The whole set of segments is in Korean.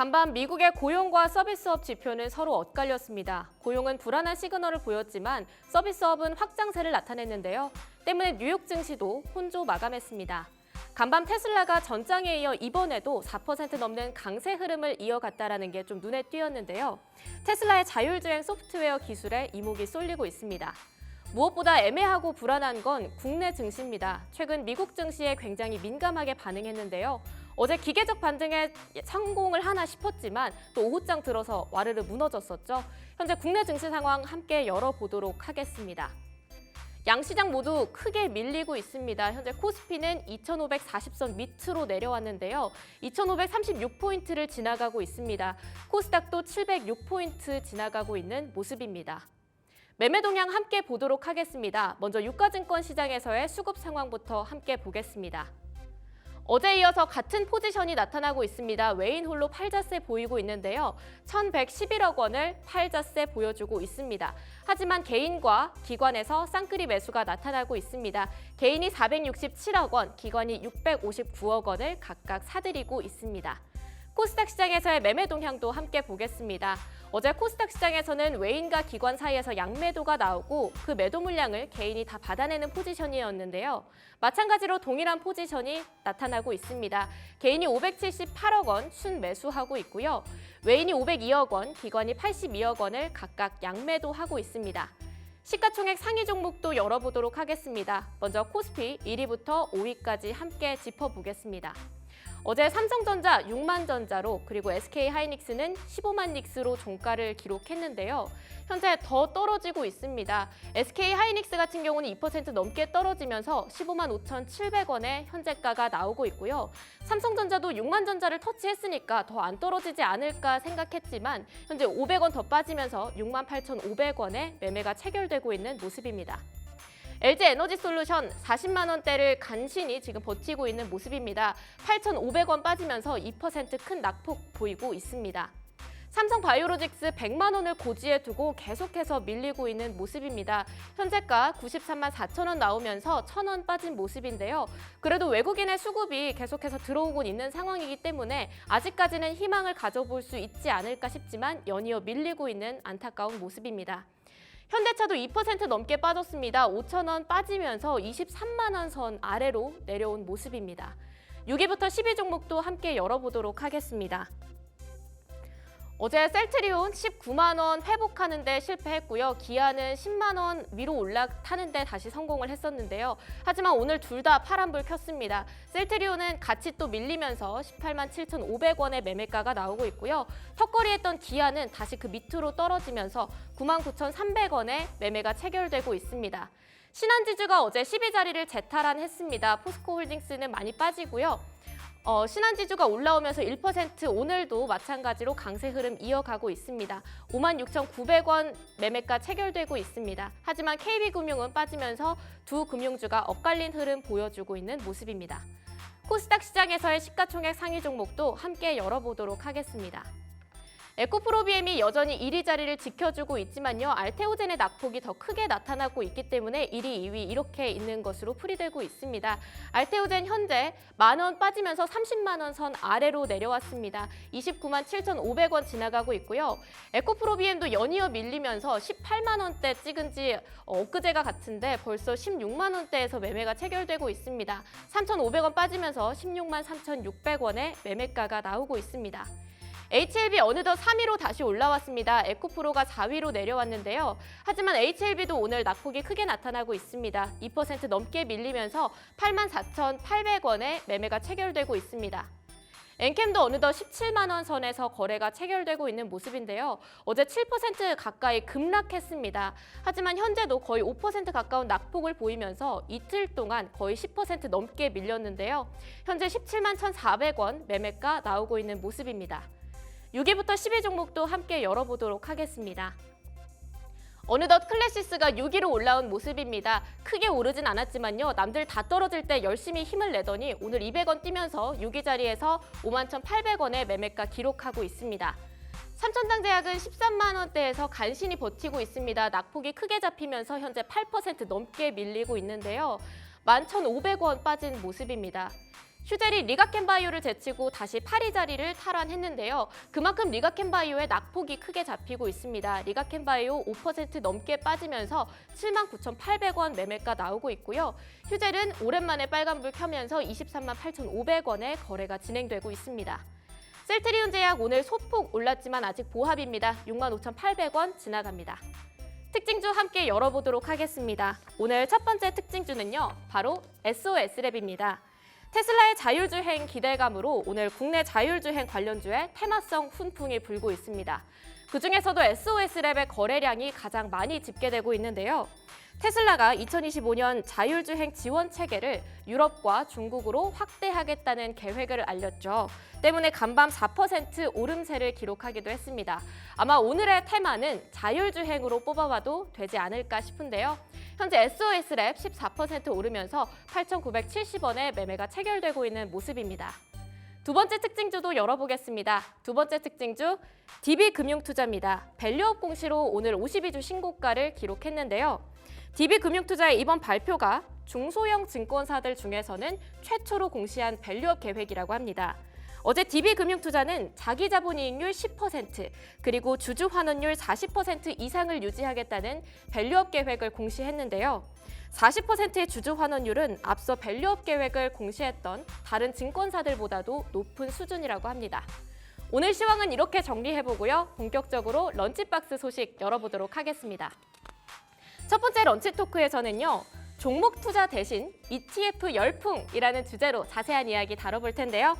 간밤 미국의 고용과 서비스업 지표는 서로 엇갈렸습니다. 고용은 불안한 시그널을 보였지만 서비스업은 확장세를 나타냈는데요. 때문에 뉴욕 증시도 혼조 마감했습니다. 간밤 테슬라가 전장에 이어 이번에도 4% 넘는 강세 흐름을 이어갔다는 게 좀 눈에 띄었는데요. 테슬라의 자율주행 소프트웨어 기술에 이목이 쏠리고 있습니다. 무엇보다 애매하고 불안한 건 국내 증시입니다. 최근 미국 증시에 굉장히 민감하게 반응했는데요. 어제 기계적 반등에 성공을 하나 싶었지만 또 오후장 들어서 와르르 무너졌었죠. 현재 국내 증시 상황 함께 열어보도록 하겠습니다. 양시장 모두 크게 밀리고 있습니다. 현재 코스피는 2,540선 밑으로 내려왔는데요. 2,536포인트를 지나가고 있습니다. 코스닥도 706포인트 지나가고 있는 모습입니다. 매매 동향 함께 보도록 하겠습니다. 먼저 유가증권 시장에서의 수급 상황부터 함께 보겠습니다. 어제 이어서 같은 포지션이 나타나고 있습니다. 외인홀로 팔자세 보이고 있는데요. 1,111억 원을 팔자세 보여주고 있습니다. 하지만 개인과 기관에서 쌍끌이 매수가 나타나고 있습니다. 개인이 467억 원, 기관이 659억 원을 각각 사들이고 있습니다. 코스닥 시장에서의 매매 동향도 함께 보겠습니다. 어제 코스닥 시장에서는 외인과 기관 사이에서 양매도가 나오고 그 매도 물량을 개인이 다 받아내는 포지션이었는데요. 마찬가지로 동일한 포지션이 나타나고 있습니다. 개인이 578억 원 순매수하고 있고요. 외인이 502억 원, 기관이 82억 원을 각각 양매도하고 있습니다. 시가총액 상위 종목도 열어보도록 하겠습니다. 먼저 코스피 1위부터 5위까지 함께 짚어보겠습니다. 어제 삼성전자 6만 전자로 그리고 SK하이닉스는 15만 닉스로 종가를 기록했는데요. 현재 더 떨어지고 있습니다. SK하이닉스 같은 경우는 2% 넘게 떨어지면서 15만 5,700원의 현재가가 나오고 있고요. 삼성전자도 6만 전자를 터치했으니까 더 안 떨어지지 않을까 생각했지만 현재 500원 더 빠지면서 6만 8,500원에 매매가 체결되고 있는 모습입니다. LG에너지솔루션 40만 원대를 간신히 지금 버티고 있는 모습입니다. 8,500원 빠지면서 2% 큰 낙폭 보이고 있습니다. 삼성바이오로직스 100만 원을 고지에 두고 계속해서 밀리고 있는 모습입니다. 현재가 93만 4천 원 나오면서 1,000원 빠진 모습인데요. 그래도 외국인의 수급이 계속해서 들어오고 있는 상황이기 때문에 아직까지는 희망을 가져볼 수 있지 않을까 싶지만 연이어 밀리고 있는 안타까운 모습입니다. 현대차도 2% 넘게 빠졌습니다. 5천 원 빠지면서 23만 원 선 아래로 내려온 모습입니다. 6위부터 10위 종목도 함께 열어보도록 하겠습니다. 어제 셀트리온 19만 원 회복하는 데 실패했고요. 기아는 10만 원 위로 올라타는 데 다시 성공을 했었는데요. 하지만 오늘 둘 다 파란불 켰습니다. 셀트리온은 같이 또 밀리면서 18만 7,500원의 매매가가 나오고 있고요. 턱걸이했던 기아는 다시 그 밑으로 떨어지면서 9만 9,300원의 매매가 체결되고 있습니다. 신한지주가 어제 10위 자리를 재탈환했습니다. 포스코홀딩스는 많이 빠지고요. 신한지주가 올라오면서 1% 오늘도 마찬가지로 강세 흐름 이어가고 있습니다. 56,900원 매매가 체결되고 있습니다. 하지만 KB금융은 빠지면서 두 금융주가 엇갈린 흐름 보여주고 있는 모습입니다. 코스닥 시장에서의 시가총액 상위 종목도 함께 열어보도록 하겠습니다. 에코프로비엠이 여전히 1위 자리를 지켜주고 있지만요. 알테오젠의 낙폭이 더 크게 나타나고 있기 때문에 1위, 2위 이렇게 있는 것으로 풀이되고 있습니다. 알테오젠 현재 만 원 빠지면서 30만 원 선 아래로 내려왔습니다. 29만 7,500원 지나가고 있고요. 에코프로비엠도 연이어 밀리면서 18만 원대 찍은 지 엊그제가 같은데 벌써 16만 원대에서 매매가 체결되고 있습니다. 3,500원 빠지면서 16만 3,600원의 매매가가 나오고 있습니다. HLB 어느덧 3위로 다시 올라왔습니다. 에코프로가 4위로 내려왔는데요. 하지만 HLB도 오늘 낙폭이 크게 나타나고 있습니다. 2% 넘게 밀리면서 84,800원의 매매가 체결되고 있습니다. 엔캠도 어느덧 17만 원 선에서 거래가 체결되고 있는 모습인데요. 어제 7% 가까이 급락했습니다. 하지만 현재도 거의 5% 가까운 낙폭을 보이면서 이틀 동안 거의 10% 넘게 밀렸는데요. 현재 17만 1,400원 매매가 나오고 있는 모습입니다. 6위부터 10위 종목도 함께 열어보도록 하겠습니다. 어느덧 클래시스가 6위로 올라온 모습입니다. 크게 오르진 않았지만요. 남들 다 떨어질 때 열심히 힘을 내더니 오늘 200원 뛰면서 6위 자리에서 51,800원의 매매가 기록하고 있습니다. 삼천당제약은 13만 원대에서 간신히 버티고 있습니다. 낙폭이 크게 잡히면서 현재 8% 넘게 밀리고 있는데요. 11,500원 빠진 모습입니다. 휴젤이 리가켄바이오를 제치고 다시 8위 자리를 탈환했는데요. 그만큼 리가켄바이오의 낙폭이 크게 잡히고 있습니다. 리가켄바이오 5% 넘게 빠지면서 79,800원 매매가 나오고 있고요. 휴젤은 오랜만에 빨간불 켜면서 238,500원에 거래가 진행되고 있습니다. 셀트리온 제약 오늘 소폭 올랐지만 아직 보합입니다. 65,800원 지나갑니다. 특징주 함께 열어보도록 하겠습니다. 오늘 첫 번째 특징주는요, 바로 SOS랩입니다. 테슬라의 자율주행 기대감으로 오늘 국내 자율주행 관련주에 테마성 훈풍이 불고 있습니다. 그중에서도 SOS랩의 거래량이 가장 많이 집계되고 있는데요. 테슬라가 2025년 자율주행 지원 체계를 유럽과 중국으로 확대하겠다는 계획을 알렸죠. 때문에 간밤 4% 오름세를 기록하기도 했습니다. 아마 오늘의 테마는 자율주행으로 뽑아봐도 되지 않을까 싶은데요. 현재 SOS랩 14% 오르면서 8,970원에 매매가 체결되고 있는 모습입니다. 두 번째 특징주도 열어보겠습니다. 두 번째 특징주, DB금융투자입니다. 밸류업 공시로 오늘 52주 신고가를 기록했는데요. DB금융투자의 이번 발표가 중소형 증권사들 중에서는 최초로 공시한 밸류업 계획이라고 합니다. 어제 DB금융투자는 자기 자본이익률 10% 그리고 주주 환원율 40% 이상을 유지하겠다는 밸류업 계획을 공시했는데요. 40%의 주주 환원율은 앞서 밸류업 계획을 공시했던 다른 증권사들보다도 높은 수준이라고 합니다. 오늘 시황은 이렇게 정리해보고요. 본격적으로 런치박스 소식 열어보도록 하겠습니다. 첫 번째 런치 토크에서는요, 종목 투자 대신 ETF 열풍이라는 주제로 자세한 이야기 다뤄볼 텐데요.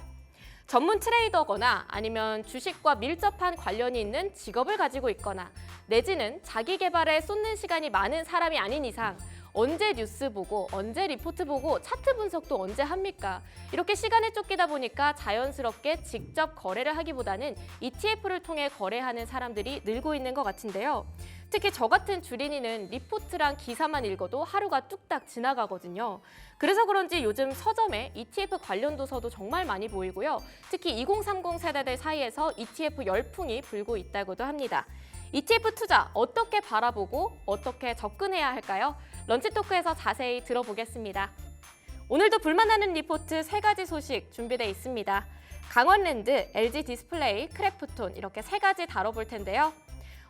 전문 트레이더거나 아니면 주식과 밀접한 관련이 있는 직업을 가지고 있거나 내지는 자기 개발에 쏟는 시간이 많은 사람이 아닌 이상 언제 뉴스 보고 언제 리포트 보고 차트 분석도 언제 합니까? 이렇게 시간에 쫓기다 보니까 자연스럽게 직접 거래를 하기보다는 ETF를 통해 거래하는 사람들이 늘고 있는 것 같은데요. 특히 저 같은 주린이는 리포트랑 기사만 읽어도 하루가 뚝딱 지나가거든요. 그래서 그런지 요즘 서점에 ETF 관련 도서도 정말 많이 보이고요. 특히 2030 세대들 사이에서 ETF 열풍이 불고 있다고도 합니다. ETF 투자 어떻게 바라보고 어떻게 접근해야 할까요? 런치토크에서 자세히 들어보겠습니다. 오늘도 불만나는 리포트 3가지 소식 준비되어 있습니다. 강원랜드, LG 디스플레이, 크래프톤 이렇게 3가지 다뤄볼 텐데요.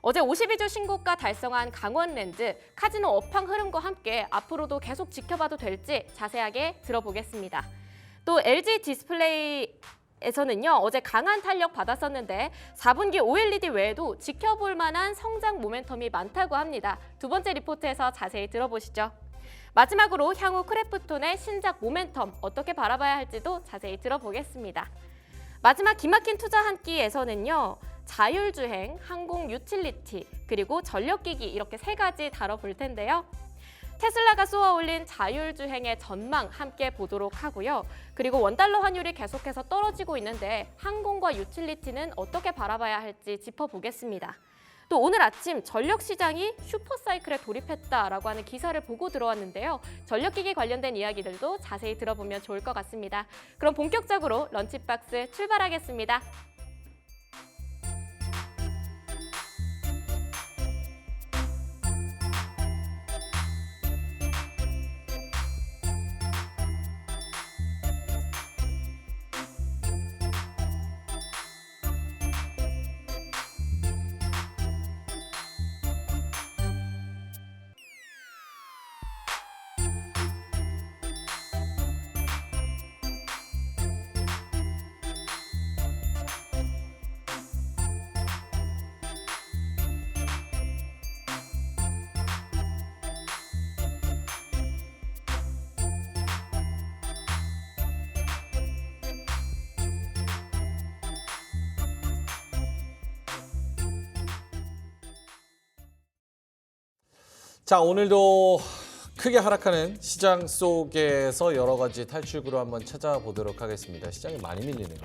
어제 52주 신고가 달성한 강원랜드, 카지노 업황 흐름과 함께 앞으로도 계속 지켜봐도 될지 자세하게 들어보겠습니다. 또 LG 디스플레이에서는요, 어제 강한 탄력 받았었는데 4분기 OLED 외에도 지켜볼 만한 성장 모멘텀이 많다고 합니다. 두 번째 리포트에서 자세히 들어보시죠. 마지막으로 향후 크래프톤의 신작 모멘텀 어떻게 바라봐야 할지도 자세히 들어보겠습니다. 마지막 기막힌 투자 한 끼에서는요, 자율주행, 항공 유틸리티, 그리고 전력기기 이렇게 3가지 다뤄볼 텐데요. 테슬라가 쏘아올린 자율주행의 전망 함께 보도록 하고요. 그리고 원달러 환율이 계속해서 떨어지고 있는데 항공과 유틸리티는 어떻게 바라봐야 할지 짚어보겠습니다. 또 오늘 아침 전력시장이 슈퍼사이클에 돌입했다라고 하는 기사를 보고 들어왔는데요. 전력기기 관련된 이야기들도 자세히 들어보면 좋을 것 같습니다. 그럼 본격적으로 런치박스 출발하겠습니다. 자, 오늘도 크게 하락하는 시장 속에서 여러 가지 탈출구를 한번 찾아보도록 하겠습니다. 시장이 많이 밀리네요.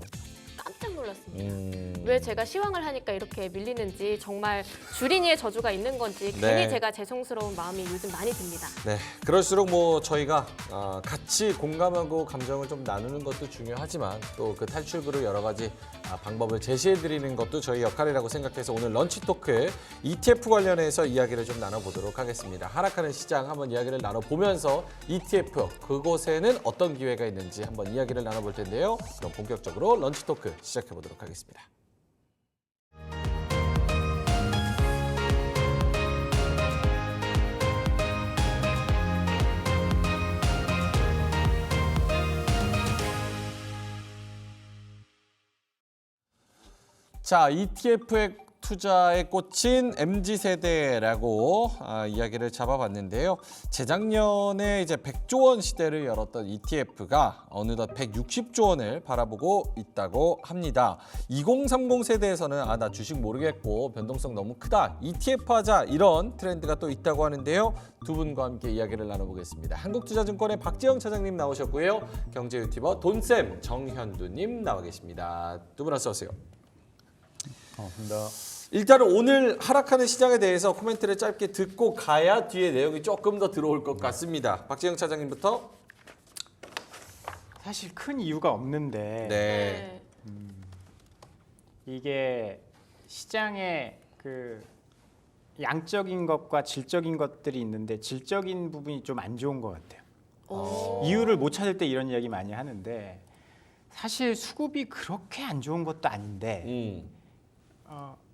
깜짝 놀랐습니다. 같습니다. 왜 제가 시황을 하니까 이렇게 밀리는지 정말 주린이의 저주가 있는 건지 네. 괜히 제가 죄송스러운 마음이 요즘 많이 듭니다. 네, 그럴수록 뭐 저희가 같이 공감하고 감정을 좀 나누는 것도 중요하지만 또 그 탈출구를 여러 가지 방법을 제시해 드리는 것도 저희 역할이라고 생각해서 오늘 런치 토크 ETF 관련해서 이야기를 좀 나눠보도록 하겠습니다. 하락하는 시장 한번 이야기를 나눠보면서 ETF 그곳에는 어떤 기회가 있는지 한번 이야기를 나눠볼 텐데요. 그럼 본격적으로 런치 토크 시작해 보도록 하겠습니다. 자, ETF에 투자에 꽂힌 MZ세대라고 이야기를 잡아봤는데요. 재작년에 이제 100조 원 시대를 열었던 ETF가 어느덧 160조 원을 바라보고 있다고 합니다. 2030 세대에서는 나 주식 모르겠고 변동성 너무 크다. ETF 하자 이런 트렌드가 또 있다고 하는데요. 두 분과 함께 이야기를 나눠보겠습니다. 한국투자증권의 박지영 차장님 나오셨고요. 경제 유튜버 돈쌤 정현두님 나와 계십니다. 두 분 어서 오세요. 반갑습니다. 일단은 오늘 하락하는 시장에 대해서 코멘트를 짧게 듣고 가야 뒤에 내용이 조금 더 들어올 것 같습니다. 박지영 차장님부터. 사실 큰 이유가 없는데 네. 이게 시장에 그 양적인 것과 질적인 것들이 있는데 질적인 부분이 좀 안 좋은 것 같아요. 이유를 못 찾을 때 이런 이야기 많이 하는데 사실 수급이 그렇게 안 좋은 것도 아닌데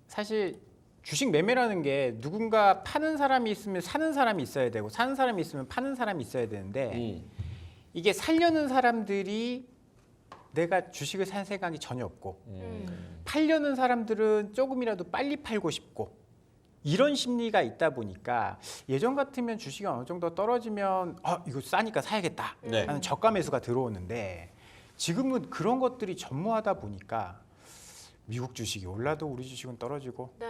사실 주식 매매라는 게 누군가 파는 사람이 있으면 사는 사람이 있어야 되고 사는 사람이 있으면 파는 사람이 있어야 되는데 이게 살려는 사람들이 내가 주식을 살 생각이 전혀 없고 팔려는 사람들은 조금이라도 빨리 팔고 싶고 이런 심리가 있다 보니까 예전 같으면 주식이 어느 정도 떨어지면 이거 싸니까 사야겠다 네. 하는 저가 매수가 들어오는데 지금은 그런 것들이 전무하다 보니까 미국 주식이 올라도 우리 주식은 떨어지고 네.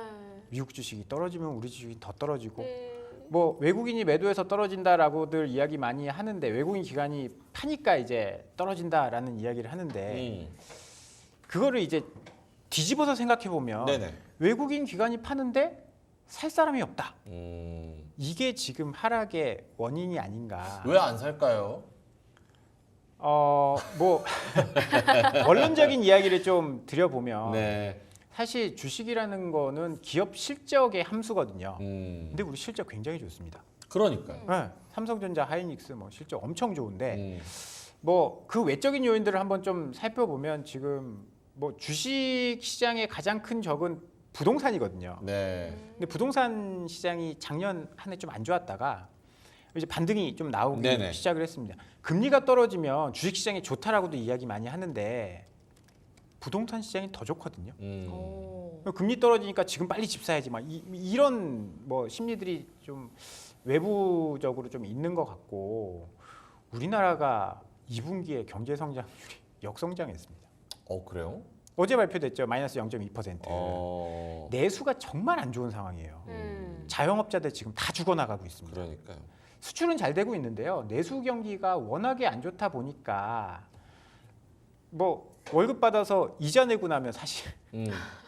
미국 주식이 떨어지면 우리 주식이 더 떨어지고 네. 뭐 외국인이 매도해서 떨어진다라고들 이야기 많이 하는데 외국인 기관이 파니까 이제 떨어진다라는 이야기를 하는데 그거를 이제 뒤집어서 생각해 보면 네네. 외국인 기관이 파는데 살 사람이 없다. 이게 지금 하락의 원인이 아닌가. 왜 안 살까요? 뭐 원론적인 이야기를 좀 드려보면 네. 사실 주식이라는 거는 기업 실적의 함수거든요. 음. 근데 우리 실적 굉장히 좋습니다. 그러니까요. 네, 삼성전자, 하이닉스 뭐 실적 엄청 좋은데 뭐 그 외적인 요인들을 한번 좀 살펴보면 지금 뭐 주식 시장의 가장 큰 적은 부동산이거든요. 네. 근데 부동산 시장이 작년 한 해 좀 안 좋았다가 이제 반등이 좀 나오기 네네. 시작을 했습니다. 금리가 떨어지면 주식 시장이 좋다라고도 이야기 많이 하는데 부동산 시장이 더 좋거든요. 금리 떨어지니까 지금 빨리 집 사야지 막 이런 뭐 심리들이 좀 외부적으로 좀 있는 것 같고 우리나라가 2분기에 경제 성장률이 역성장했습니다. 그래요? 어제 발표됐죠. 마이너스 0.2%. 내수가 정말 안 좋은 상황이에요. 자영업자들 지금 다 죽어나가고 있습니다. 그러니까요. 수출은 잘 되고 있는데요. 내수 경기가 워낙에 안 좋다 보니까 뭐 월급 받아서 이자 내고 나면 사실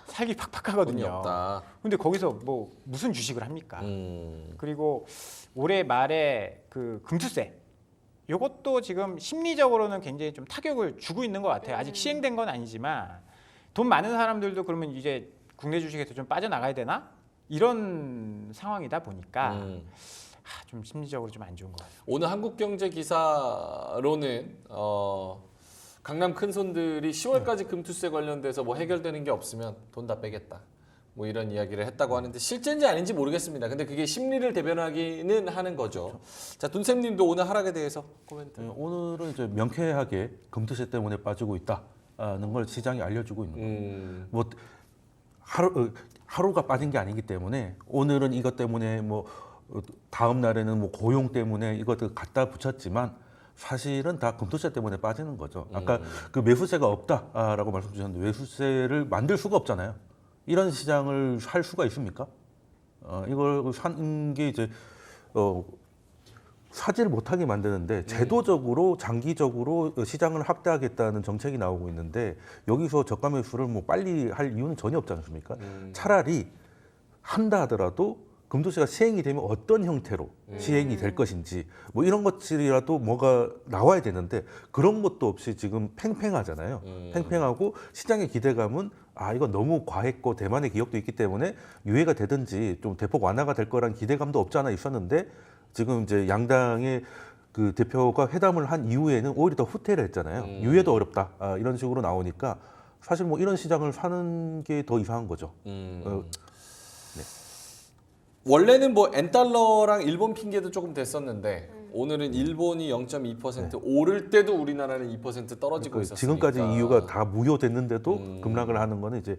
살기 돈이 팍팍하거든요. 없다. 근데 거기서 뭐 무슨 주식을 합니까? 그리고 올해 말에 그 금투세 이것도 지금 심리적으로는 굉장히 좀 타격을 주고 있는 것 같아요. 아직 시행된 건 아니지만 돈 많은 사람들도 그러면 이제 국내 주식에서 좀 빠져나가야 되나? 이런 상황이다 보니까 좀 심리적으로 좀 안 좋은 것 같아요. 오늘 한국경제 기사로는 강남 큰손들이 10월까지 금투세 관련돼서 뭐 해결되는 게 없으면 돈 다 빼겠다. 뭐 이런 이야기를 했다고 하는데 실제인지 아닌지 모르겠습니다. 근데 그게 심리를 대변하기는 하는 거죠. 자, 돈쌤님도 오늘 하락에 대해서 코멘트. 오늘은 이제 명쾌하게 금투세 때문에 빠지고 있다는 걸 시장이 알려주고 있는 거예요. 뭐 하루가 빠진 게 아니기 때문에 오늘은 이것 때문에 뭐 다음 날에는 뭐 고용 때문에 이것들 갖다 붙였지만 사실은 다 금투세 때문에 빠지는 거죠. 아까 그 매수세가 없다라고 말씀 주셨는데 매수세를 만들 수가 없잖아요. 이런 시장을 할 수가 있습니까? 이걸 산 게 이제 사지를 못하게 만드는데 제도적으로 장기적으로 시장을 확대하겠다는 정책이 나오고 있는데 여기서 저가 매수를 뭐 빨리 할 이유는 전혀 없지 않습니까? 차라리 한다 하더라도 금도세가 시행이 되면 어떤 형태로 시행이 될 것인지 뭐 이런 것들이라도 뭐가 나와야 되는데 그런 것도 없이 지금 팽팽하잖아요. 팽팽하고 시장의 기대감은 아 이건 너무 과했고 대만의 기업도 있기 때문에 유예가 되든지 좀 대폭 완화가 될 거란 기대감도 없지 않아 있었는데 지금 이제 양당의 그 대표가 회담을 한 이후에는 오히려 더 후퇴를 했잖아요. 유예도 어렵다 이런 식으로 나오니까 사실 뭐 이런 시장을 사는 게 더 이상한 거죠. 원래는 뭐 엔달러랑 일본 핑계도 조금 됐었는데 오늘은 일본이 0.2% 오를 때도 우리나라는 2% 떨어지고 있었으니까 지금까지 이유가 다 무효됐는데도 급락을 하는 거는 이제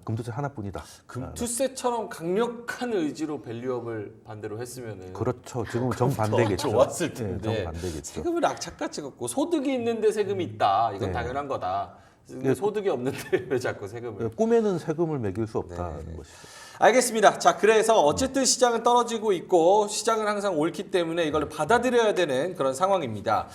금도세 하나뿐이다. 금투세처럼 강력한 의지로 밸류업을 반대로 했으면은 그렇죠. 지금 정반대겠죠. 좋았을 텐데 정반대겠죠. 세금을 악착같이 걷고 소득이 있는데 세금이 있다. 이건 네. 당연한 거다. 근데 소득이 없는데 왜 자꾸 세금을? 꿈에는 세금을 매길 수 없다는 것이죠. 알겠습니다. 자, 그래서 어쨌든 시장은 떨어지고 있고 시장은 항상 옳기 때문에 이걸 받아들여야 되는 그런 상황입니다.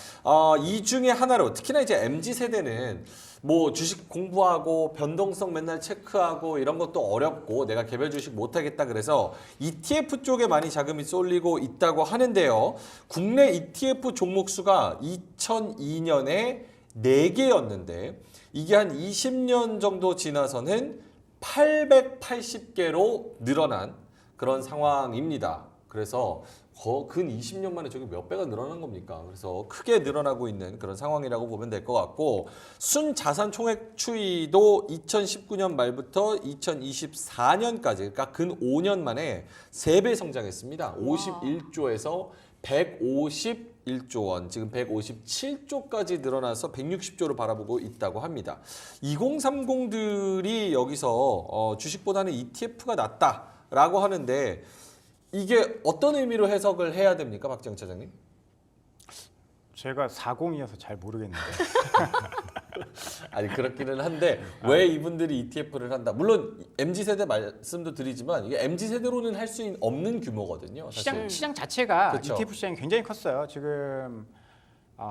이 중에 하나로 특히나 이제 MZ 세대는 뭐 주식 공부하고 변동성 맨날 체크하고 이런 것도 어렵고 내가 개별 주식 못하겠다 그래서 ETF 쪽에 많이 자금이 쏠리고 있다고 하는데요. 국내 ETF 종목 수가 2002년에 4개였는데 이게 한 20년 정도 지나서는 880개로 늘어난 그런 상황입니다. 그래서 근 20년 만에 저게 몇 배가 늘어난 겁니까? 그래서 크게 늘어나고 있는 그런 상황이라고 보면 될 것 같고 순자산 총액 추이도 2019년 말부터 2024년까지 그러니까 근 5년 만에 3배 성장했습니다. 51조에서 151조 원, 지금 157조까지 늘어나서 160조를 바라보고 있다고 합니다. 2030들이 여기서 주식보다는 ETF가 낫다라고 하는데 이게 어떤 의미로 해석을 해야 됩니까, 박지영 차장님? 제가 40이어서 잘 모르겠는데. 아니 그렇기는 한데 왜 이분들이 ETF를 한다? 물론 MZ 세대 말씀도 드리지만 이게 MZ 세대로는 할 수 없는 규모거든요. 사실. 시장 자체가 그쵸. ETF 시장이 굉장히 컸어요. 지금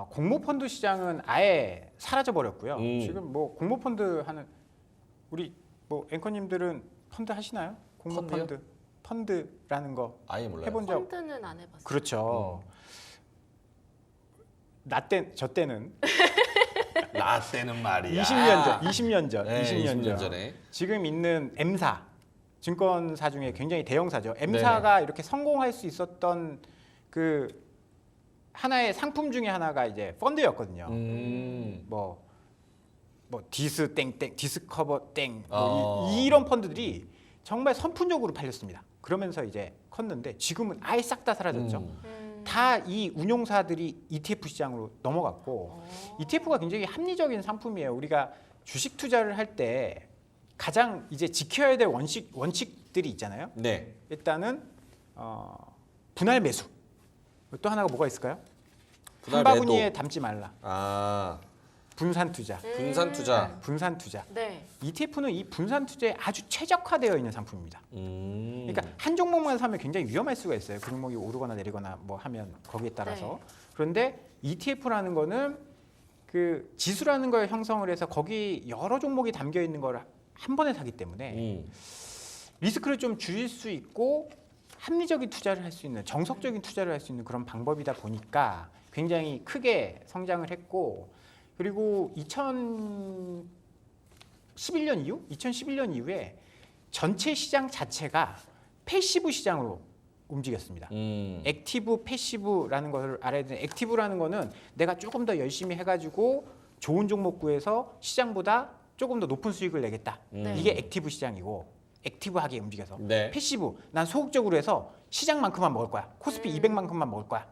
공모펀드 시장은 아예 사라져 버렸고요. 지금 뭐 공모펀드 하는 우리 뭐 앵커님들은 펀드 하시나요? 공모펀드 펀드라는 거 아예 몰라요. 해본 적 펀드는 안 해봤어요. 그렇죠. 저 때는 나 때는 말이야. 20년 전. 네, 20년 전에. 지금 있는 M사 증권사 중에 굉장히 대형사죠. M사가 이렇게 성공할 수 있었던 그 하나의 상품 중에 하나가 이제 펀드였거든요. 뭐 디스 땡땡, 디스커버 땡 이런 펀드들이 정말 선풍적으로 팔렸습니다. 그러면서 이제 컸는데 지금은 아예 싹 다 사라졌죠. 다 이 운용사들이 ETF 시장으로 넘어갔고 ETF가 굉장히 합리적인 상품이에요. 우리가 주식 투자를 할 때 가장 이제 지켜야 될 원칙들이 있잖아요. 네. 일단은 분할 매수. 또 하나가 뭐가 있을까요? 분할 한 바구니에 매도. 담지 말라. 아, 분산 투자. 분산 투자. 분산 투자. 네. ETF는 이 분산 투자에 아주 최적화되어 있는 상품입니다. 그러니까 한 종목만 사면 굉장히 위험할 수가 있어요. 그 종목이 오르거나 내리거나 뭐 하면 거기에 따라서. 네. 그런데 ETF라는 거는 그 지수라는 걸 형성을 해서 거기 여러 종목이 담겨 있는 걸 한 번에 사기 때문에 리스크를 좀 줄일 수 있고 합리적인 투자를 할 수 있는 정석적인 투자를 할 수 있는 그런 방법이다 보니까 굉장히 크게 성장을 했고 그리고 2011년 이후에 전체 시장 자체가 패시브 시장으로 움직였습니다. 액티브, 패시브라는 것을 알아야 되는데 액티브라는 거는 내가 조금 더 열심히 해가지고 좋은 종목 구해서 시장보다 조금 더 높은 수익을 내겠다. 이게 액티브 시장이고 액티브하게 움직여서 네. 패시브, 난 소극적으로 해서 시장만큼만 먹을 거야. 코스피 200만큼만 먹을 거야.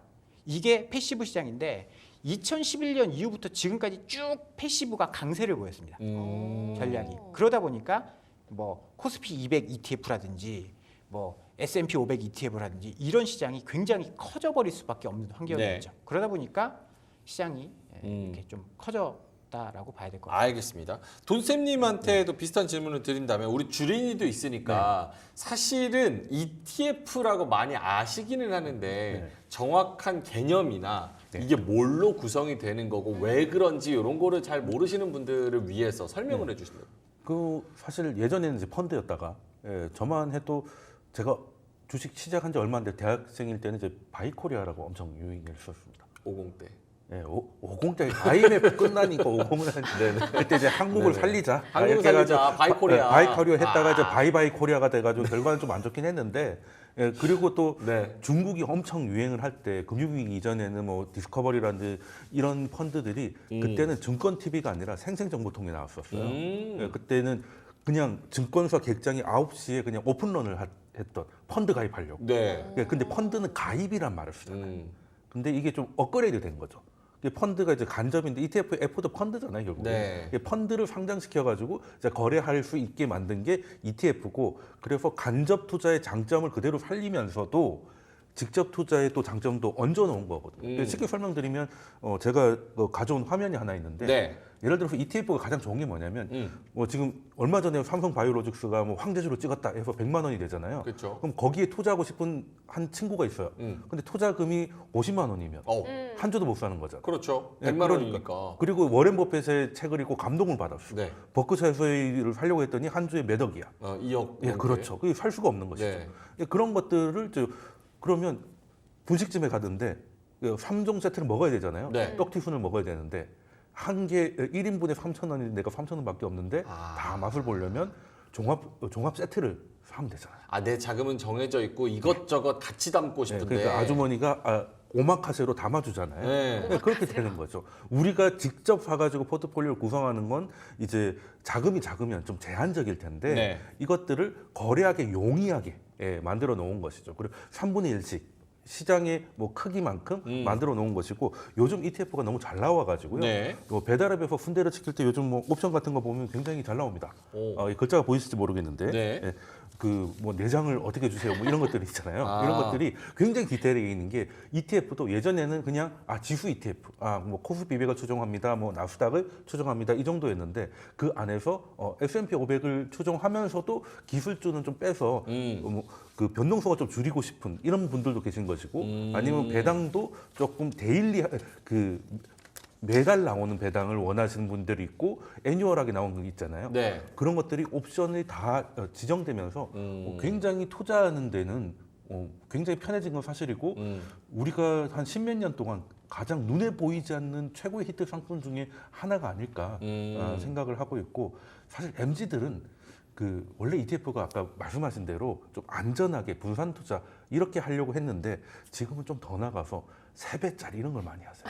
이게 패시브 시장인데 2011년 이후부터 지금까지 쭉 패시브가 강세를 보였습니다. 전략이. 그러다 보니까 뭐 코스피 200 ETF라든지 뭐 S&P 500 ETF라든지 이런 시장이 굉장히 커져 버릴 수밖에 없는 환경이었죠. 네. 그러다 보니까 시장이 이렇게 좀 커져 없다라고 봐야 될 것 같아요. 알겠습니다. 돈쌤님한테도 비슷한 질문을 드린다면 우리 주린이도 있으니까 사실은 ETF라고 많이 아시기는 하는데 정확한 개념이나 이게 뭘로 구성이 되는 거고 왜 그런지 이런 거를 잘 모르시는 분들을 위해서 설명을 해주시면. 그 사실 예전에는 이제 펀드였다가 저만 해도 제가 주식 시작한 지 얼마 안 돼 대학생일 때는 이제 바이코리아라고 엄청 유행했었습니다. 50대. 네, 50대 IMF 끝나니까 50은 그때 이제 한국을 살리자. 한국을 이렇게 해가지고 살리자. 바이코리아. 바이코리아 했다가 이제 바이코리아가 돼가지고 결과는 좀 안 좋긴 했는데. 그리고 또 중국이 엄청 유행을 할 때 금융위기 이전에는 뭐 디스커버리라든지 이런 펀드들이 그때는 증권 TV가 아니라 생생정보통에 나왔었어요. 그때는 그냥 증권사 객장이 9시에 그냥 오픈런을 했던 펀드 가입하려고. 네. 근데 펀드는 가입이란 말을 쓰잖아요. 근데 이게 좀 업그레이드 된 거죠. 이게 펀드가 이제 간접인데 ETF, F도 펀드잖아요, 결국. 네. 펀드를 상장시켜가지고 이제 거래할 수 있게 만든 게 ETF고, 그래서 간접 투자의 장점을 그대로 살리면서도 직접 투자의 또 장점도 얹어놓은 거거든요. 쉽게 설명드리면 제가 가져온 화면이 하나 있는데 네. 예를 들어서 ETF가 가장 좋은 게 뭐냐면 뭐 지금 얼마 전에 삼성 바이오로직스가 뭐 황제주로 찍었다 해서 100만 원이 되잖아요. 그렇죠. 그럼 거기에 투자하고 싶은 한 친구가 있어요. 근데 투자금이 50만 원이면 한 주도 못 사는 거잖아요. 그렇죠. 네, 100만 그러니까. 원이니까. 그리고 워렌 버핏의 책을 읽고 감동을 받았어. 네. 버크셔에서를 살려고 했더니 한 주에 몇 억이야. 2억. 예, 그렇죠. 그게 살 수가 없는 것이죠. 네. 예, 그런 것들을 그러면 분식집에 가던데 3종 세트를 먹어야 되잖아요. 네. 떡튀순을 먹어야 되는데 한 개 1인분에 3,000원인데 내가 3,000원밖에 없는데 다 맛을 보려면 종합 세트를 사면 되잖아요. 내 자금은 정해져 있고 이것저것 같이 담고 싶은데. 그러니까 아주머니가 오마카세로 담아주잖아요. 네. 네, 그렇게 되는 거죠. 우리가 직접 사가지고 포트폴리오를 구성하는 건 이제 자금이 작으면 좀 제한적일 텐데 네. 이것들을 거래하기 용이하게 만들어 놓은 것이죠. 그리고 3분의 1씩 시장의 뭐 크기만큼 만들어 놓은 것이고, 요즘 ETF가 너무 잘 나와가지고요. 네. 배달앱에서 순대를 시킬 때 요즘 뭐 옵션 같은 거 보면 굉장히 잘 나옵니다. 이 글자가 보이실지 모르겠는데 네. 그 뭐 내장을 어떻게 주세요 뭐 이런 것들이 있잖아요. 이런 것들이 굉장히 디테일하게 있는 게, ETF도 예전에는 그냥 지수 ETF, 뭐 코스피백을 추종합니다, 뭐 나스닥을 추종합니다 이 정도였는데, 그 안에서 S&P 500을 추종하면서도 기술주는 좀 빼서 그 변동성을 좀 줄이고 싶은 이런 분들도 계신 것이고, 아니면 배당도 조금 데일리 매달 나오는 배당을 원하시는 분들이 있고, 애뉴얼하게 나오는 게 있잖아요. 네. 그런 것들이 옵션이 다 지정되면서 굉장히 투자하는 데는 굉장히 편해진 건 사실이고, 우리가 한 10몇 년 동안 가장 눈에 보이지 않는 최고의 히트 상품 중에 하나가 아닐까 생각을 하고 있고, 사실 MZ들은 원래 ETF가 아까 말씀하신 대로 좀 안전하게 분산 투자 이렇게 하려고 했는데, 지금은 좀 더 나가서 3배짜리 이런 걸 많이 하세요.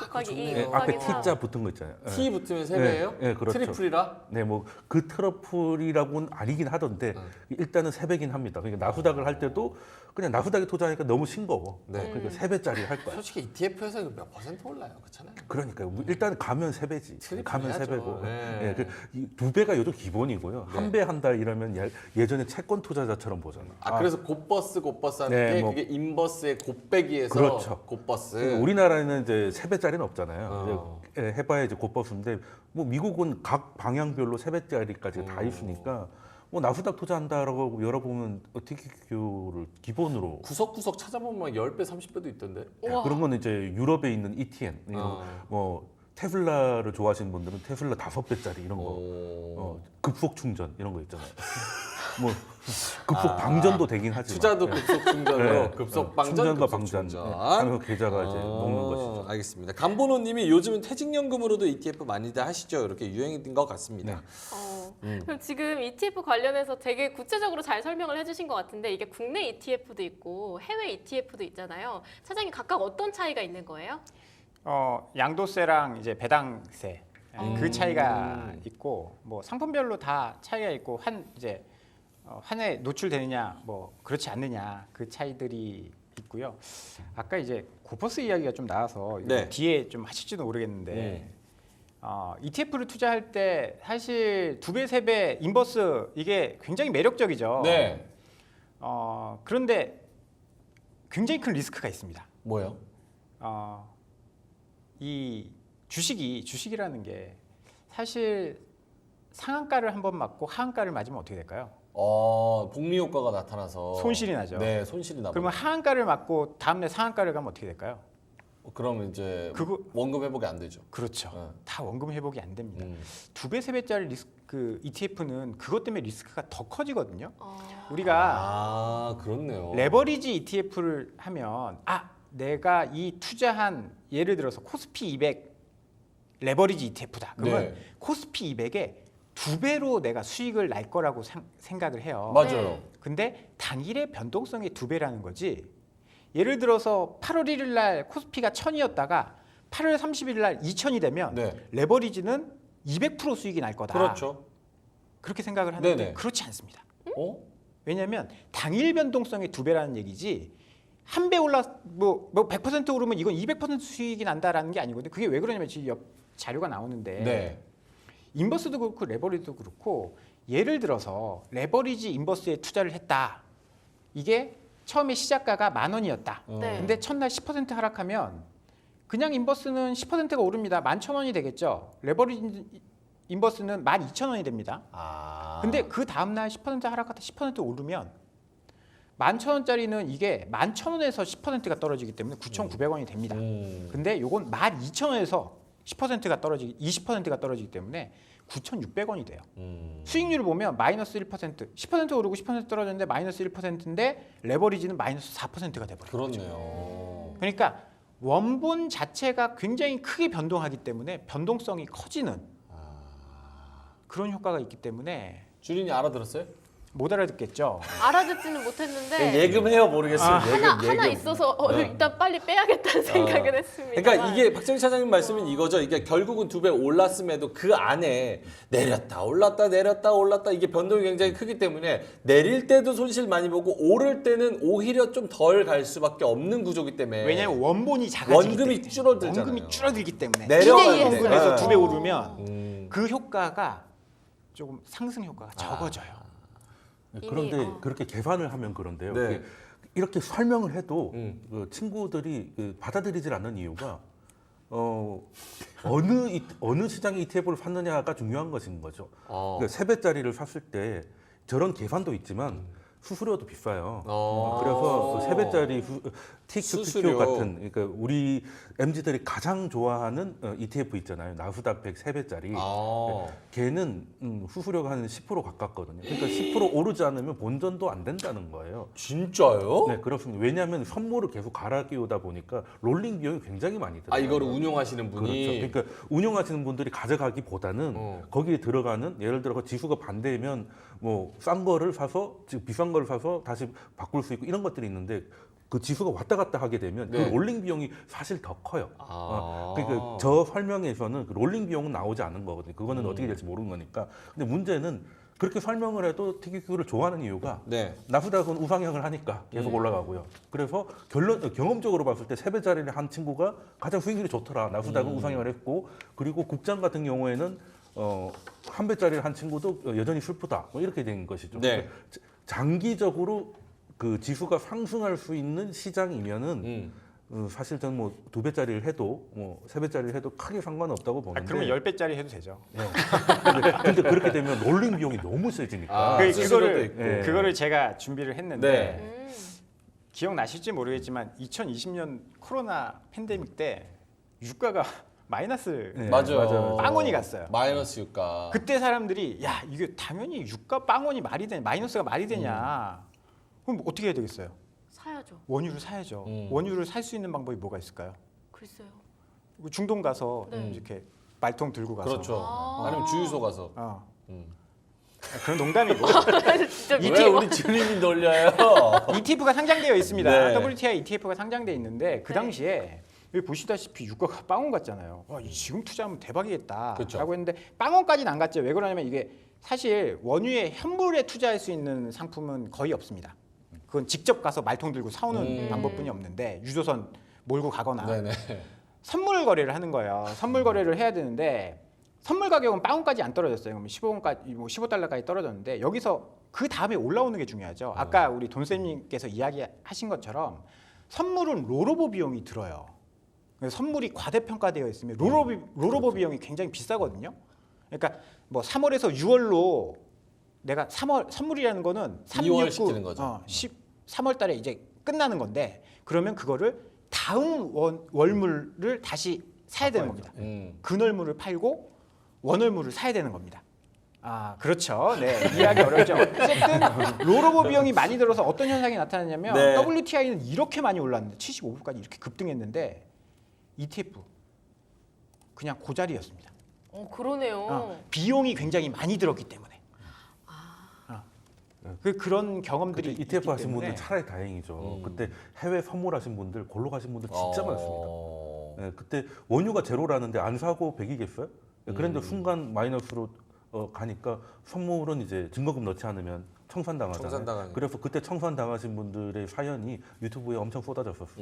곱하기 2, 좋네요. 곱하기 앞에 3. T자 붙은 거 있잖아요. T 붙으면 3배예요? 네, 그렇죠. 트리플이라? 네, 뭐 그 트러플이라고는 아니긴 하던데 일단은 3배긴 합니다. 그러니까 나스닥을 할 때도 그냥 나스닥에 투자하니까 너무 싱거워. 네. 그러니까 3배짜리 할 거야. 솔직히 ETF에서 이거 몇 퍼센트 올라요? 그렇잖아요. 그러니까요. 일단 가면 3배지. 트리플 가면 해야죠. 3배고. 네. 이 2배가 요즘 기본이고요. 네. 한 배 한 달 이러면 예전에 채권 투자자처럼 보잖아. 그래서 곧버스 하는 네, 게 뭐. 그게 인버스의 곱빼기에서 그렇죠. 곧버스. 우리나라에는 이제 3배짜리는 없잖아요. 어. 해봐야 이제 곧버스인데, 뭐 미국은 각 방향별로 3배짜리까지 다 있으니까, 뭐 나스닥 투자한다라고 열어보면 TQQ를 기본으로 구석구석 찾아보면 10배, 30배도 있던데. 우와. 그런 거는 이제 유럽에 있는 ETN, 뭐 테슬라를 좋아하시는 분들은 테슬라 5배짜리 이런 거, 급속 충전 이런 거 있잖아요. 뭐 급속 방전도 되긴 하지만 투자도 급속 충전으로 네. 급속 방전, 충전과 급속 방전 충전. 하면서 계좌가 이제 녹는 것이죠. 알겠습니다. 감보노님이 요즘은 퇴직연금으로도 ETF 많이들 하시죠. 이렇게 유행인 것 같습니다. 그럼 지금 ETF 관련해서 되게 구체적으로 잘 설명을 해주신 것 같은데, 이게 국내 ETF도 있고 해외 ETF도 있잖아요. 차장님, 각각 어떤 차이가 있는 거예요? 양도세랑 이제 배당세 그 차이가 있고, 뭐 상품별로 다 차이가 있고, 한 해 노출되느냐 뭐 그렇지 않느냐 그 차이들이 있고요. 아까 이제 고퍼스 이야기가 좀 나와서 네. 뒤에 좀 하실지도 모르겠는데, ETF를 투자할 때 사실 2배, 3배 인버스 이게 굉장히 매력적이죠. 네. 그런데 굉장히 큰 리스크가 있습니다. 뭐요? 이 주식이라는 게 사실 상한가를 한번 맞고 하한가를 맞으면 어떻게 될까요? 복리 효과가 나타나서 손실이 나죠. 네, 손실이 나죠. 그러면 하한가를 맞고 다음날 상한가를 가면 어떻게 될까요? 그러면 이제 원금 회복이 안 되죠. 그렇죠. 네. 다 원금 회복이 안 됩니다. 2배, 3배짜리 그 ETF는 그것 때문에 리스크가 더 커지거든요. 우리가 그렇네요. 레버리지 ETF를 하면 내가 이 투자한 예를 들어서 코스피 200 레버리지 ETF다. 그러면 네. 코스피 200에 2배로 내가 수익을 날 거라고 생각을 해요. 맞아요. 근데 단일의 변동성이 2배라는 거지. 예를 들어서 8월 1일 날 코스피가 1000이었다가 8월 30일 날 2000이 되면 네. 레버리지는 200% 수익이 날 거다. 그렇죠. 그렇게 생각을 하는데 네네. 그렇지 않습니다. 왜냐면 왜냐하면 당일 변동성이 2배라는 얘기지 한 배 올라 뭐 100% 오르면 이건 200% 수익이 난다라는 게 아니거든요. 그게 왜 그러냐면 지금 옆 자료가 나오는데 네. 인버스도 그렇고 레버리지도 그렇고 예를 들어서 레버리지 인버스에 투자를 했다. 이게 처음에 시작가가 10,000원이었다. 네. 근데 첫날 10% 하락하면 그냥 인버스는 10%가 오릅니다. 11,000원이 되겠죠. 레버리지 인버스는 12,000원이 됩니다. 근데 그 다음날 10% 하락하다 10% 오르면 11,000원짜리는 이게 11,000원에서 10%가 떨어지기 때문에 9,900원이 됩니다. 근데 요건 12,000원에서 10%가 떨어지기 20%가 떨어지기 때문에 9,600원이 돼요. 수익률을 보면 마이너스 1%, 10% 오르고 10% 떨어졌는데 마이너스 1%인데 레버리지는 마이너스 4%가 돼버려요. 그렇네요. 그러니까 원본 자체가 굉장히 크게 변동하기 때문에 변동성이 커지는 그런 효과가 있기 때문에 주린이 알아들었어요? 못 알아듣겠죠. 알아듣지는 못했는데 예금해요 모르겠어요. 하나 있어서 일단 빨리 빼야겠다는 생각을 했습니다. 그러니까 이게 박정희 차장님 말씀은 이거죠. 이게 결국은 2배 올랐음에도 그 안에 내렸다 올랐다 내렸다 올랐다 이게 변동이 굉장히 크기 때문에 내릴 때도 손실 많이 보고 오를 때는 오히려 좀 덜 갈 수밖에 없는 구조기 때문에 왜냐하면 원본이 작아지기 원금이 때문에. 줄어들잖아요. 원금이 줄어들기 때문에 내려가는데. 원금에서 네. 2배 오르면 그 그 효과가 조금 상승 효과가 적어져요. 그런데 이미, 그렇게 계산을 하면 그런데요. 네. 그게 이렇게 설명을 해도 그 친구들이 받아들이질 않는 이유가 어느 시장의 ETF를 샀느냐가 중요한 것인 거죠. 그러니까 3배짜리를 샀을 때 저런 계산도 있지만 수수료도 비싸요. 그래서 3배짜리 수수료. TQQQ 같은 그러니까 우리 MZ들이 가장 좋아하는 ETF 있잖아요. 나스닥 100 3배짜리. 걔는 수수료가 한 10% 가깝거든요. 그러니까 10% 오르지 않으면 본전도 안 된다는 거예요. 진짜요? 네, 그렇습니다. 왜냐하면 선물을 계속 갈아 끼우다 보니까 롤링 비용이 굉장히 많이 들어요. 이거를 운용하시는 분이 그렇죠. 그러니까 운영하시는 분들이 가져가기보다는 거기에 들어가는 예를 들어 지수가 반대면 뭐 싼 거를 사서 즉 비싼 거를 사서 다시 바꿀 수 있고 이런 것들이 있는데 그 지수가 왔다 갔다 하게 되면 네. 그 롤링 비용이 사실 더 커요. 그러니까 저 설명에서는 그 롤링 비용은 나오지 않은 거거든요. 그거는 어떻게 될지 모르는 거니까. 근데 문제는 그렇게 설명을 해도 TQQ를 좋아하는 이유가 네. 나스닥은 우상향을 하니까 계속 올라가고요. 그래서 경험적으로 봤을 때 3배짜리를 한 친구가 가장 수익률이 좋더라. 나스닥은 우상향을 했고 그리고 국장 같은 경우에는 1배짜리를 한 친구도 여전히 슬프다. 뭐 이렇게 된 것이죠. 네. 그러니까 장기적으로 그 지수가 상승할 수 있는 시장이면은 사실 저는 뭐 2배짜리를 해도 뭐 3배짜리를 해도 크게 상관없다고 보는데. 그러면 10배짜리 해도 되죠. 근데 그렇게 되면 롤링 비용이 너무 세지니까. 수수료도 있고. 그거를 제가 준비를 했는데 네. 기억나실지 모르겠지만 2020년 코로나 팬데믹 때 유가가 마이너스 네, 맞아요. 빵원이 갔어요. 마이너스 유가. 그때 사람들이 야 이게 당연히 유가 빵원이 말이 되냐 마이너스가 말이 되냐 그럼 어떻게 해야 되겠어요? 사야죠. 원유를 사야죠. 음. 원유를 살 수 있는 방법이 뭐가 있을까요? 글쎄요. 중동 가서 네. 이렇게 말통 들고 가서 그렇죠. 아니면 주유소 가서. 그런 농담이고 진짜 왜 미치겠 우리 주린이 놀려요? ETF가 상장되어 있습니다. 네. WTI ETF가 상장되어 있는데 그 네. 당시에 여기 보시다시피 유가가 빵원 갔잖아요. 지금 투자하면 대박이겠다라고 그렇죠. 했는데 빵원까지는 안 갔죠. 왜 그러냐면 이게 사실 원유에 현물에 투자할 수 있는 상품은 거의 없습니다. 그건 직접 가서 말통 들고 사오는 방법뿐이 없는데 유조선 몰고 가거나 네네. 선물 거래를 하는 거예요. 선물 거래를 해야 되는데 선물 가격은 빵원까지 안 떨어졌어요. 그러면 15원까지 뭐 15달러까지 떨어졌는데 여기서 그 다음에 올라오는 게 중요하죠. 아까 우리 돈쌤님께서 이야기하신 것처럼 선물은 롤오버 비용이 들어요. 선물이 과대평가되어 있으면 롤오버 비용이 굉장히 비싸거든요. 그러니까 뭐 3월에서 6월로 내가 3월 선물이라는 거는 3, 6, 9, 시키는 거죠. 3월 달에 이제 끝나는 건데 그러면 그거를 다음 월물을 다시 사야 되는 겁니다. 근월물을 팔고 원월물을 사야 되는 겁니다. 아, 그렇죠. 네, 이해하기 어렵죠. 어쨌든 롤오버 비용이 많이 들어서 어떤 현상이 나타났냐면 네. WTI는 이렇게 많이 올랐는데 75불까지 이렇게 급등했는데 ETF 그냥 그 자리였습니다. 그러네요. 비용이 굉장히 많이 들었기 때문에. 그런 경험들이 그때 있기 ETF 하신 때문에. 분들 차라리 다행이죠. 그때 해외 선물하신 분들, 골로 가신 분들 진짜 많습니다. 예, 그때 원유가 제로라는데 안 사고 100이겠어요? 그런데 순간 마이너스로 가니까 선물은 이제 증거금 넣지 않으면 청산당하잖아요. 청산당하니까. 그래서 그때 청산당하신 분들의 사연이 유튜브에 엄청 쏟아졌었어요.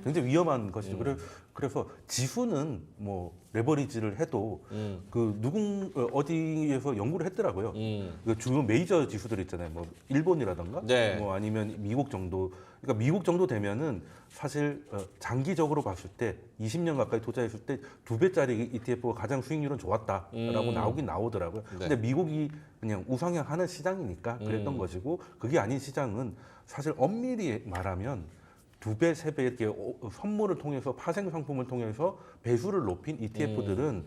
굉장히 위험한 것이죠. 그래서 지수는 뭐 레버리지를 해도 어디에서 연구를 했더라고요. 그 주요 메이저 지수들 있잖아요. 뭐 일본이라던가, 네. 뭐 아니면 미국 정도. 그러니까 미국 정도 되면은 사실 장기적으로 봤을 때 20년 가까이 투자했을 때 2배짜리 ETF가 가장 수익률은 좋았다라고 나오긴 나오더라고요. 네. 근데 미국이 그냥 우상향하는 시장이니까 그랬던 것이고 그게 아닌 시장은 사실 엄밀히 말하면 2배, 3배 이렇게 선물을 통해서 파생 상품을 통해서 배수를 높인 ETF들은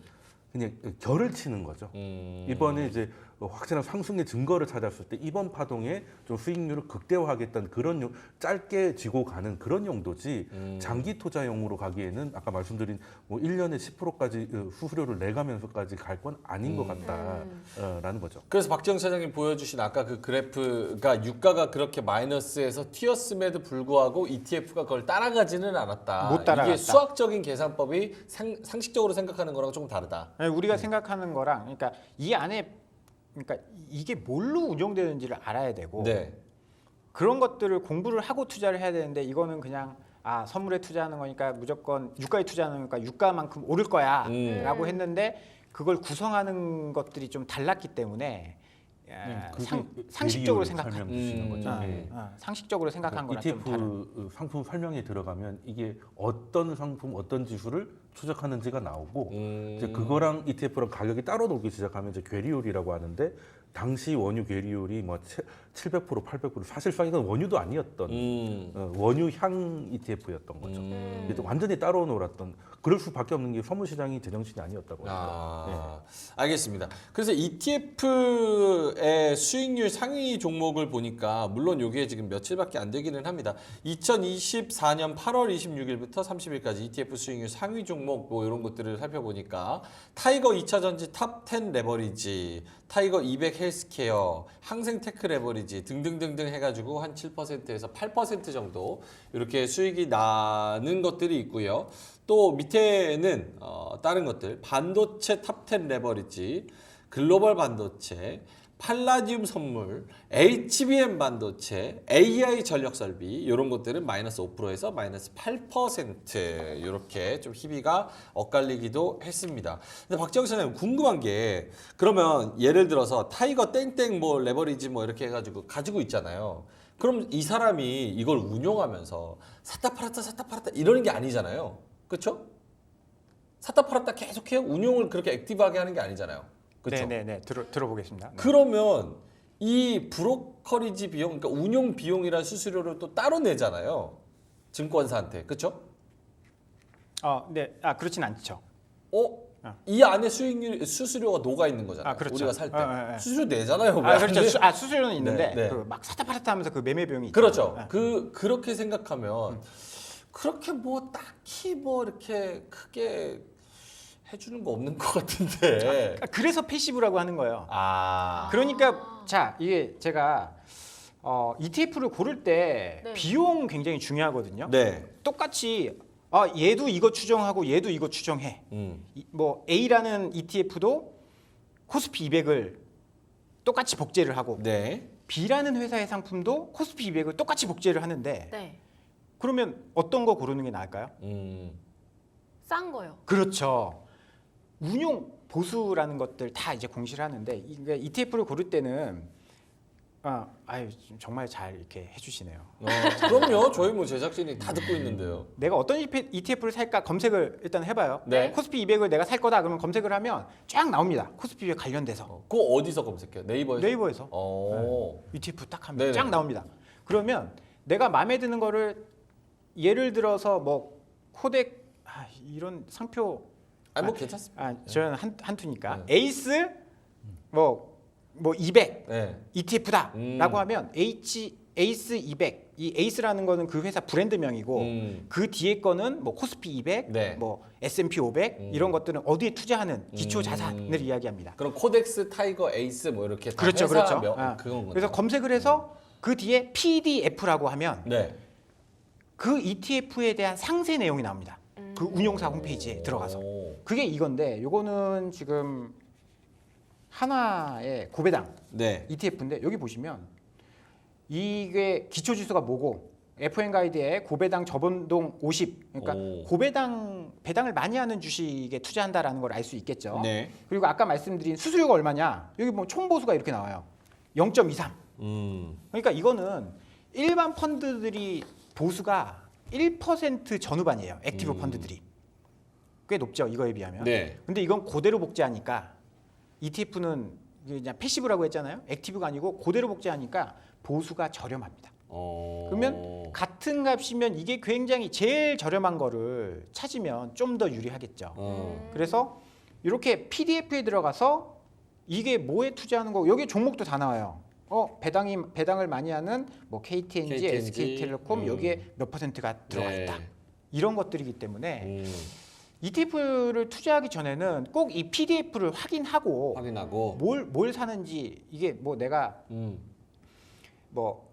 그냥 결을 치는 거죠. 이번에 이제 확실한 상승의 증거를 찾았을 때 이번 파동에 좀 수익률을 극대화하겠다는 그런 짧게 쥐고 가는 그런 용도지 장기 투자용으로 가기에는 아까 말씀드린 뭐 1년에 10%까지 수수료를 내가면서까지 갈 건 아닌 것 같다라는 거죠. 그래서 박지영 차장님 보여주신 아까 그 그래프가 유가가 그렇게 마이너스에서 튀었음에도 불구하고 ETF가 그걸 따라가지는 않았다. 못 따라갔다. 이게 수학적인 계산법이 상식적으로 생각하는 거랑 조금 다르다. 우리가 생각하는 거랑 그러니까 이 안에 그러니까 이게 뭘로 운영되는지를 알아야 되고 네. 그런 것들을 공부를 하고 투자를 해야 되는데 이거는 그냥 선물에 투자하는 거니까 무조건 유가에 투자하는 거니까 유가만큼 오를 거야라고 했는데 그걸 구성하는 것들이 좀 달랐기 때문에 상식적으로 생각한 설명 주시는 거죠. 네. 상식적으로 생각한 거랑 좀 다른. ETF 상품 설명에 들어가면 이게 어떤 상품, 어떤 지수를 추적하는지가 나오고 이제 그거랑 ETF랑 가격이 따로 놀기 시작하면 이제 괴리율이라고 하는데 당시 원유 괴리율이 뭐 700%, 800% 사실상 이건 원유도 아니었던 원유향 ETF였던 거죠. 그래서 완전히 따로 놀았던 그럴 수밖에 없는 게 선물 시장이 제정신이 아니었다고 합니다. 알겠습니다. 그래서 ETF의 수익률 상위 종목을 보니까 물론 여기에 지금 며칠밖에 안 되기는 합니다. 2024년 8월 26일부터 30일까지 ETF 수익률 상위 종목 뭐 이런 것들을 살펴보니까 타이거 2차 전지 탑 10 레버리지, 타이거 200 헬스케어, 항생테크 레버리지 등등등등 해가지고 한 7%에서 8% 정도 이렇게 수익이 나는 것들이 있고요. 또 밑에는 다른 것들 반도체 탑 10 레버리지, 글로벌 반도체, 팔라디움 선물, HBM 반도체, AI 전력 설비 이런 것들은 마이너스 5%에서 마이너스 8% 이렇게 좀 희비가 엇갈리기도 했습니다. 근데 박지영 선생님 궁금한 게 그러면 예를 들어서 타이거 땡땡 뭐 레버리지 뭐 이렇게 해가지고 가지고 있잖아요. 그럼 이 사람이 이걸 운용하면서 샀다 팔았다 이러는 게 아니잖아요. 그렇죠? 샀다 팔았다 계속해요. 운용을 그렇게 액티브하게 하는 게 아니잖아요. 그렇죠? 네네네 들어보겠습니다. 네. 그러면 이 브로커리지 비용, 그러니까 운용 비용이라는 수수료를 또 따로 내잖아요. 증권사한테, 그렇죠? 네, 그렇진 않죠. 이 안에 수수료가 녹아 있는 거잖아요. 그렇죠. 우리가 살 때 네. 수수료 내잖아요. 왜 안 그렇죠. 내? 수수료는 있는데 네. 그 막 샀다 팔았다 하면서 그 매매 비용이 있죠. 그렇죠. 그렇게 생각하면 그렇게 뭐 딱히 뭐 이렇게 크게 해주는 거 없는 것 같은데. 그래서 패시브라고 하는 거예요. 아. 그러니까 자 이게 제가 ETF를 고를 때 네. 비용 굉장히 중요하거든요. 네. 똑같이 얘도 이거 추정하고 얘도 이거 추정해. 뭐 A라는 ETF도 코스피 200을 똑같이 복제를 하고 네. B라는 회사의 상품도 코스피 200을 똑같이 복제를 하는데 네. 그러면 어떤 거 고르는 게 나을까요? 싼 거요. 그렇죠. 운용, 보수라는 것들 다 이제 공시를 하는데 그러니까 ETF를 고를 때는 아유 정말 잘 이렇게 해주시네요. 그럼요. 저희 뭐 제작진이 다 듣고 있는데요. 내가 어떤 ETF를 살까 검색을 일단 해봐요. 네. 코스피 200을 내가 살 거다 그러면 검색을 하면 쫙 나옵니다. 코스피 200 관련돼서 그거 어디서 검색해요? 네이버에서? 네이버에서 ETF 딱 하면 네네. 쫙 나옵니다. 그러면 내가 마음에 드는 거를 예를 들어서 뭐 코덱 이런 상표 아니 뭐 괜찮습니다. 저는 한 투니까 네. 에이스 뭐 200 네. ETF다라고 하면 에이스 200 이 에이스라는 거는 그 회사 브랜드명이고 그 뒤에 거는 뭐 코스피 200, 네. 뭐 S&P 500 이런 것들은 어디에 투자하는 기초 자산을 이야기합니다. 그럼 코덱스, 타이거, 에이스 뭐 이렇게 다 그렇죠, 회사 그렇죠. 그건 거죠. 그래서 검색을 해서 그 뒤에 PDF라고 하면 네. 그 ETF에 대한 상세 내용이 나옵니다. 그 운용사 홈페이지에 들어가서 그게 이건데 요거는 지금 하나의 고배당 네. ETF인데 여기 보시면 이게 기초 지수가 뭐고 FN 가이드에 고배당 저변동 50 그러니까 오. 고배당 배당을 많이 하는 주식에 투자한다라는 걸 알 수 있겠죠. 네. 그리고 아까 말씀드린 수수료가 얼마냐 여기 뭐 총보수가 이렇게 나와요. 0.23. 그러니까 이거는 일반 펀드들이 보수가 1% 전후반이에요. 액티브 펀드들이 꽤 높죠 이거에 비하면. 네. 근데 이건 그대로 복제하니까 ETF는 그냥 패시브라고 했잖아요. 액티브가 아니고 그대로 복제하니까 보수가 저렴합니다. 그러면 같은 값이면 이게 굉장히 제일 저렴한 거를 찾으면 좀 더 유리하겠죠. 그래서 이렇게 PDF에 들어가서 이게 뭐에 투자하는 거고 여기 종목도 다 나와요. 배당을 많이 하는 뭐 KTNG, SK텔레콤 여기에 몇 %가 들어가 있다. 네. 이런 것들이기 때문에 ETF를 투자하기 전에는 꼭 이 PDF를 확인하고 뭘 사는지 이게 뭐 내가 뭐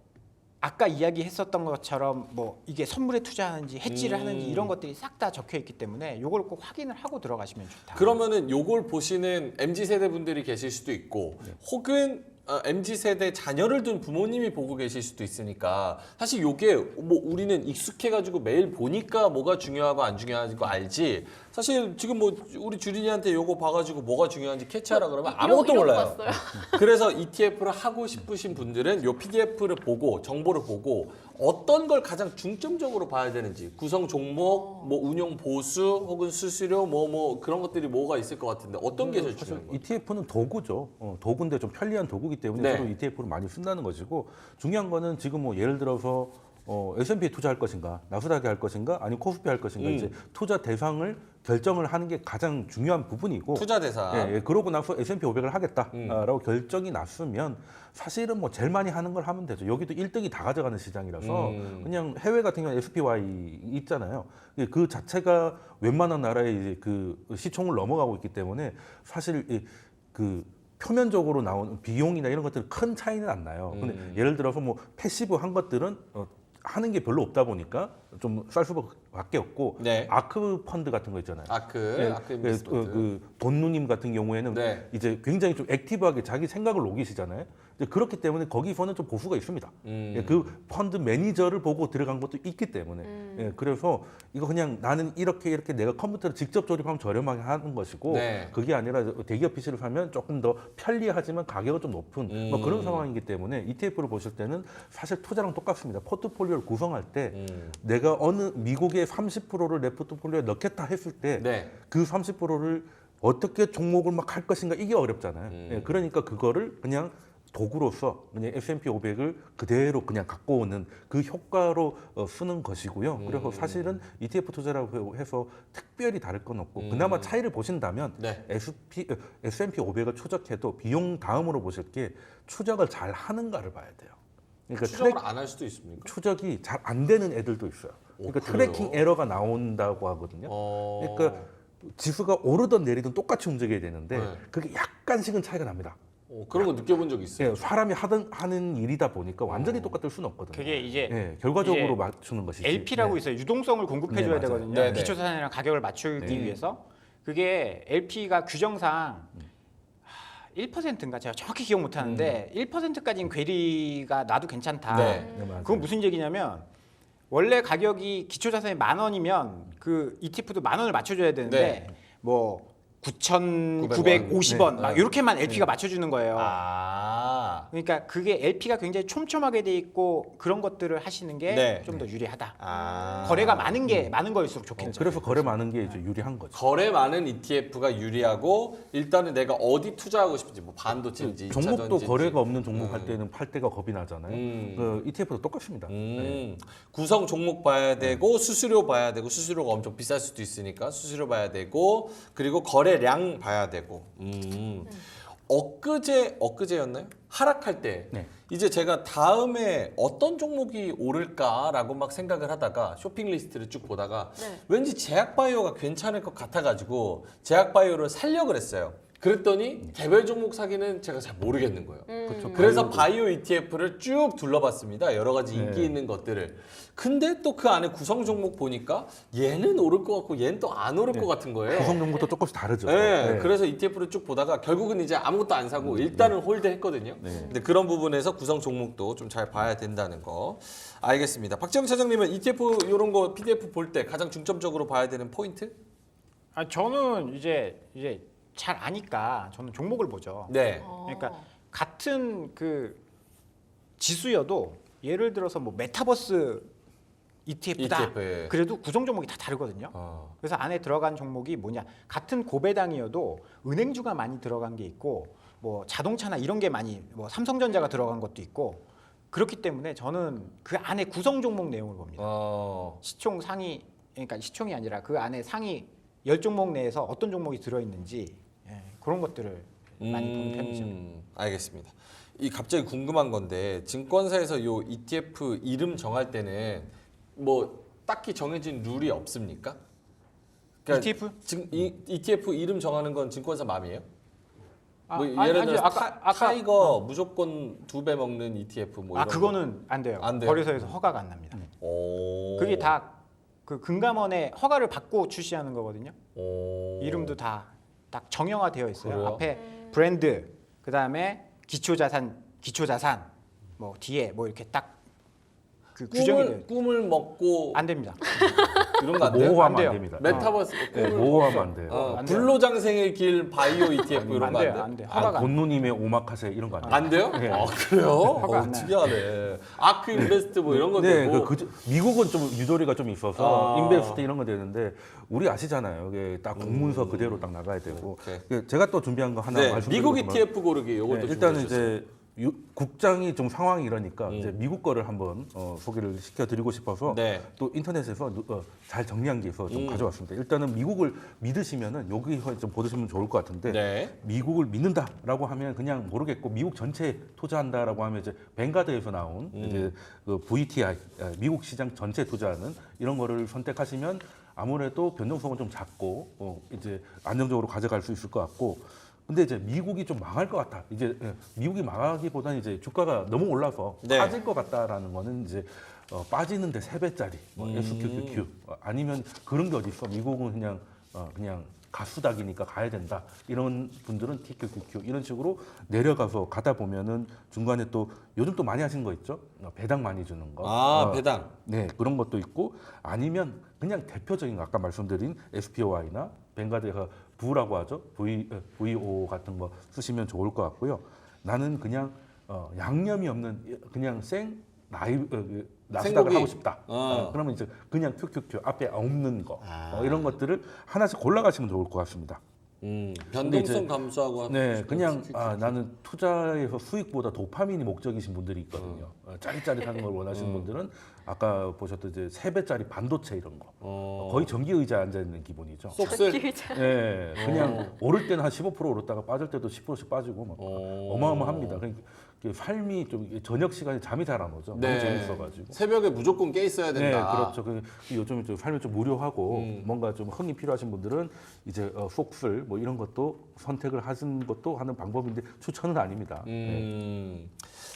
아까 이야기했었던 것처럼 뭐 이게 선물에 투자하는지 해지를 하는지 이런 것들이 싹 다 적혀 있기 때문에 이걸 꼭 확인을 하고 들어가시면 좋다. 그러면은 요걸 보시는 MZ 세대 분들이 계실 수도 있고 혹은 MZ 세대 자녀를 둔 부모님이 보고 계실 수도 있으니까 사실 요게 뭐 우리는 익숙해가지고 매일 보니까 뭐가 중요하고 안 중요하고 알지 사실 지금 뭐 우리 주린이한테 요거 봐가지고 뭐가 중요한지 캐치하라 그러면 아무것도 몰라요. 봤어요. 그래서 ETF를 하고 싶으신 분들은 요 PDF를 보고 정보를 보고 어떤 걸 가장 중점적으로 봐야 되는지 구성 종목, 뭐 운용 보수 혹은 수수료 뭐 그런 것들이 뭐가 있을 것 같은데 어떤 게 제일 사실 중요한 거예요? ETF는 도구죠. 도구인데 좀 편리한 도구이기 때문에 네. 서로 ETF를 많이 쓴다는 것이고 중요한 거는 지금 뭐 예를 들어서 S&P에 투자할 것인가, 나스닥에 할 것인가, 아니면 코스피 할 것인가 이제 투자 대상을 결정을 하는 게 가장 중요한 부분이고 투자 대상. 예, 그러고 나서 S&P 500을 하겠다라고 결정이 났으면 사실은 뭐 제일 많이 하는 걸 하면 되죠. 여기도 1등이 다 가져가는 시장이라서 그냥 해외 같은 경우는 SPY 있잖아요. 그 자체가 웬만한 나라의 이제 그 시총을 넘어가고 있기 때문에 사실 그 표면적으로 나오는 비용이나 이런 것들은 큰 차이는 안 나요. 근데 예를 들어서 뭐 패시브 한 것들은 하는 게 별로 없다 보니까 좀 쌀 수밖에 없고 네. 아크 펀드 같은 거 있잖아요. 아크 인베스트먼트. 그 돈누님 같은 경우에는 네. 이제 굉장히 좀 액티브하게 자기 생각을 녹이시잖아요. 이제 그렇기 때문에 거기서는 좀 보수가 있습니다. 예, 그 펀드 매니저를 보고 들어간 것도 있기 때문에 예, 그래서 이거 그냥 나는 이렇게 내가 컴퓨터를 직접 조립하면 저렴하게 하는 것이고 네. 그게 아니라 대기업 PC를 사면 조금 더 편리하지만 가격은 좀 높은 뭐 그런 상황이기 때문에 ETF를 보실 때는 사실 투자랑 똑같습니다. 포트폴리오를 구성할 때 내가 어느 미국의 30%를 내 포트폴리오에 넣겠다 했을 때 네. 그 30%를 어떻게 종목을 막 할 것인가 이게 어렵잖아요. 예, 그러니까 그거를 그냥 도구로서 그냥 S&P 500을 그대로 그냥 갖고 오는 그 효과로 쓰는 것이고요. 그래서 사실은 ETF 투자라고 해서 특별히 다를 건 없고 그나마 차이를 보신다면 네. S&P 500을 추적해도 비용 다음으로 보실 게 추적을 잘 하는가를 봐야 돼요. 그러니까 추적을 안 할 수도 있습니까? 추적이 잘 안 되는 애들도 있어요. 그러니까 그래요? 트래킹 에러가 나온다고 하거든요. 그러니까 지수가 오르든 내리든 똑같이 움직여야 되는데 네. 그게 약간씩은 차이가 납니다. 그런 거 느껴본 적 있어요? 예, 사람이 하는 일이다 보니까 완전히 똑같을 수는 없거든요. 그게 이제 예, 결과적으로 이제 맞추는 것이지. LP라고 네. 있어요. 유동성을 공급해줘야 네, 맞아요. 되거든요. 네, 네. 기초자산이랑 가격을 맞추기 네. 위해서 그게 LP가 규정상 1%인가 제가 정확히 기억 못하는데 1%까지는 괴리가 나도 괜찮다. 네. 네, 맞아요. 그건 무슨 얘기냐면 원래 가격이 기초자산이 10,000원이면 그 ETF도 10,000원을 맞춰줘야 되는데 네. 뭐 9,950원 네. 막 이렇게만 LP가 맞춰주는 거예요. 그러니까 그게 LP가 굉장히 촘촘하게 돼 있고 그런 것들을 하시는 게 네. 좀 더 유리하다. 아. 거래가 많은 거일수록 좋겠죠. 그래서 거래 많은 게 이제 유리한 거죠. 거래 많은 ETF가 유리하고 일단은 내가 어디 투자하고 싶은지 뭐 반도체인지 종목도 2차전지인지. 거래가 없는 종목 할 때는 팔 때가 겁이 나잖아요. 음. 그 ETF도 똑같습니다. 네. 구성 종목 봐야 되고 수수료 봐야 되고 수수료가 엄청 비쌀 수도 있으니까 수수료 봐야 되고 그리고 거래량 봐야 되고 엊그제였나요? 하락할 때 네. 이제 제가 다음에 어떤 종목이 오를까라고 막 생각을 하다가 쇼핑 리스트를 쭉 보다가 네. 왠지 제약바이오가 괜찮을 것 같아가지고 제약바이오를 살려고 그랬어요. 그랬더니 개별 종목 사기는 제가 잘 모르겠는 거예요. 그렇죠. 그래서 바이오 ETF를 쭉 둘러봤습니다. 여러 가지 인기 네. 있는 것들을. 근데 또 그 안에 구성 종목 보니까 얘는 오를 것 같고 얘는 또 안 오를 네. 것 같은 거예요. 구성 종목도 조금씩 다르죠. 네, 네. 그래서 ETF를 쭉 보다가 결국은 이제 아무것도 안 사고 일단은 홀드했거든요. 네. 근데 그런 부분에서 구성 종목도 좀 잘 봐야 된다는 거 알겠습니다. 박지영 차장님은 ETF 이런 거 PDF 볼 때 가장 중점적으로 봐야 되는 포인트? 저는 이제 잘 아니까 저는 종목을 보죠. 네. 그러니까 같은 그 지수여도 예를 들어서 뭐 메타버스 ETF다. ETF. 그래도 구성 종목이 다 다르거든요. 그래서 안에 들어간 종목이 뭐냐? 같은 고배당이어도 은행주가 많이 들어간 게 있고 뭐 자동차나 이런 게 많이 뭐 삼성전자가 들어간 것도 있고 그렇기 때문에 저는 그 안에 구성 종목 내용을 봅니다. 시총 상위 그러니까 시총이 아니라 그 안에 상위 10종목 내에서 어떤 종목이 들어 있는지 그런 것들을 많이 보는 편이죠. 알겠습니다. 이 갑자기 궁금한 건데 증권사에서 요 ETF 이름 정할 때는 뭐 딱히 정해진 룰이 없습니까? ETF? ETF 이름 정하는 건 증권사 맘이에요? 뭐 아니, 예를 아니죠. 들어 아까 타이거 무조건 2배 먹는 ETF 뭐 이런 그거는 안 돼요. 안 돼요? 거래소에서 허가가 안 납니다. 오. 그게 다 그 금감원에 허가를 받고 출시하는 거거든요. 오. 이름도 다 딱 정형화되어 있어요. 그래요? 앞에 브랜드, 그 다음에 기초자산 뭐 뒤에 뭐 이렇게 딱 그 규정이 돼요. 꿈을 먹고 안 됩니다. 이런 거 안 돼요? 모호하면 안 돼요. 안 됩니다. 메타버스 네, 꿈을 모호하면 안 돼요. 어, 안 돼요. 불로장생의 길 바이오 ETF 이런 안 거 돼요. 안 돼요? 안 돼요. 허가가 안 돼요. 곤누님의 오마카세 이런 거 안 돼요. 안 돼요? 네. 아 그래요? 허가 안 나요. 특이하네. 아크 인베스트 뭐 이런 거 네, 되고. 미국은 좀 유도리가 좀 있어서 아. 인베스트 이런 거 되는데 우리 아시잖아요. 이게 딱 공문서 그대로 딱 나가야 되고. 오케이. 제가 또 준비한 거 하나 네, 말씀드리고 미국 ETF 고르기 요것도 네, 일단은 준비해 이제 국장이 좀 상황이 이러니까 이제 미국 거를 한번 소개를 시켜드리고 싶어서 네. 또 인터넷에서 잘 정리한 게 있어서 좀 가져왔습니다. 일단은 미국을 믿으시면은 여기 좀 보시면 좋을 것 같은데 네. 미국을 믿는다라고 하면 그냥 모르겠고 미국 전체에 투자한다라고 하면 이제 뱅가드에서 나온 이제 그 VTI 미국 시장 전체 투자하는 이런 거를 선택하시면 아무래도 변동성은 좀 작고 이제 안정적으로 가져갈 수 있을 것 같고. 근데 이제 미국이 좀 망할 것 같다. 이제 미국이 망하기보다는 이제 주가가 너무 올라서 네. 빠질 것 같다라는 거는 이제 빠지는데 3배짜리 SQQQ 아니면 그런 게 어디 있어? 미국은 그냥 가수닥이니까 가야 된다. 이런 분들은 TQQQ 이런 식으로 내려가서 가다 보면은 중간에 또 요즘 또 많이 하시는 거 있죠? 배당 많이 주는 거. 아 배당. 네, 그런 것도 있고 아니면 그냥 대표적인 거 아까 말씀드린 SPOI나 뱅가드에서 부라고 하죠. VO 같은 거 쓰시면 좋을 것 같고요. 나는 그냥 양념이 없는 그냥 나스닥을 생고기. 하고 싶다. 그러면 이제 그냥 QQQ 앞에 없는 거 이런 것들을 하나씩 골라가시면 좋을 것 같습니다. 변동성 감소하고 네, 그냥 나는 투자에서 수익보다 도파민이 목적이신 분들이 있거든요. 짜릿짜릿한 걸 원하시는 분들은 아까 보셨던 이제 3배짜리 반도체 이런 거 거의 전기 의자에 앉아 있는 기분이죠. 속슬. 네, 그냥 오를 때는 한 15% 오르다가 빠질 때도 10%씩 빠지고 막 어마어마합니다. 그러니까 삶이 좀 저녁 시간에 잠이 잘 안 오죠. 너무 재밌어가지고. 새벽에 무조건 깨 있어야 네, 된다. 그렇죠. 요즘 좀 삶이 좀 무료하고 뭔가 좀 흥이 필요하신 분들은 이제 속슬 뭐 이런 것도 선택을 하는 것도 하는 방법인데 추천은 아닙니다. 네.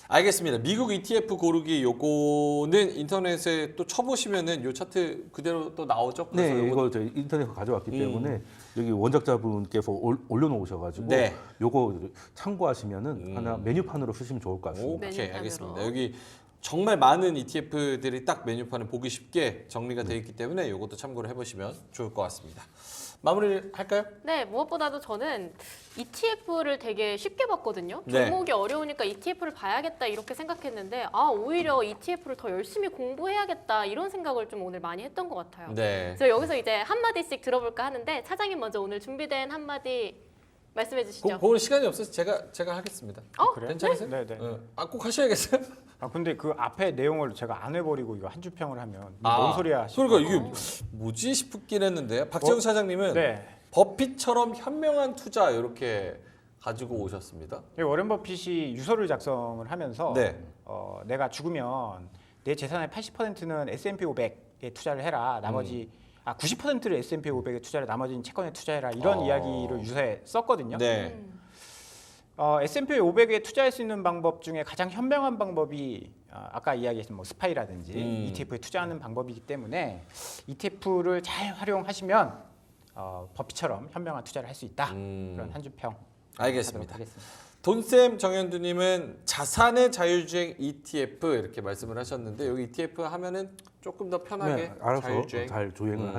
알겠습니다. 미국 ETF 고르기 요거는 인터넷에 또 쳐보시면은 요 차트 그대로 또 나오죠. 그래서 네, 요거 이거 저희 인터넷에서 가져왔기 때문에 여기 원작자분께서 올려놓으셔가지고 네. 요거 참고하시면은 하나 메뉴판으로 쓰시면 좋을 것 같습니다. 오케이 메뉴판으로. 알겠습니다. 여기 정말 많은 ETF들이 딱 메뉴판에 보기 쉽게 정리가 되어 있기 때문에 이것도 참고를 해보시면 좋을 것 같습니다. 마무리를 할까요? 네, 무엇보다도 저는 ETF를 되게 쉽게 봤거든요. 네. 종목이 어려우니까 ETF를 봐야겠다 이렇게 생각했는데 오히려 ETF를 더 열심히 공부해야겠다 이런 생각을 좀 오늘 많이 했던 것 같아요. 네. 그래서 여기서 이제 한마디씩 들어볼까 하는데 차장님 먼저 오늘 준비된 한마디 말씀해 주시죠. 그건 시간이 없어서 제가 하겠습니다. 그래요? 괜찮으세요? 네. 꼭 하셔야겠어요? 근데 그 앞에 내용을 제가 안 해버리고 이거 한 줄 평을 하면 뭔 소리야? 싶고. 그러니까 이게 뭐지 싶긴 했는데 박재웅 차장님은 네. 버핏처럼 현명한 투자 이렇게 가지고 오셨습니다. 워렌 버핏이 유서를 작성을 하면서 네. 내가 죽으면 내 재산의 80%는 S&P 500에 투자를 해라. 나머지 90%를 S&P 500에 투자를 나머지는 채권에 투자해라. 이런 이야기를 유서에 썼거든요. 네. S&P 500에 투자할 수 있는 방법 중에 가장 현명한 방법이 아까 이야기했던 뭐 스파이라든지 ETF에 투자하는 방법이기 때문에 ETF를 잘 활용하시면 버핏처럼 현명한 투자를 할 수 있다. 그런 한 줄 평. 알겠습니다. 하도록 하겠습니다. 돈쌤 정현두님은 자산의 자율주행 ETF 이렇게 말씀을 하셨는데 여기 ETF 하면은 조금 더 편하게 네, 알아서 자율주행. 잘 조행을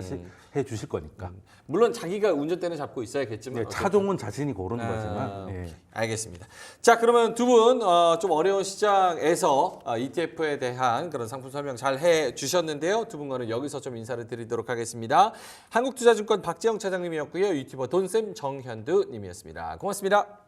해 주실 거니까. 물론 자기가 운전대는 잡고 있어야겠지만 네, 어쨌든. 차종은 자신이 고르는 거지만. 예. 알겠습니다. 자, 그러면 두 분 좀 어려운 시장에서 ETF에 대한 그런 상품 설명 잘 해주셨는데요. 두 분과는 여기서 좀 인사를 드리도록 하겠습니다. 한국투자증권 박재영 차장님이었고요. 유튜버 돈쌤 정현두님이었습니다. 고맙습니다.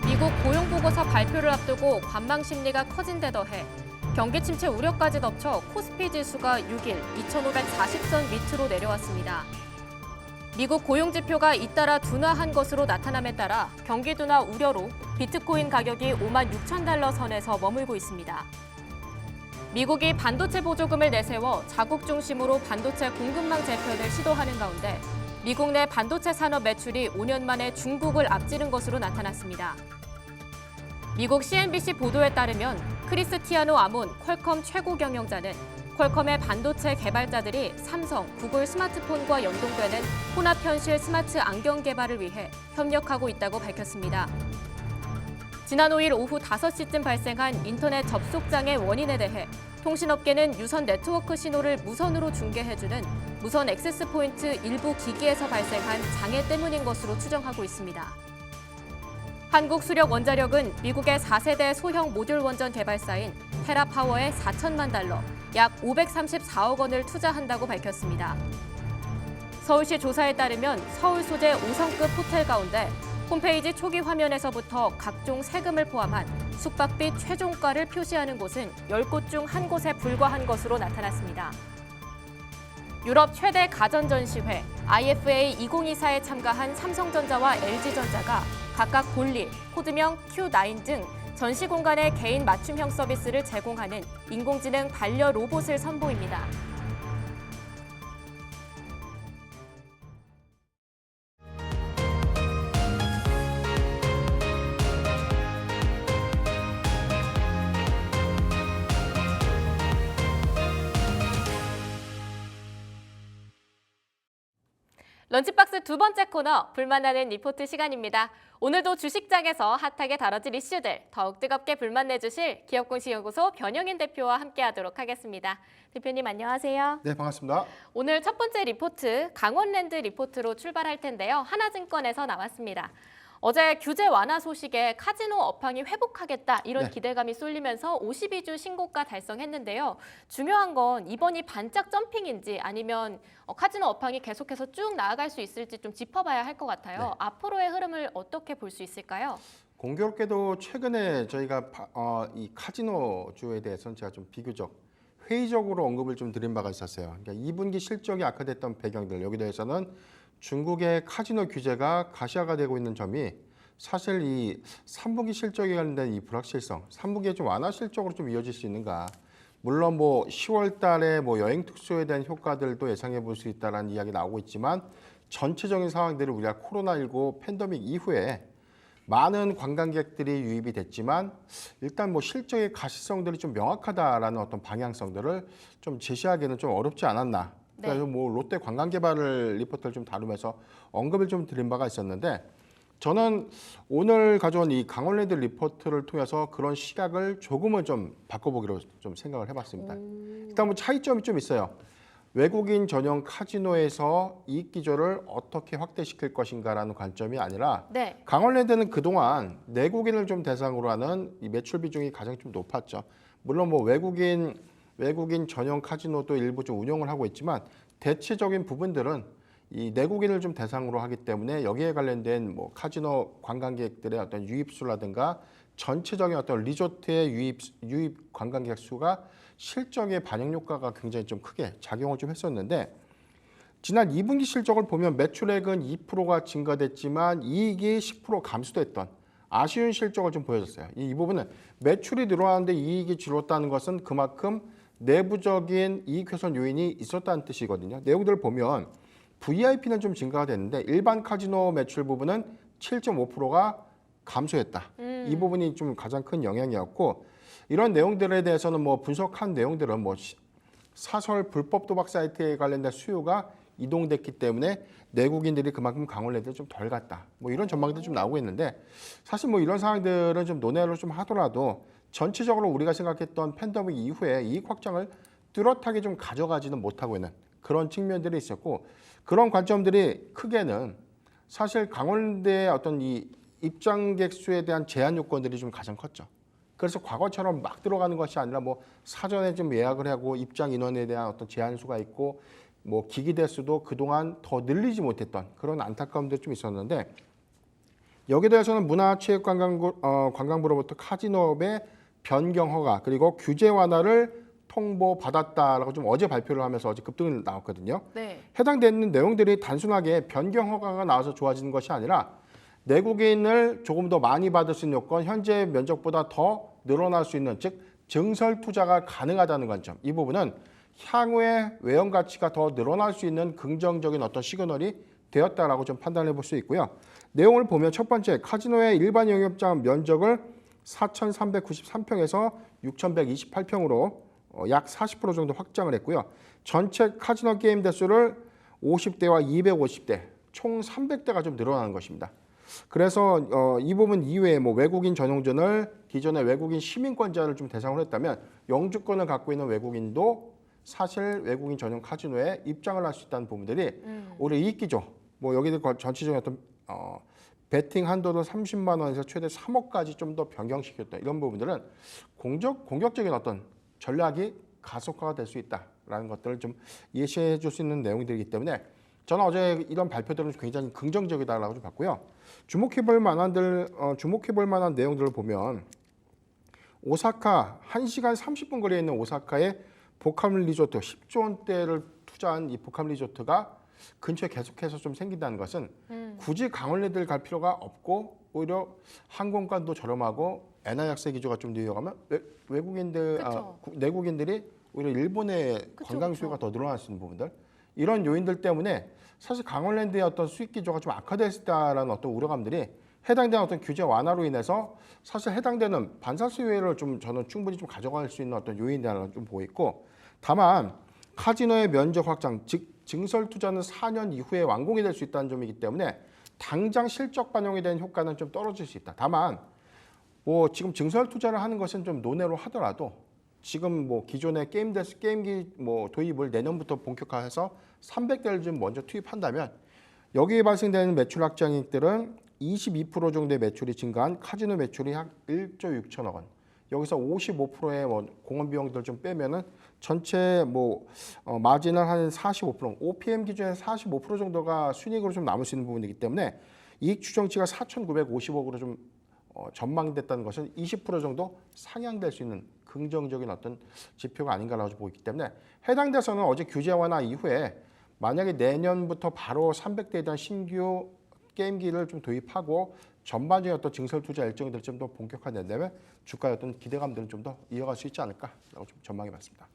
미국 고용보고서 발표를 앞두고 관망 심리가 커진 데 더해 경기 침체 우려까지 덮쳐 코스피 지수가 6일 2,540선 밑으로 내려왔습니다. 미국 고용지표가 잇따라 둔화한 것으로 나타남에 따라 경기 둔화 우려로 비트코인 가격이 56,000달러 선에서 머물고 있습니다. 미국이 반도체 보조금을 내세워 자국 중심으로 반도체 공급망 재편을 시도하는 가운데 미국 내 반도체 산업 매출이 5년 만에 중국을 앞지른 것으로 나타났습니다. 미국 CNBC 보도에 따르면 크리스티아노 아몬 퀄컴 최고 경영자는 퀄컴의 반도체 개발자들이 삼성, 구글 스마트폰과 연동되는 혼합 현실 스마트 안경 개발을 위해 협력하고 있다고 밝혔습니다. 지난 5일 오후 5시쯤 발생한 인터넷 접속장애 원인에 대해 통신업계는 유선 네트워크 신호를 무선으로 중계해주는 무선 액세스 포인트 일부 기기에서 발생한 장애 때문인 것으로 추정하고 있습니다. 한국수력원자력은 미국의 4세대 소형 모듈 원전 개발사인 테라파워에 4천만 달러, 약 534억 원을 투자한다고 밝혔습니다. 서울시 조사에 따르면 서울 소재 5성급 호텔 가운데 홈페이지 초기 화면에서부터 각종 세금을 포함한 숙박비 최종가를 표시하는 곳은 10곳 중 1곳에 불과한 것으로 나타났습니다. 유럽 최대 가전전시회 IFA 2024에 참가한 삼성전자와 LG전자가 각각 볼일, 코드명 Q9 등 전시 공간의 개인 맞춤형 서비스를 제공하는 인공지능 반려 로봇을 선보입니다. 런치박스 두 번째 코너 불만나는 리포트 시간입니다. 오늘도 주식장에서 핫하게 다뤄질 이슈들 더욱 뜨겁게 불만 내주실 기업공시연구소 변영인 대표와 함께하도록 하겠습니다. 대표님 안녕하세요. 네, 반갑습니다. 오늘 첫 번째 리포트 강원랜드 리포트로 출발할 텐데요. 하나증권에서 나왔습니다. 어제 규제 완화 소식에 카지노 업황이 회복하겠다 이런 네. 기대감이 쏠리면서 52주 신고가 달성했는데요. 중요한 건 이번이 반짝 점핑인지 아니면 카지노 업황이 계속해서 쭉 나아갈 수 있을지 좀 짚어봐야 할 것 같아요. 네. 앞으로의 흐름을 어떻게 볼 수 있을까요? 공교롭게도 최근에 저희가 이 카지노주에 대해서는 제가 좀 비교적 회의적으로 언급을 좀 드린 바가 있었어요. 그러니까 2분기 실적이 악화됐던 배경들 여기 대해서는 중국의 카지노 규제가 가시화가 되고 있는 점이 사실 이 3분기 실적에 관련된 이 불확실성, 3분기에 좀 완화 실적으로 좀 이어질 수 있는가. 물론 뭐 10월 달에 뭐 여행 특수에 대한 효과들도 예상해 볼 수 있다라는 이야기 나오고 있지만 전체적인 상황들이 우리가 코로나19 팬데믹 이후에 많은 관광객들이 유입이 됐지만 일단 뭐 실적의 가시성들이 좀 명확하다라는 어떤 방향성들을 좀 제시하기는 좀 어렵지 않았나. 그래서 뭐 롯데 관광개발 리포트를 좀 다루면서 언급을 좀 드린 바가 있었는데 저는 오늘 가져온 이 강원랜드 리포트를 통해서 그런 시각을 조금은 좀 바꿔보기로 좀 생각을 해봤습니다. 일단 뭐 차이점이 좀 있어요. 외국인 전용 카지노에서 이익 기조를 어떻게 확대시킬 것인가라는 관점이 아니라 네. 강원랜드는 그동안 내국인을 좀 대상으로 하는 이 매출 비중이 가장 좀 높았죠. 물론 뭐 외국인 전용 카지노도 일부 좀 운영을 하고 있지만 대체적인 부분들은 이 내국인을 좀 대상으로 하기 때문에 여기에 관련된 뭐 카지노 관광객들의 어떤 유입수라든가 전체적인 어떤 리조트의 유입 관광객 수가 실적의 반영 효과가 굉장히 좀 크게 작용을 좀 했었는데 지난 2분기 실적을 보면 매출액은 2%가 증가됐지만 이익이 10% 감소됐던 아쉬운 실적을 좀 보여줬어요. 이 부분은 매출이 늘어나는데 이익이 줄었다는 것은 그만큼 내부적인 이익 훼손 요인이 있었다는 뜻이거든요. 내용들을 보면 VIP는 좀 증가가 됐는데 일반 카지노 매출 부분은 7.5%가 감소했다. 이 부분이 좀 가장 큰 영향이었고 이런 내용들에 대해서는 뭐 분석한 내용들은 뭐 사설 불법 도박 사이트에 관련된 수요가 이동됐기 때문에 내국인들이 그만큼 강원랜드를 좀 덜 갔다. 뭐 이런 전망들이 좀 나오고 있는데 사실 뭐 이런 상황들은 좀 논의를 좀 하더라도 전체적으로 우리가 생각했던 팬데믹 이후에 이익 확장을 뚜렷하게 좀 가져가지는 못하고 있는 그런 측면들이 있었고 그런 관점들이 크게는 사실 강원랜드의 어떤 이 입장객 수에 대한 제한 요건들이 좀 가장 컸죠. 그래서 과거처럼 막 들어가는 것이 아니라 뭐 사전에 좀 예약을 하고 입장 인원에 대한 어떤 제한 수가 있고 뭐 기기 대수도 그동안 더 늘리지 못했던 그런 안타까움들이 좀 있었는데 여기에 대해서는 문화체육관광부로부터 카지노업의 변경 허가 그리고 규제 완화를 통보받았다라고 좀 어제 발표를 하면서 어제 급등이 나왔거든요. 네. 해당되는 내용들이 단순하게 변경 허가가 나와서 좋아지는 것이 아니라 내국인을 조금 더 많이 받을 수 있는 요건, 현재 면적보다 더 늘어날 수 있는 즉 증설 투자가 가능하다는 관점. 이 부분은 향후에 외형 가치가 더 늘어날 수 있는 긍정적인 어떤 시그널이 되었다라고 좀 판단해 볼 수 있고요. 내용을 보면 첫 번째 카지노의 일반 영업장 면적을 4,393평에서 6,128평으로 약 40% 정도 확장을 했고요. 전체 카지노 게임 대수를 50대와 250대 총 300대가 좀 늘어나는 것입니다. 그래서 이 부분 이외에 뭐 외국인 전용전을 기존의 외국인 시민권자를 좀 대상으로 했다면 영주권을 갖고 있는 외국인도 사실 외국인 전용 카지노에 입장을 할 수 있다는 부분들이 올해 이익 기조 뭐 여기도 전체적인 어떤 베팅 한도도 30만 원에서 최대 3억까지 좀 더 변경시켰다. 이런 부분들은 공격적인 어떤 전략이 가속화가 될 수 있다라는 것들을 좀 예시해 줄 수 있는 내용들이기 때문에 저는 어제 이런 발표들은 굉장히 긍정적이다라고 좀 봤고요. 주목해 볼 만한 내용들을 보면 오사카 1시간 30분 거리에 있는 오사카의 복합 리조트 10조 원대를 투자한 이 복합 리조트가 근처에 계속해서 좀 생긴다는 것은 굳이 강원랜드를 갈 필요가 없고 오히려 항공권도 저렴하고 엔화 약세 기조가 좀 늘어가면 내국인들이 오히려 일본의 관광 수요가 더 늘어날 수 있는 부분들 이런 요인들 때문에 사실 강원랜드의 어떤 수익 기조가 좀 악화됐다라는 어떤 우려감들이 해당되는 어떤 규제 완화로 인해서 사실 해당되는 반사 수요를 좀 저는 충분히 좀 가져갈 수 있는 어떤 요인이라는 좀 보고 있고 다만 카지노의 면적 확장, 즉 증설 투자는 4년 이후에 완공이 될 수 있다는 점이기 때문에 당장 실적 반영에 대한 효과는 좀 떨어질 수 있다. 다만 뭐 지금 증설 투자를 하는 것은 좀 논외로 하더라도 지금 뭐 기존의 게임기 뭐 도입을 내년부터 본격화해서 300대를 좀 먼저 투입한다면 여기에 발생되는 매출 확장액들은 22% 정도의 매출이 증가한 카지노 매출이 약 1조 6천억 원. 여기서 55%의 뭐 공원 비용들 좀 빼면은 전체 뭐 마진을 한 45%, OPM 기준에서 45% 정도가 순이익으로 좀 남을 수 있는 부분이기 때문에 이익 추정치가 4,950억으로 좀 전망됐다는 것은 20% 정도 상향될 수 있는 긍정적인 어떤 지표가 아닌가라고 보기 때문에 해당돼서는 어제 규제 완화 이후에 만약에 내년부터 바로 300대에 대한 신규 게임기를 좀 도입하고 전반적인 어떤 증설 투자 일정들을 좀 더 본격화된다면 주가의 어떤 기대감들은 좀 더 이어갈 수 있지 않을까라고 좀 전망해봤습니다.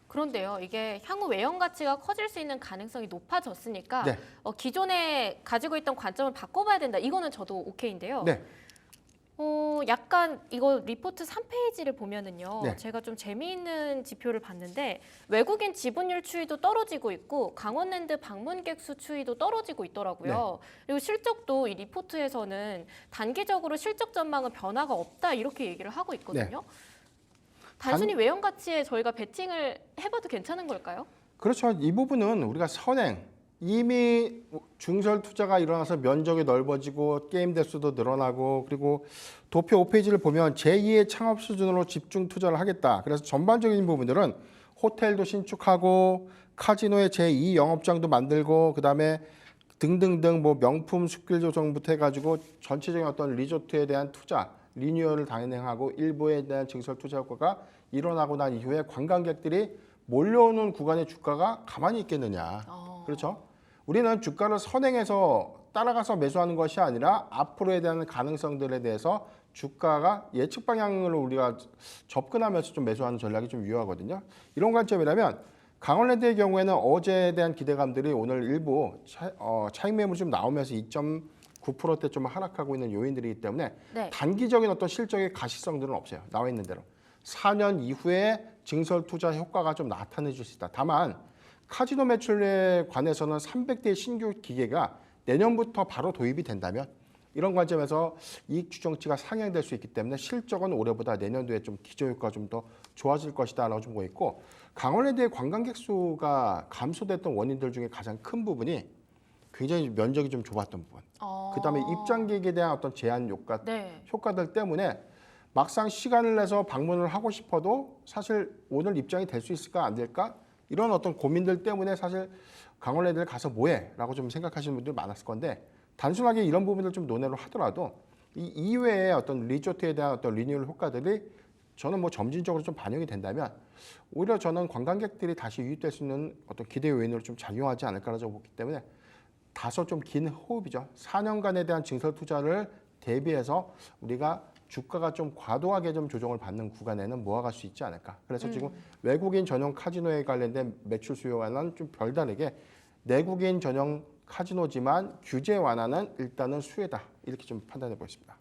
그런데요, 이게 향후 외형 가치가 커질 수 있는 가능성이 높아졌으니까 네. 기존에 가지고 있던 관점을 바꿔봐야 된다. 이거는 저도 오케이인데요. 네. 약간 이거 리포트 3페이지를 보면은요. 네. 제가 좀 재미있는 지표를 봤는데 외국인 지분율 추이도 떨어지고 있고 강원랜드 방문객 수 추이도 떨어지고 있더라고요. 그리고 실적도 이 리포트에서는 단기적으로 실적 전망은 변화가 없다 이렇게 얘기를 하고 있거든요. 단순히 외형 가치에 저희가 베팅을 해봐도 괜찮은 걸까요? 그렇죠. 이 부분은 우리가 선행 이미 중설 투자가 일어나서 면적이 넓어지고 게임 대수도 늘어나고 그리고 도표 5페이지를 보면 제2의 창업 수준으로 집중 투자를 하겠다. 그래서 전반적인 부분들은 호텔도 신축하고 카지노의 제2 영업장도 만들고 그다음에 등등등 뭐 명품 숲길 조성부터 해가지고 전체적인 어떤 리조트에 대한 투자 리뉴얼을 단행하고 일부에 대한 증설 투자 효과가 일어나고 난 이후에 관광객들이 몰려오는 구간의 주가가 가만히 있겠느냐. 그렇죠? 우리는 주가를 선행해서 따라가서 매수하는 것이 아니라 앞으로에 대한 가능성들에 대해서 주가가 예측 방향으로 우리가 접근하면서 좀 매수하는 전략이 좀 유효하거든요. 이런 관점이라면 강원랜드의 경우에는 어제에 대한 기대감들이 오늘 일부 차익 매물이 좀 나오면서 2.9%대 좀 하락하고 있는 요인들이기 때문에 네. 단기적인 어떤 실적의 가시성들은 없어요. 나와 있는 대로. 4년 이후에 증설 투자 효과가 좀 나타내 줄 수 있다. 다만 카지노 매출에 관해서는 300대 신규 기계가 내년부터 바로 도입이 된다면 이런 관점에서 이익 추정치가 상향될 수 있기 때문에 실적은 올해보다 내년도에 좀 기저 효과가 좀 더 좋아질 것이다라고 좀 보고 있고 강원랜드의 관광객 수가 감소됐던 원인들 중에 가장 큰 부분이 굉장히 면적이 좀 좁았던 부분. 그다음에 입장객에 대한 어떤 제한 효과들 때문에 막상 시간을 내서 방문을 하고 싶어도 사실 오늘 입장이 될 수 있을까 안 될까 이런 어떤 고민들 때문에 사실 강원랜드를 가서 뭐해? 라고 좀 생각하시는 분들이 많았을 건데 단순하게 이런 부분을 좀 논의를 하더라도 이 이외의 어떤 리조트에 대한 어떤 리뉴얼 효과들이 저는 뭐 점진적으로 좀 반영이 된다면 오히려 저는 관광객들이 다시 유입될 수 있는 어떤 기대 요인으로 좀 작용하지 않을까라고 보기 때문에 다소 좀 긴 호흡이죠. 4년간에 대한 증설 투자를 대비해서 우리가 주가가 좀 과도하게 좀 조정을 받는 구간에는 모아갈 수 있지 않을까. 그래서 지금 외국인 전용 카지노에 관련된 매출 수요와는 좀 별다르게 내국인 전용 카지노지만 규제 완화는 일단은 수혜다. 이렇게 좀 판단해 보겠습니다.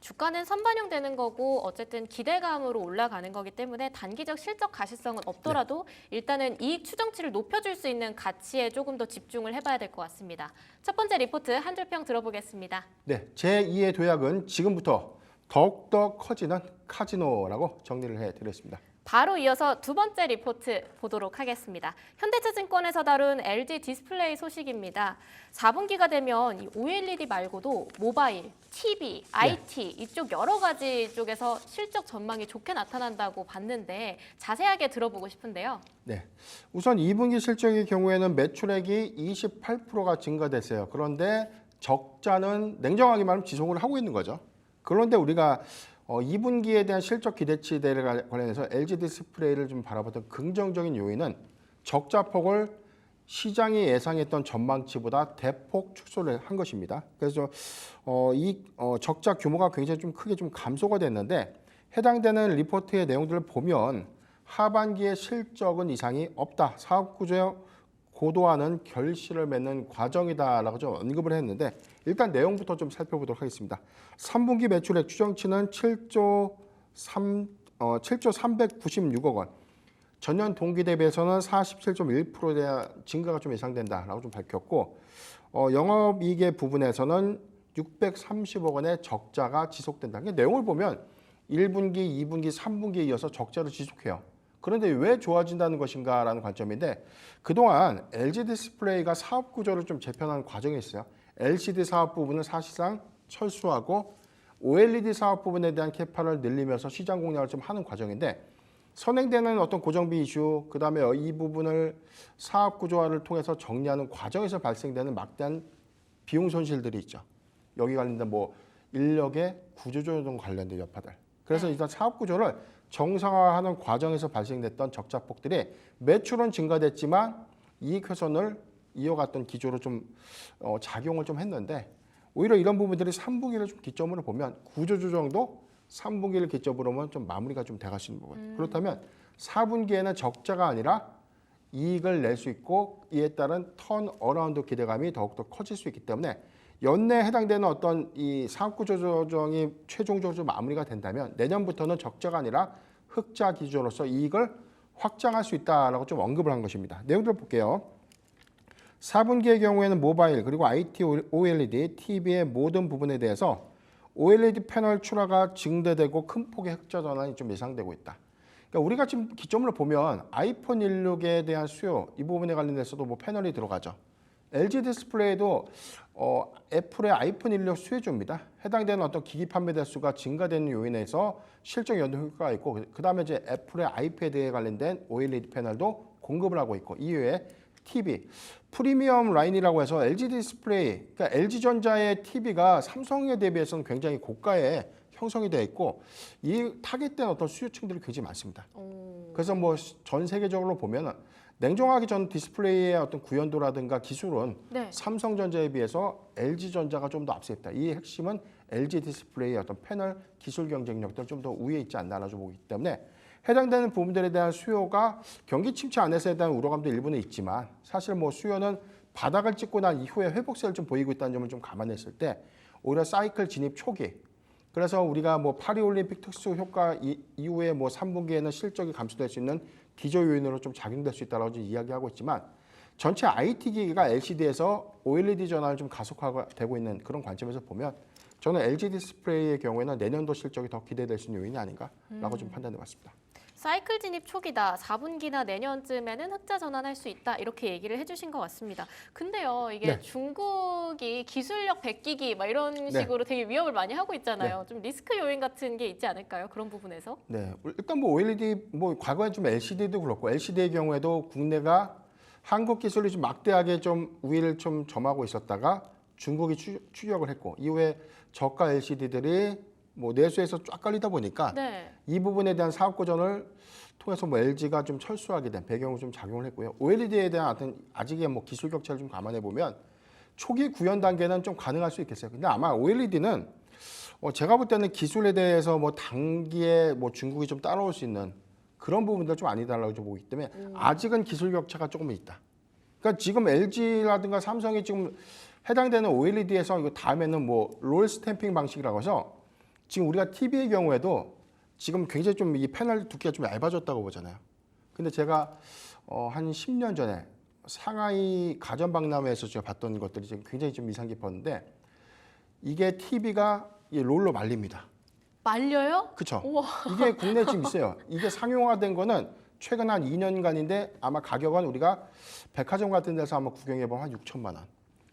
주가는 선반영되는 거고 어쨌든 기대감으로 올라가는 거기 때문에 단기적 실적 가시성은 없더라도 일단은 이익 추정치를 높여줄 수 있는 가치에 조금 더 집중을 해봐야 될 것 같습니다. 첫 번째 리포트 한 줄 평 들어보겠습니다. 네, 제2의 도약은 지금부터 더욱더 커지는 카지노라고 정리를 해드렸습니다. 바로 이어서 두 번째 리포트 보도록 하겠습니다. 현대차증권에서 다룬 LG 디스플레이 소식입니다. 4분기가 되면 이 OLED 말고도 모바일, TV, IT 이쪽 여러 가지 쪽에서 실적 전망이 좋게 나타난다고 봤는데 자세하게 들어보고 싶은데요. 네, 우선 2분기 실적의 경우에는 매출액이 28%가 증가됐어요. 그런데 적자는 냉정하게 말하면 지속을 하고 있는 거죠. 그런데 우리가 2분기에 대한 실적 기대치들에 관련해서 LG 디스플레이를 좀 바라보던 긍정적인 요인은 적자폭을 시장이 예상했던 전망치보다 대폭 축소를 한 것입니다. 그래서 이 적자 규모가 굉장히 좀 크게 좀 감소가 됐는데 해당되는 리포트의 내용들을 보면 하반기에 실적은 이상이 없다. 사업 구조의 고도화는 결실을 맺는 과정이다라고 좀 언급을 했는데 일단 내용부터 좀 살펴보도록 하겠습니다. 3분기 매출액 추정치는 7조 396억 원. 전년 동기 대비해서는 47.1%에 대한 증가가 좀 예상된다라고 좀 밝혔고 영업이익의 부분에서는 630억 원의 적자가 지속된다. 그러니까 내용을 보면 1분기, 2분기, 3분기에 이어서 적자를 지속해요. 그런데 왜 좋아진다는 것인가라는 관점인데 그동안 LG 디스플레이가 사업 구조를 좀 재편하는 과정이 있어요. LCD 사업 부분은 사실상 철수하고 OLED 사업 부분에 대한 캐파를 늘리면서 시장 공략을 좀 하는 과정인데 선행되는 어떤 고정비 이슈, 그다음에 이 부분을 사업 구조화를 통해서 정리하는 과정에서 발생되는 막대한 비용 손실들이 있죠. 여기 관련된 뭐 인력의 구조조정 관련된 여파들. 그래서 일단 사업 구조를 정상화하는 과정에서 발생됐던 적자폭들이 매출은 증가됐지만 이익 훼손을 이어갔던 기조로 좀 작용을 좀 했는데 오히려 이런 부분들이 3분기를 좀 기점으로 보면 구조조정도 3분기를 기점으로 보면 좀 마무리가 좀 돼갈 수 있는 부분. 그렇다면 4분기에는 적자가 아니라 이익을 낼 수 있고 이에 따른 턴 어라운드 기대감이 더욱더 커질 수 있기 때문에 연내에 해당되는 어떤 이 사업구조 조정이 최종적으로 좀 마무리가 된다면 내년부터는 적자가 아니라 흑자 기조로서 이익을 확장할 수 있다라고 좀 언급을 한 것입니다. 내용들 볼게요. 4분기의 경우에는 모바일 그리고 IT, OLED, TV의 모든 부분에 대해서 OLED 패널 출하가 증대되고 큰 폭의 흑자 전환이 좀 예상되고 있다. 그러니까 우리가 지금 기점으로 보면 아이폰 16에 대한 수요 이 부분에 관련해서도 뭐 패널이 들어가죠. LG 디스플레이도 애플의 아이폰 16 수혜주입니다. 해당되는 어떤 기기 판매 대수가 증가되는 요인에서 실적 연동 효과가 있고 그다음에 이제 애플의 아이패드에 관련된 OLED 패널도 공급을 하고 있고 이외에 TV 프리미엄 라인이라고 해서 LG 디스플레이, 그러니까 LG전자의 TV가 삼성에 대비해서는 굉장히 고가에 형성이 되어 있고 이 타겟된 어떤 수요층들이 굉장히 많습니다. 그래서 뭐 전 세계적으로 보면 냉정하게 전 디스플레이의 어떤 구현도라든가 기술은 네. 삼성전자에 비해서 LG전자가 좀 더 앞서 있다. 이 핵심은 LG 디스플레이의 어떤 패널 기술 경쟁력들 좀 더 우위에 있지 않나라고 보기 때문에 해당되는 부분들에 대한 수요가 경기 침체 안에서에 대한 우려감도 일부는 있지만 사실 뭐 수요는 바닥을 찍고 난 이후에 회복세를 좀 보이고 있다는 점을 좀 감안했을 때 오히려 사이클 진입 초기 그래서 우리가 뭐 파리올림픽 특수 효과 이후에 뭐 3분기에는 실적이 감소될 수 있는 기저 요인으로 좀 작용될 수 있다라고 좀 이야기하고 있지만 전체 IT 기기가 LCD에서 OLED 전환을 좀 가속화되고 있는 그런 관점에서 보면 저는 LG 디스플레이의 경우에는 내년도 실적이 더 기대될 수 있는 요인이 아닌가라고 좀 판단해봤습니다. 사이클 진입 초기다. 4분기나 내년쯤에는 흑자 전환할 수 있다. 이렇게 얘기를 해주신 것 같습니다. 근데요, 이게 네. 중국이 기술력 베끼기 막 이런 식으로 되게 위협을 많이 하고 있잖아요. 좀 리스크 요인 같은 게 있지 않을까요? 그런 부분에서? 네, 일단 뭐 OLED 뭐 과거에 좀 LCD도 그렇고 LCD의 경우에도 국내가 한국 기술이 좀 막대하게 좀 우위를 좀 점하고 있었다가 중국이 추격을 했고 이후에 저가 LCD들이 뭐 내수에서 쫙 깔리다 보니까 네. 이 부분에 대한 사업 고전을 통해서 뭐 LG가 좀 철수하게 된 배경으로 좀 작용을 했고요. OLED에 대한 어떤 아직의 뭐 기술 격차를 좀 감안해 보면 초기 구현 단계는 좀 가능할 수 있겠어요. 근데 아마 OLED는 제가 볼 때는 기술에 대해서 뭐 단기에 뭐 중국이 좀 따라올 수 있는 그런 부분들 좀 아니다라고 좀 보기 때문에 아직은 기술 격차가 조금 있다. 그러니까 지금 LG라든가 삼성이 지금 해당되는 OLED에서 이거 다음에는 뭐 롤 스탬핑 방식이라고 해서 지금 우리가 TV의 경우에도 지금 굉장히 좀 이 패널 두께가 좀 얇아졌다고 보잖아요. 근데 제가 한 10년 전에 상하이 가전박람회에서 제가 봤던 것들이 지금 굉장히 좀 인상 깊었는데 이게 TV가 이 롤로 말립니다. 말려요? 그렇죠. 우와. 이게 국내에 지금 있어요. 이게 상용화된 거는 최근 한 2년간인데 아마 가격은 우리가 백화점 같은 데서 한번 구경해 보면 한 6천만 원,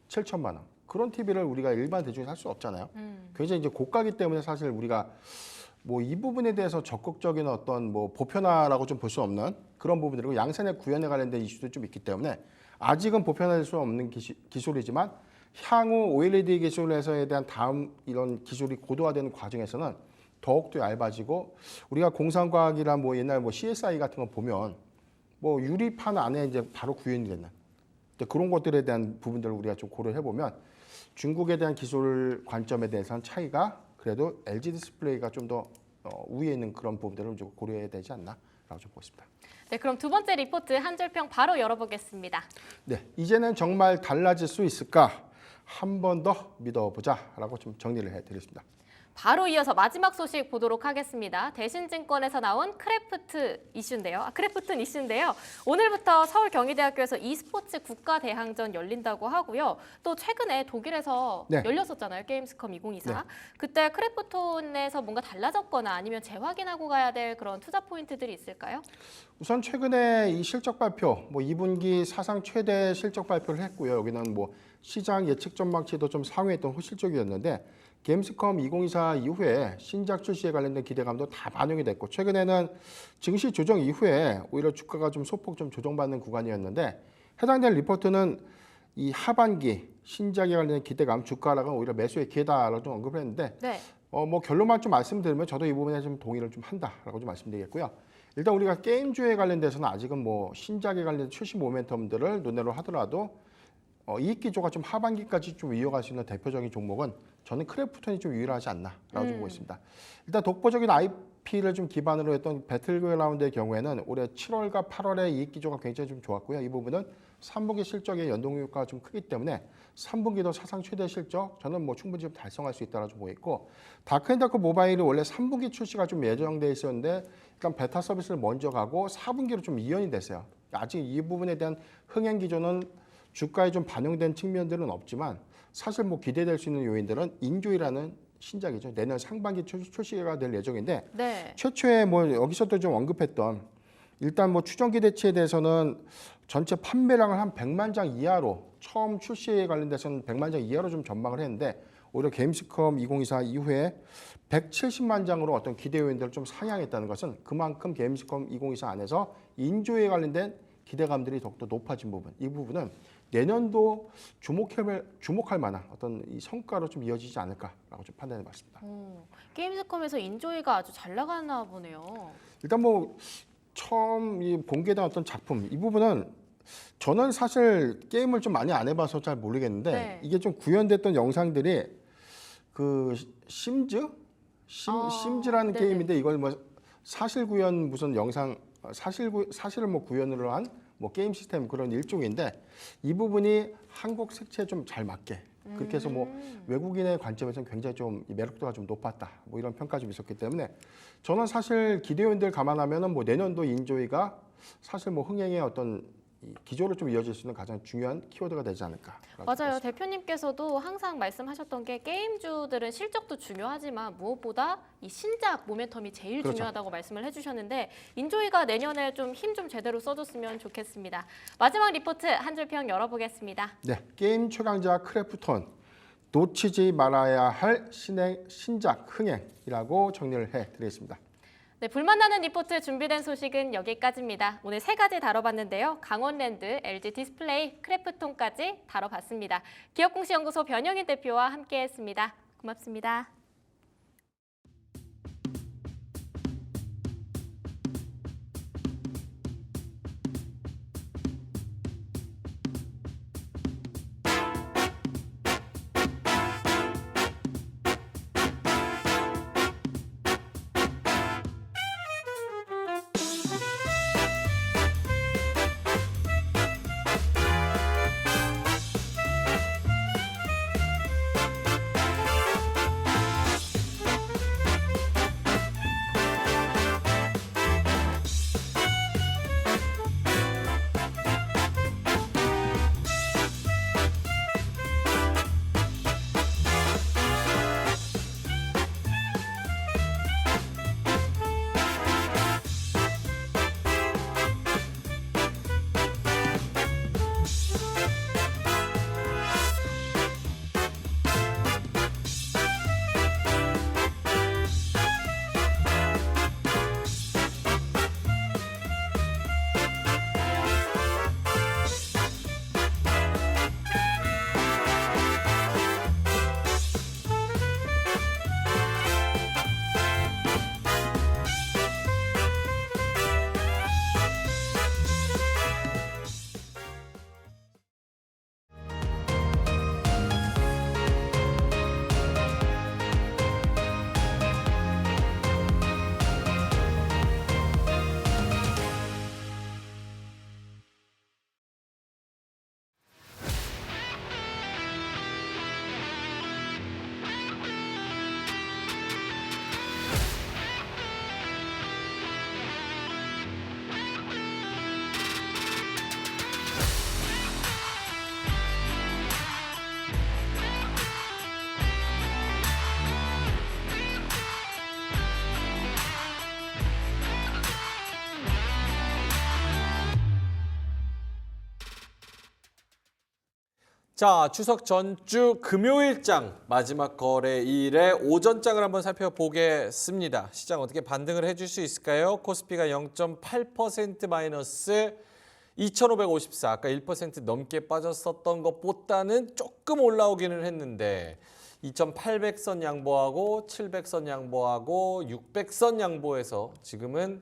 7천만 원. 그런 TV를 우리가 일반 대중이 살 수 없잖아요. 굉장히 이제 고가기 때문에 사실 우리가 뭐 이 부분에 대해서 적극적인 어떤 뭐 보편화라고 좀 볼 수 없는 그런 부분들이고 양산의 구현에 관련된 이슈도 좀 있기 때문에 아직은 보편화될 수 없는 기술이지만 향후 OLED 기술에서에 대한 다음 이런 기술이 고도화되는 과정에서는 더욱더 얇아지고 우리가 공상과학이나 뭐 옛날 뭐 CSI 같은 거 보면 뭐 유리판 안에 이제 바로 구현이 되는 그런 것들에 대한 부분들을 우리가 좀 고려해 보면 중국에 대한 기술 관점에 대해서는 차이가 그래도 LG 디스플레이가 좀 더 우위에 있는 그런 부분들을 좀 고려해야 되지 않나라고 좀 보고 있습니다. 네, 그럼 두 번째 리포트 한 줄평 바로 열어보겠습니다. 네, 이제는 정말 달라질 수 있을까? 한 번 더 믿어보자라고 좀 정리를 해드리겠습니다. 바로 이어서 마지막 소식 보도록 하겠습니다. 대신증권에서 나온 크래프튼 이슈인데요. 오늘부터 서울경희대학교에서 e스포츠 국가대항전 열린다고 하고요. 또 최근에 독일에서 네. 열렸었잖아요. 게임스컴 2024. 네. 그때 크래프톤에서 뭔가 달라졌거나 아니면 재확인하고 가야 될 그런 투자 포인트들이 있을까요? 우선 최근에 이 실적 발표, 뭐 2분기 사상 최대 실적 발표를 했고요. 여기는 뭐 시장 예측 전망치도 좀 상회했던 호실적이었는데 게임스컴 2024 이후에 신작 출시에 관련된 기대감도 다 반영이 됐고 최근에는 증시 조정 이후에 오히려 주가가 좀 소폭 좀 조정받는 구간이었는데 해당된 리포트는 이 하반기 신작에 관련된 기대감, 주가 하락은 오히려 매수의 기회다라고 좀 언급을 했는데 네. 뭐 결론만 좀 말씀드리면 저도 이 부분에 좀 동의를 좀 한다라고 좀 말씀드리겠고요. 일단 우리가 게임주에 관련돼서는 아직은 뭐 신작에 관련된 출시 모멘텀들을 눈으로 하더라도 이익 기조가 좀 하반기까지 좀 이어갈 수 있는 대표적인 종목은 저는 크래프톤이 좀 유일하지 않나라고 좀 보고 있습니다. 일단 독보적인 IP를 좀 기반으로 했던 배틀그라운드의 경우에는 올해 7월과 8월의 이익 기조가 굉장히 좀 좋았고요. 이 부분은 3분기 실적의 연동 효과가 좀 크기 때문에 3분기도 사상 최대 실적 저는 뭐 충분히 좀 달성할 수 있다라고 좀 보고 있고 다크앤다크 모바일이 원래 3분기 출시가 좀 예정돼 있었는데 일단 베타 서비스를 먼저 가고 4분기로 좀 이연이 됐어요. 아직 이 부분에 대한 흥행 기조는 주가에 좀 반영된 측면들은 없지만 사실 뭐 기대될 수 있는 요인들은 인조이라는 신작이죠. 내년 상반기 출시가 될 예정인데 네. 최초에 뭐 여기서도 좀 언급했던 일단 뭐 추정 기대치에 대해서는 전체 판매량을 한 100만 장 이하로 처음 출시에 관련돼서는 100만 장 이하로 좀 전망을 했는데 오히려 게임스컴 2024 이후에 170만 장으로 어떤 기대 요인들을 좀 상향했다는 것은 그만큼 게임스컴 2024 안에서 인조에 관련된 기대감들이 더욱더 높아진 부분, 이 부분은 내년도 주목할 만한 어떤 이 성과로 좀 이어지지 않을까라고 좀 판단해봤습니다. 게임스컴에서 인조이가 아주 잘 나가나 보네요. 일단 뭐 처음 이 공개된 어떤 작품 이 부분은 저는 사실 게임을 좀 많이 안 해봐서 잘 모르겠는데 네. 이게 좀 구현됐던 영상들이 그 심즈라는 네네. 게임인데 이걸 뭐 사실 구현 무슨 영상 사실을 뭐 구현으로 한 뭐 게임 시스템 그런 일종인데 이 부분이 한국 색채에 좀 잘 맞게 그렇게 해서 뭐 외국인의 관점에서는 굉장히 좀 매력도가 좀 높았다 뭐 이런 평가 좀 있었기 때문에 저는 사실 기대 요인들 감안하면은 뭐 내년도 인조이가 사실 뭐 흥행의 어떤 이 기조로 좀 이어질 수 있는 가장 중요한 키워드가 되지 않을까. 맞아요. 대표님께서도 항상 말씀하셨던 게 게임주들은 실적도 중요하지만 무엇보다 이 신작 모멘텀이 제일 그렇죠. 중요하다고 말씀을 해주셨는데 인조이가 내년에 좀 힘 좀 제대로 써줬으면 좋겠습니다. 마지막 리포트 한 줄 평 열어보겠습니다. 네, 게임 최강자 크래프톤 놓치지 말아야 할 신작 흥행이라고 정리를 해드리겠습니다. 네, 불만나는 리포트 준비된 소식은 여기까지입니다. 오늘 3가지 다뤄봤는데요. 강원랜드, LG 디스플레이, 크래프톤까지 다뤄봤습니다. 기업공시연구소 변영인 대표와 함께했습니다. 고맙습니다. 자, 추석 전주 금요일장 마지막 거래일의 오전장을 한번 살펴보겠습니다. 시장 어떻게 반등을 해줄 수 있을까요? 코스피가 0.8% 마이너스 2,554, 아까 1% 넘게 빠졌었던 것보다는 조금 올라오기는 했는데 2,800선 양보하고 700선 양보하고 600선 양보해서 지금은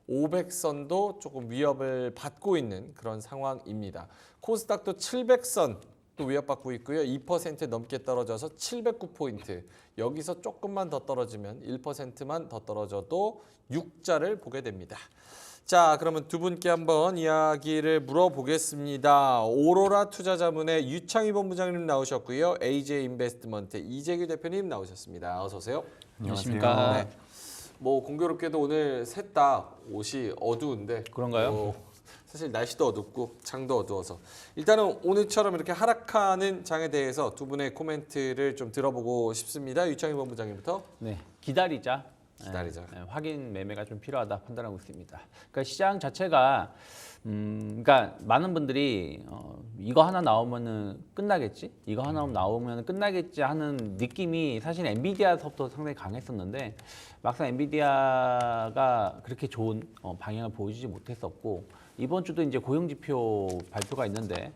500선도 조금 위협을 받고 있는 그런 상황입니다. 코스닥도 700선 또 위협받고 있고요. 2% 넘게 떨어져서 709포인트. 여기서 조금만 더 떨어지면 1%만 더 떨어져도 6자를 보게 됩니다. 자, 그러면 두 분께 한번 이야기를 물어보겠습니다. 오로라 투자자문의 유창희 본부장님 나오셨고요. AJ 인베스트먼트 이재규 대표님 나오셨습니다. 어서 오세요. 안녕하십니까. 네. 뭐 공교롭게도 오늘 셋 다 옷이 어두운데 그런가요? 사실 날씨도 어둡고 장도 어두워서 일단은 오늘처럼 이렇게 하락하는 장에 대해서 두 분의 코멘트를 좀 들어보고 싶습니다. 유창희 본부장님부터. 네, 기다리자. 기다리자. 확인 매매가 좀 필요하다 판단하고 있습니다. 그러니까 시장 자체가 그러니까 많은 분들이 이거 하나 나오면은 끝나겠지, 이거 하나 나오면 끝나겠지 하는 느낌이 사실 엔비디아서부터 상당히 강했었는데 막상 엔비디아가 그렇게 좋은 방향을 보여주지 못했었고 이번 주도 이제 고용 지표 발표가 있는데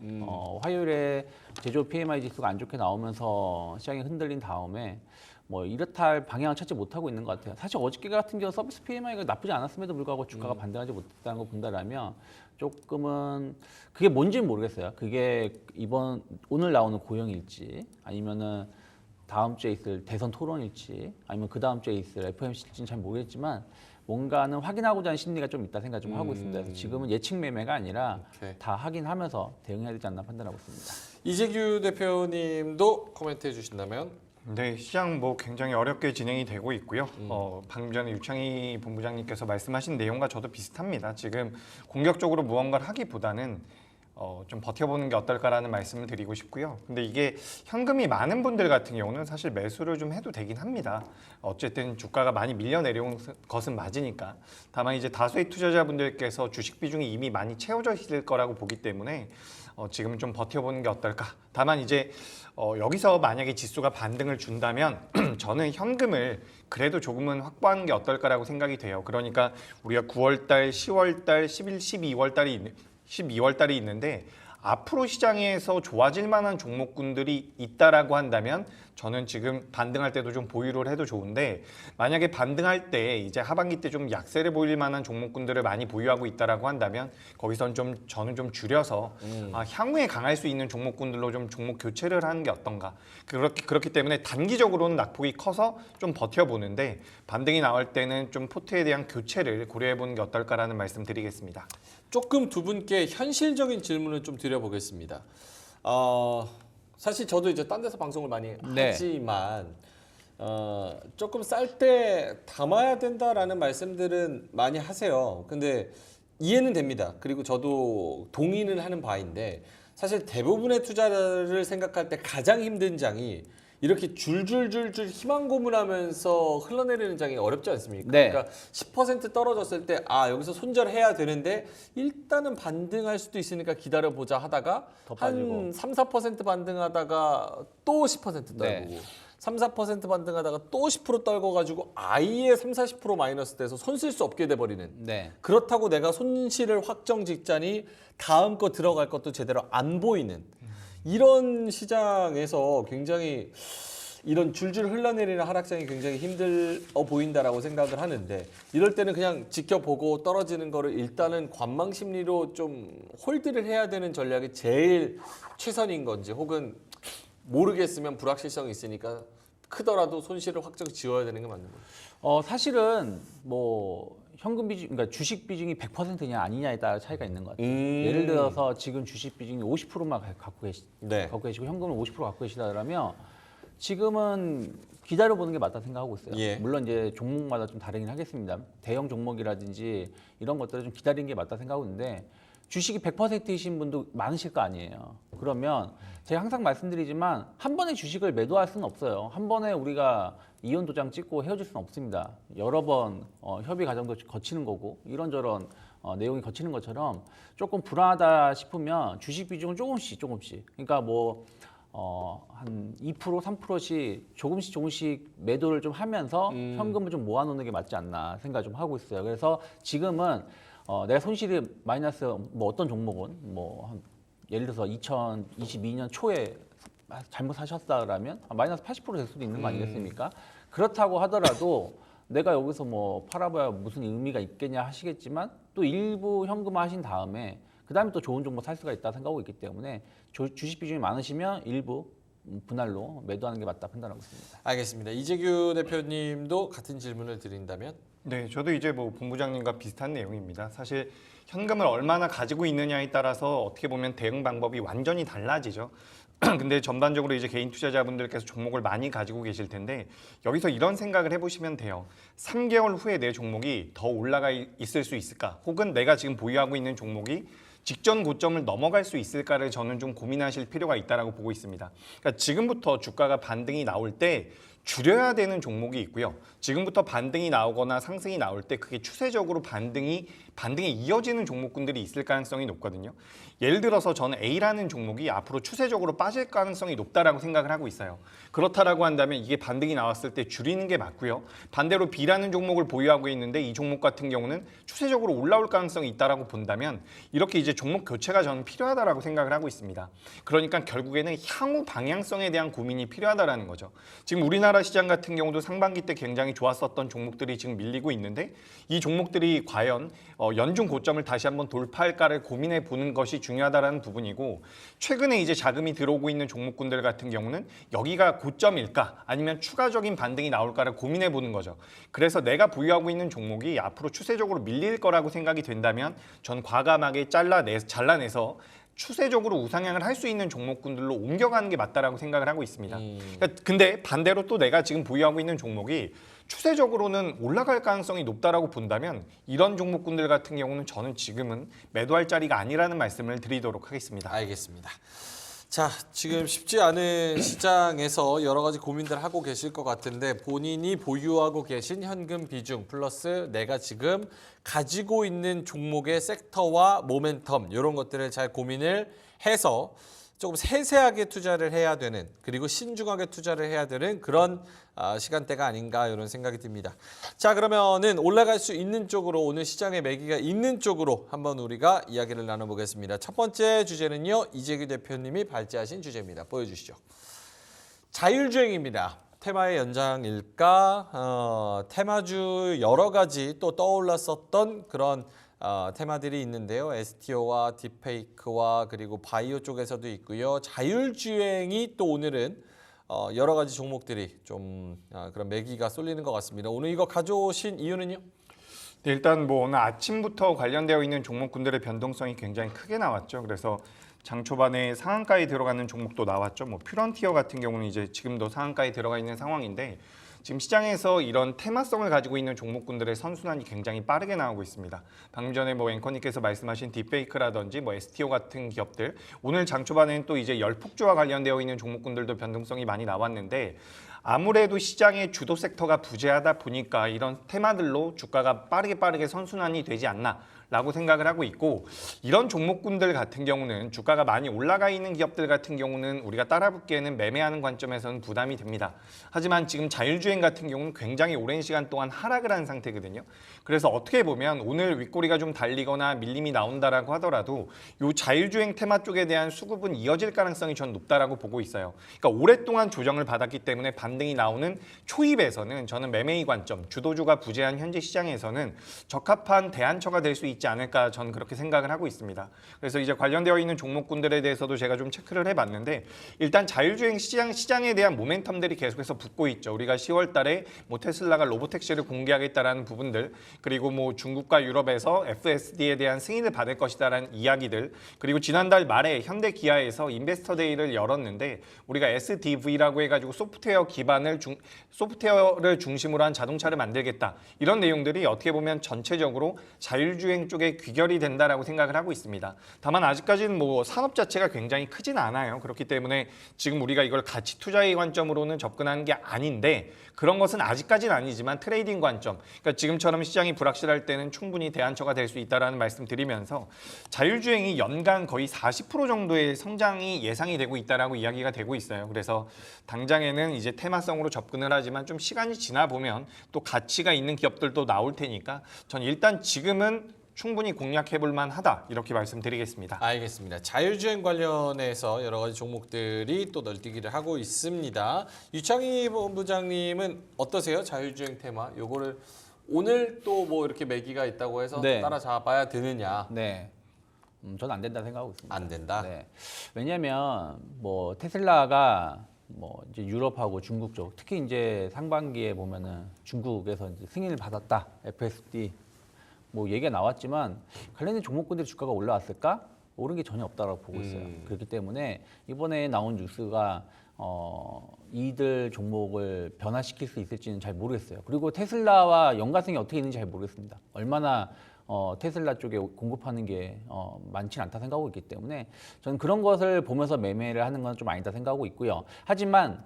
화요일에 제조업 PMI 지수가 안 좋게 나오면서 시장이 흔들린 다음에 뭐 이렇다 할 방향을 찾지 못하고 있는 것 같아요. 사실 어저께 같은 경우 서비스 PMI가 나쁘지 않았음에도 불구하고 주가가 반등하지 못했다는 걸 본다라면 조금은 그게 뭔지는 모르겠어요. 그게 오늘 나오는 고용일지 아니면은 다음 주에 있을 대선 토론일지 아니면 그 다음 주에 있을 FOMC일지는 잘 모르겠지만 뭔가는 확인하고자 하는 심리가 좀 있다 생각 좀 하고 있습니다. 그래서 지금은 예측 매매가 아니라 오케이. 다 확인하면서 대응해야 되지 않나 판단하고 있습니다. 이재규 대표님도 코멘트해 주신다면. 네, 시장 뭐 굉장히 어렵게 진행이 되고 있고요. 방금 전에 유창희 본부장님께서 말씀하신 내용과 저도 비슷합니다. 지금 공격적으로 무언가를 하기보다는 좀 버텨보는 게 어떨까라는 말씀을 드리고 싶고요. 근데 이게 현금이 많은 분들 같은 경우는 사실 매수를 좀 해도 되긴 합니다. 어쨌든 주가가 많이 밀려 내려온 것은 맞으니까. 다만 이제 다수의 투자자분들께서 주식 비중이 이미 많이 채워져 있을 거라고 보기 때문에 지금 좀 버텨보는 게 어떨까. 다만 이제 여기서 만약에 지수가 반등을 준다면 저는 현금을 그래도 조금은 확보하는 게 어떨까라고 생각이 돼요. 그러니까 우리가 9월달, 10월달, 11, 12월달이 있는데 앞으로 시장에서 좋아질 만한 종목군들이 있다라고 한다면 저는 지금 반등할 때도 좀 보유를 해도 좋은데 만약에 반등할 때 이제 하반기 때 좀 약세를 보일 만한 종목군들을 많이 보유하고 있다라고 한다면 거기선 좀 저는 좀 줄여서 향후에 강할 수 있는 종목군들로 좀 종목 교체를 하는 게 어떤가. 그렇기 때문에 단기적으로는 낙폭이 커서 좀 버텨보는데 반등이 나올 때는 좀 포트에 대한 교체를 고려해보는 게 어떨까라는 말씀 드리겠습니다. 조금 두 분께 현실적인 질문을 좀 드려보겠습니다. 사실 저도 이제 딴 데서 방송을 많이 네. 하지만 조금 쌀 때 담아야 된다라는 말씀들은 많이 하세요. 근데 이해는 됩니다. 그리고 저도 동의는 하는 바인데 사실 대부분의 투자를 생각할 때 가장 힘든 장이 이렇게 줄줄줄줄 희망 고문하면서 흘러내리는 장이 어렵지 않습니까? 네. 그러니까 10% 떨어졌을 때 여기서 손절해야 되는데 일단은 반등할 수도 있으니까 기다려보자 하다가 더 빠지고. 한 3, 4% 반등하다가 또 10% 떨고 네. 3, 4% 반등하다가 또 10% 떨궈가지고 아예 3, 40% 마이너스 돼서 손 쓸 수 없게 돼버리는 네. 그렇다고 내가 손실을 확정 직전이 다음 거 들어갈 것도 제대로 안 보이는 이런 시장에서 굉장히 이런 줄줄 흘러내리는 하락장이 굉장히 힘들어 보인다라고 생각을 하는데 이럴 때는 그냥 지켜보고 떨어지는 거를 일단은 관망 심리로 좀 홀드를 해야 되는 전략이 제일 최선인 건지 혹은 모르겠으면 불확실성이 있으니까 크더라도 손실을 확정 지어야 되는 게 맞는 거예요. 사실은 뭐 현금 비중, 그러니까 주식 비중이 100%냐 아니냐에 따라 차이가 있는 것 같아요. 예를 들어서 지금 주식 비중이 50%만 갖고 네. 계시고 현금을 50% 갖고 계시다라면 지금은 기다려보는 게 맞다 생각하고 있어요. 예. 물론 이제 종목마다 좀 다르긴 하겠습니다. 대형 종목이라든지 이런 것들은 좀 기다리는 게 맞다 생각하고 있는데 주식이 100%이신 분도 많으실 거 아니에요. 그러면 제가 항상 말씀드리지만 한 번에 주식을 매도할 수는 없어요. 한 번에 우리가 이혼 도장 찍고 헤어질 수는 없습니다. 여러 번 협의 과정도 거치는 거고 이런저런 내용이 거치는 것처럼 조금 불안하다 싶으면 주식 비중을 조금씩 그러니까 뭐 한 2% 3%씩 조금씩 매도를 좀 하면서 현금을 좀 모아놓는 게 맞지 않나 생각 좀 하고 있어요. 그래서 지금은 내가 손실이 마이너스 뭐 어떤 종목은 예를 들어서 2022년 초에 잘못 사셨다라면 마이너스 80% 될 수도 있는 거 아니겠습니까? 그렇다고 하더라도 내가 여기서 뭐 팔아봐야 무슨 의미가 있겠냐 하시겠지만 또 일부 현금화 하신 다음에 그다음에 또 좋은 종목 살 수가 있다 생각하고 있기 때문에 주식 비중이 많으시면 일부 분할로 매도하는 게 맞다 판단하고 있습니다. 알겠습니다. 이재규 대표님도 같은 질문을 드린다면? 네, 저도 이제 뭐 본부장님과 비슷한 내용입니다. 사실 현금을 얼마나 가지고 있느냐에 따라서 어떻게 보면 대응 방법이 완전히 달라지죠. 근데 전반적으로 이제 개인 투자자분들께서 종목을 많이 가지고 계실 텐데 여기서 이런 생각을 해보시면 돼요. 3개월 후에 내 종목이 더 올라가 있을 수 있을까? 혹은 내가 지금 보유하고 있는 종목이 직전 고점을 넘어갈 수 있을까를 저는 좀 고민하실 필요가 있다고 보고 있습니다. 그러니까 지금부터 주가가 반등이 나올 때 줄여야 되는 종목이 있고요. 지금부터 반등이 나오거나 상승이 나올 때 그게 추세적으로 반등이 이어지는 종목군들이 있을 가능성이 높거든요. 예를 들어서 저는 A라는 종목이 앞으로 추세적으로 빠질 가능성이 높다라고 생각을 하고 있어요. 그렇다라고 한다면 이게 반등이 나왔을 때 줄이는 게 맞고요. 반대로 B라는 종목을 보유하고 있는데 이 종목 같은 경우는 추세적으로 올라올 가능성이 있다라고 본다면 이렇게 이제 종목 교체가 저는 필요하다라고 생각을 하고 있습니다. 그러니까 결국에는 향후 방향성에 대한 고민이 필요하다라는 거죠. 지금 우리나라 시장 같은 경우도 상반기 때 굉장히 좋았었던 종목들이 지금 밀리고 있는데 이 종목들이 과연 연중 고점을 다시 한번 돌파할까를 고민해 보는 것이 중요하다라는 부분이고 최근에 이제 자금이 들어오고 있는 종목군들 같은 경우는 여기가 고점일까 아니면 추가적인 반등이 나올까를 고민해 보는 거죠. 그래서 내가 보유하고 있는 종목이 앞으로 추세적으로 밀릴 거라고 생각이 된다면 전 과감하게 잘라내서 추세적으로 우상향을 할 수 있는 종목군들로 옮겨가는 게 맞다라고 생각을 하고 있습니다. 그러니까 근데 반대로 또 내가 지금 보유하고 있는 종목이 추세적으로는 올라갈 가능성이 높다라고 본다면 이런 종목군들 같은 경우는 저는 지금은 매도할 자리가 아니라는 말씀을 드리도록 하겠습니다. 알겠습니다. 자, 지금 쉽지 않은 시장에서 여러 가지 고민들 하고 계실 것 같은데 본인이 보유하고 계신 현금 비중 플러스 내가 지금 가지고 있는 종목의 섹터와 모멘텀 이런 것들을 잘 고민을 해서 조금 세세하게 투자를 해야 되는 그리고 신중하게 투자를 해야 되는 그런 시간대가 아닌가 이런 생각이 듭니다. 자, 그러면은 올라갈 수 있는 쪽으로 오늘 시장의 매기가 있는 쪽으로 한번 우리가 이야기를 나눠보겠습니다. 첫 번째 주제는요. 이재규 대표님이 발제하신 주제입니다. 보여주시죠. 자율주행입니다. 테마의 연장일까? 테마주 여러 가지 또 떠올랐었던 그런 테마들이 있는데요. STO와 딥페이크와 그리고 바이오 쪽에서도 있고요. 자율주행이 또 오늘은 여러 가지 종목들이 좀 그런 매기가 쏠리는 것 같습니다. 오늘 이거 가져오신 이유는요? 네, 일단 뭐 오늘 아침부터 관련되어 있는 종목군들의 변동성이 굉장히 크게 나왔죠. 그래서 장 초반에 상한가에 들어가는 종목도 나왔죠. 뭐 퓨런티어 같은 경우는 이제 지금도 상한가에 들어가 있는 상황인데 지금 시장에서 이런 테마성을 가지고 있는 종목군들의 선순환이 굉장히 빠르게 나오고 있습니다. 방금 전에 뭐 앵커님께서 말씀하신 딥페이크라든지 뭐 STO 같은 기업들 오늘 장 초반에는 또 이제 열폭주와 관련되어 있는 종목군들도 변동성이 많이 나왔는데 아무래도 시장의 주도 섹터가 부재하다 보니까 이런 테마들로 주가가 빠르게 선순환이 되지 않나 라고 생각을 하고 있고 이런 종목군들 같은 경우는 주가가 많이 올라가 있는 기업들 같은 경우는 우리가 따라붙기에는 매매하는 관점에서는 부담이 됩니다. 하지만 지금 자율주행 같은 경우는 굉장히 오랜 시간 동안 하락을 한 상태거든요. 그래서 어떻게 보면 오늘 윗꼬리가 좀 달리거나 밀림이 나온다라고 하더라도 이 자율주행 테마 쪽에 대한 수급은 이어질 가능성이 전 높다라고 보고 있어요. 그러니까 오랫동안 조정을 받았기 때문에 반등이 나오는 초입에서는 저는 매매의 관점, 주도주가 부재한 현재 시장에서는 적합한 대안처가 될 수 있지 않을까 저는 그렇게 생각을 하고 있습니다. 그래서 이제 관련되어 있는 종목군들에 대해서도 제가 좀 체크를 해봤는데 일단 자율주행 시장에 대한 모멘텀들이 계속해서 붙고 있죠. 우리가 10월 달에 뭐 테슬라가 로보택시를 공개하겠다라는 부분들 그리고 뭐 중국과 유럽에서 FSD에 대한 승인을 받을 것이다라는 이야기들 그리고 지난달 말에 현대 기아에서 인베스터 데이를 열었는데 우리가 SDV라고 해가지고 소프트웨어 기업 소프트웨어를 중심으로 한 자동차를 만들겠다. 이런 내용들이 어떻게 보면 전체적으로 자율주행 쪽에 귀결이 된다라고 생각을 하고 있습니다. 다만 아직까지는 뭐 산업 자체가 굉장히 크진 않아요. 그렇기 때문에 지금 우리가 이걸 가치 투자의 관점으로는 접근하는 게 아닌데 그런 것은 아직까지는 아니지만 트레이딩 관점, 그러니까 지금처럼 시장이 불확실할 때는 충분히 대안처가 될 수 있다라는 말씀 드리면서 자율주행이 연간 거의 40% 정도의 성장이 예상이 되고 있다라고 이야기가 되고 있어요. 그래서 당장에는 이제 테마성으로 접근을 하지만 좀 시간이 지나 보면 또 가치가 있는 기업들도 나올 테니까 전 일단 지금은 충분히 공략해 볼 만하다 이렇게 말씀드리겠습니다. 알겠습니다. 자율주행 관련해서 여러 가지 종목들이 또 널뛰기를 하고 있습니다. 유창희 본부장님은 어떠세요? 자율주행 테마 요거를 오늘 또 뭐 이렇게 매기가 있다고 해서 네. 따라잡아야 되느냐? 네. 저는 안 된다 생각하고 있습니다. 안 된다. 네. 왜냐하면 뭐 테슬라가 뭐 이제 유럽하고 중국 쪽, 특히 이제 상반기에 보면은 중국에서 이제 승인을 받았다, FSD 뭐 얘기가 나왔지만 관련된 종목군들의 주가가 올라왔을까? 오른 게 전혀 없다라고 보고 있어요. 그렇기 때문에 이번에 나온 뉴스가 이들 종목을 변화시킬 수 있을지는 잘 모르겠어요. 그리고 테슬라와 연관성이 어떻게 있는지 잘 모르겠습니다. 얼마나 테슬라 쪽에 공급하는 게 많지는 않다 생각하고 있기 때문에 저는 그런 것을 보면서 매매를 하는 건 좀 아니다 생각하고 있고요. 하지만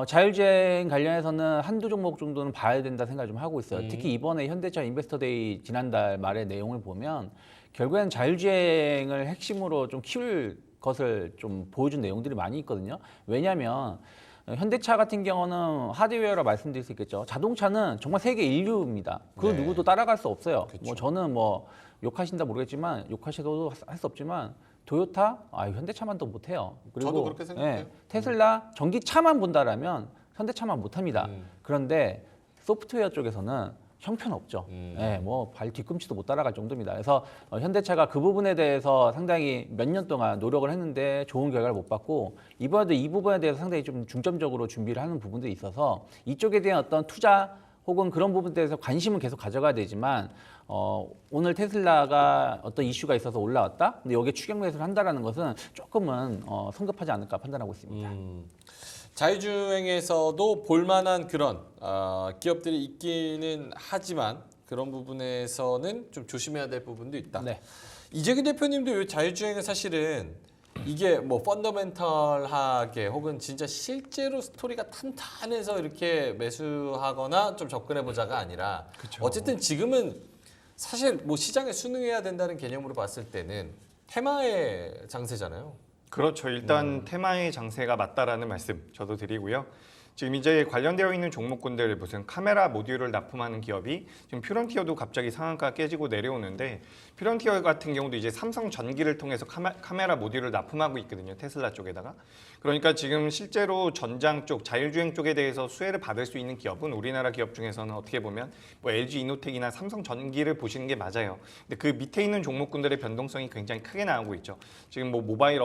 자율주행 관련해서는 한두 종목 정도는 봐야 된다 생각을 좀 하고 있어요. 특히 이번에 현대차 인베스터데이 지난달 말의 내용을 보면 결국에는 자율주행을 핵심으로 좀 키울 것을 좀 보여준 내용들이 많이 있거든요. 왜냐하면 현대차 같은 경우는 하드웨어라 말씀드릴 수 있겠죠. 자동차는 정말 세계 인류입니다. 그 네. 누구도 따라갈 수 없어요. 그쵸. 뭐 저는 뭐 욕하신다 모르겠지만 욕하셔도 할 수 없지만 토요타, 현대차만 더 못해요. 그리고 저도 그렇게 생각해요. 테슬라 전기차만 본다라면 현대차만 못합니다. 그런데 소프트웨어 쪽에서는 형편없죠. 뭐 발 뒤꿈치도 못 따라갈 정도입니다. 그래서 현대차가 그 부분에 대해서 상당히 몇 년 동안 노력을 했는데 좋은 결과를 못 받고 이번에도 이 부분에 대해서 상당히 좀 중점적으로 준비를 하는 부분들이 있어서 이쪽에 대한 어떤 투자 혹은 그런 부분에 대해서 관심은 계속 가져가야 되지만 오늘 테슬라가 어떤 이슈가 있어서 올라왔다. 근데 여기에 추격 매수를 한다라는 것은 조금은 성급하지 않을까 판단하고 있습니다. 자율주행에서도 볼만한 그런 기업들이 있기는 하지만 그런 부분에서는 좀 조심해야 될 부분도 있다. 네. 이재기 대표님도 이 자율주행은 사실은 이게 뭐 펀더멘털하게 혹은 진짜 실제로 스토리가 탄탄해서 이렇게 매수하거나 좀 접근해 보자가 아니라 어쨌든 지금은 사실 뭐 시장에 순응해야 된다는 개념으로 봤을 때는 테마의 장세잖아요. 그렇죠. 일단 테마의 장세가 맞다라는 말씀 저도 드리고요. 지금 이제 관련되어 있는 종목군들 무슨 카메라 모듈을 납품하는 기업이 지금 퓨런티어도 갑자기 상한가 깨지고 내려오는데 퓨런티어 같은 경우도 이제 삼성 전기를 통해서 카메라 모듈을 납품하고 있거든요. 테슬라 쪽에다가. 그러니까 지금 실제로 전장 쪽, 자율주행 쪽에 대해서 수혜를 받을 수 있는 기업은 우리나라 기업 중에서는 어떻게 보면 뭐 LG 이노텍이나 삼성 전기를 보시는 게 맞아요. 근데 그 밑에 있는 종목군들의 변동성이 굉장히 크게 나오고 있죠. 지금 뭐 모바일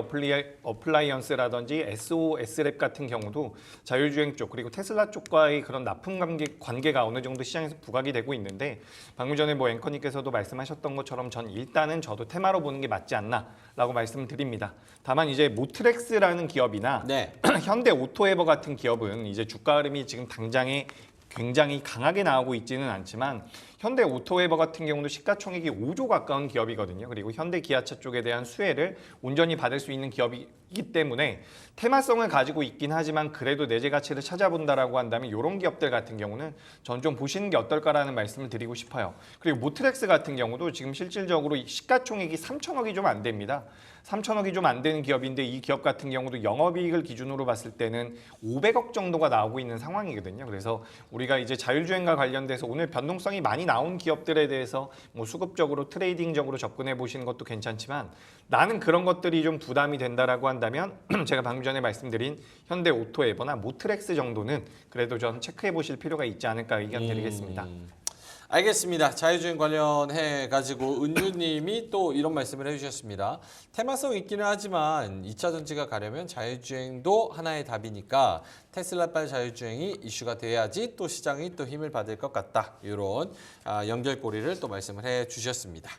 어플라이언스라든지 SOS랩 같은 경우도 자율주행 쪽 그리고 테슬라 쪽과의 그런 납품 관계가 어느 정도 시장에서 부각이 되고 있는데 방금 전에 뭐 앵커님께서도 말씀하셨던 것처럼 전 일단은 저도 테마로 보는 게 맞지 않나라고 말씀드립니다. 다만 이제 모트렉스라는 기업이나 네. 현대 오토에버 같은 기업은 이제 주가 흐름이 지금 당장에 굉장히 강하게 나오고 있지는 않지만 현대 오토웨버 같은 경우도 시가총액이 5조 가까운 기업이거든요. 그리고 현대 기아차 쪽에 대한 수혜를 온전히 받을 수 있는 기업이기 때문에 테마성을 가지고 있긴 하지만 그래도 내재 가치를 찾아본다라고 한다면 이런 기업들 같은 경우는 전 좀 보시는 게 어떨까라는 말씀을 드리고 싶어요. 그리고 모트렉스 같은 경우도 지금 실질적으로 시가총액이 3천억이 좀 안 됩니다. 3천억이 좀 안 되는 기업인데 이 기업 같은 경우도 영업이익을 기준으로 봤을 때는 500억 정도가 나오고 있는 상황이거든요. 그래서 우리가 이제 자율주행과 관련돼서 오늘 변동성이 많이 나온 기업들에 대해서 뭐 수급적으로 트레이딩적으로 접근해 보시는 것도 괜찮지만 나는 그런 것들이 좀 부담이 된다라고 한다면 제가 방금 전에 말씀드린 현대 오토에버나 모트렉스 정도는 그래도 좀 체크해 보실 필요가 있지 않을까 의견 드리겠습니다. 알겠습니다. 자율주행 관련해 가지고 은주님이 또 이런 말씀을 해주셨습니다. 테마성 있기는 하지만 2차 전지가 가려면 자율주행도 하나의 답이니까 테슬라발 자율주행이 이슈가 돼야지 또 시장이 또 힘을 받을 것 같다. 이런 연결고리를 또 말씀을 해주셨습니다.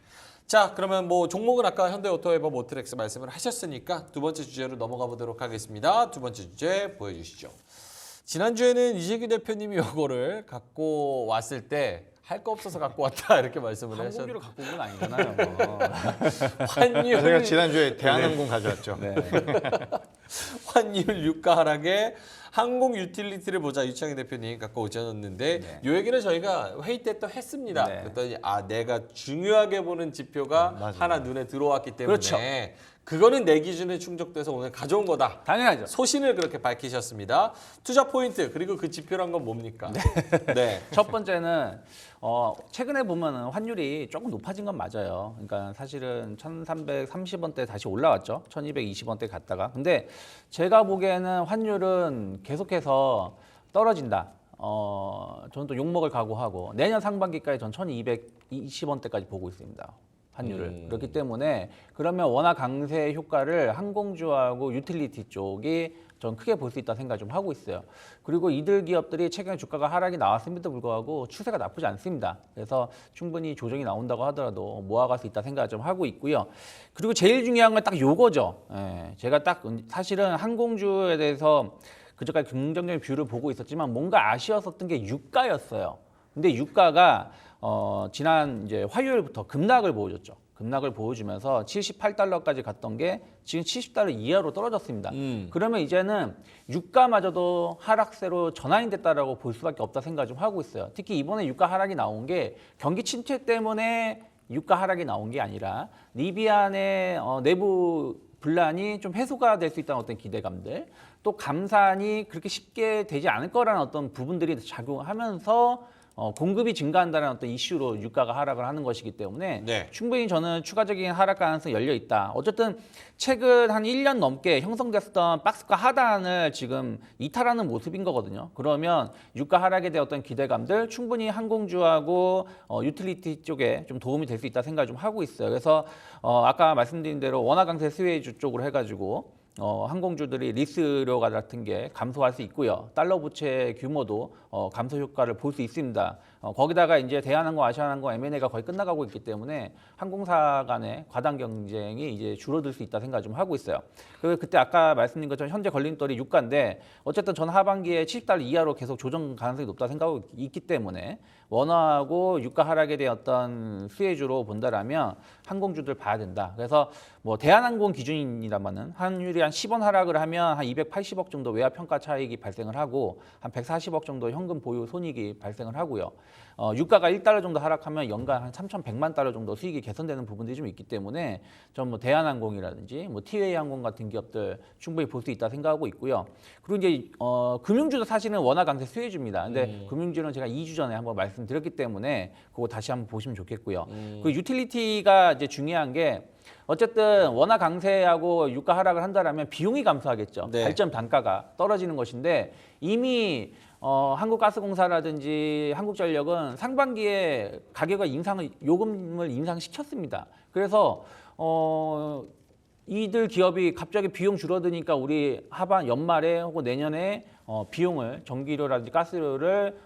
자, 그러면 뭐 종목은 아까 현대오토에버 모트렉스 말씀을 하셨으니까 두 번째 주제로 넘어가 보도록 하겠습니다. 두 번째 주제 보여주시죠. 지난주에는 이재규 대표님이 이거를 갖고 왔을 때 할 거 없어서 갖고 왔다 이렇게 말씀을 항공주를 하셨는데 갖고 온 건 아니잖아요. 뭐. 환율 제가 지난주에 대한항공 가져왔죠. 네. 환율 유가 하락에 항공 유틸리티를 보자 유창희 대표님 갖고 오셨는데 네. 이 얘기를 저희가 회의 때 또 했습니다. 네. 그랬더니 내가 중요하게 보는 지표가 맞아요. 하나 눈에 들어왔기 때문에 그렇죠. 그거는 내 기준에 충족돼서 오늘 가져온 거다. 당연하죠. 소신을 그렇게 밝히셨습니다. 투자 포인트 그리고 그 지표란 건 뭡니까? 네. 첫 번째는 최근에 보면은 환율이 조금 높아진 건 맞아요. 그러니까 사실은 1,330원대 다시 올라왔죠. 1,220원대 갔다가. 근데 제가 보기에는 환율은 계속해서 떨어진다. 저는 또 욕먹을 각오하고 내년 상반기까지 전 1,220원대까지 보고 있습니다. 환율을. 그렇기 때문에 그러면 원화 강세 효과를 항공주하고 유틸리티 쪽이 전 크게 볼 수 있다 생각 좀 하고 있어요. 그리고 이들 기업들이 최근에 주가가 하락이 나왔음에도 불구하고 추세가 나쁘지 않습니다. 그래서 충분히 조정이 나온다고 하더라도 모아갈 수 있다 생각 좀 하고 있고요. 그리고 제일 중요한 건 딱 요거죠. 제가 딱 사실은 항공주에 대해서 그저까지 긍정적인 뷰를 보고 있었지만 뭔가 아쉬웠었던 게 유가였어요. 근데 유가가 지난 이제 화요일부터 급락을 보여줬죠. 급락을 보여주면서 78달러까지 갔던 게 지금 70달러 이하로 떨어졌습니다. 그러면 이제는 유가마저도 하락세로 전환이 됐다라고 볼 수밖에 없다 생각 좀 하고 있어요. 특히 이번에 유가 하락이 나온 게 경기 침체 때문에 유가 하락이 나온 게 아니라 리비아 내 내부 분란이 좀 해소가 될 수 있다는 어떤 기대감들, 또 감산이 그렇게 쉽게 되지 않을 거라는 어떤 부분들이 작용하면서 공급이 증가한다는 어떤 이슈로 유가가 하락을 하는 것이기 때문에 네. 충분히 저는 추가적인 하락 가능성이 열려 있다. 어쨌든 최근 한 1년 넘게 형성됐었던 박스가 하단을 지금 이탈하는 모습인 거거든요. 그러면 유가 하락에 대한 어떤 기대감들 충분히 항공주하고 유틸리티 쪽에 좀 도움이 될 수 있다 생각을 좀 하고 있어요. 그래서 아까 말씀드린 대로 원화 강세 수혜주 쪽으로 해가지고 항공주들이 리스료 같은 게 감소할 수 있고요. 달러 부채 규모도 감소 효과를 볼 수 있습니다. 거기다가 이제 대한항공, 아시아항공 M&A가 거의 끝나가고 있기 때문에 항공사 간의 과당 경쟁이 이제 줄어들 수 있다 생각 좀 하고 있어요. 그때 아까 말씀드린 것처럼 현재 걸림돌이 유가인데 어쨌든 전 하반기에 70달러 이하로 계속 조정 가능성이 높다 생각하고 있기 때문에 원화하고 유가 하락에 대한 어떤 수혜주로 본다라면 항공주들 봐야 된다. 그래서 뭐 대한항공 기준입니다만은 환율이 한 10원 하락을 하면 한 280억 정도 외화 평가 차익이 발생을 하고 한 140억 정도 현금 보유 손익이 발생을 하고요. 유가가 1달러 정도 하락하면 연간 한 3,100만 달러 정도 수익이 개선되는 부분들이 좀 있기 때문에 전 뭐 대한항공이라든지 뭐 티웨이 항공 같은 기업들 충분히 볼 수 있다 생각하고 있고요. 그리고 이제 금융주도 사실은 원화 강세 수혜주입니다. 근데 금융주는 제가 2주 전에 한번 말씀드렸기 때문에 그거 다시 한번 보시면 좋겠고요. 그 유틸리티가 이제 중요한 게 어쨌든 원화 강세하고 유가 하락을 한다라면 비용이 감소하겠죠. 네. 발전 단가가 떨어지는 것인데 이미 한국가스공사라든지 한국전력은 상반기에 가격의 요금을 인상시켰습니다. 그래서 이들 기업이 갑자기 비용 줄어드니까 우리 연말에 혹은 내년에 비용을 전기료라든지 가스료를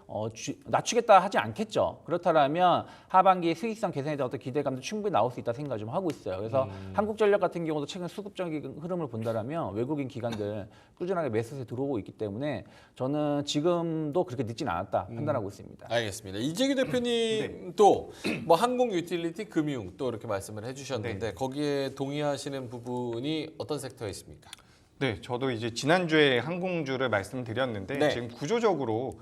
낮추겠다 하지 않겠죠. 그렇다면 하반기 수익성 개선에 대한 어떤 기대감도 충분히 나올 수 있다 생각 좀 하고 있어요. 그래서 한국전력 같은 경우도 최근 수급적인 흐름을 본다라면 외국인 기관들 꾸준하게 매수세 들어오고 있기 때문에 저는 지금도 그렇게 늦진 않았다 판단하고 있습니다. 알겠습니다. 이재규 대표님도 뭐 항공 유틸리티 금융 또 이렇게 말씀을 해주셨는데 거기에 동의하시는 부분이 어떤 섹터에 있습니까? 네, 저도 이제 지난주에 항공주를 말씀드렸는데 네. 지금 구조적으로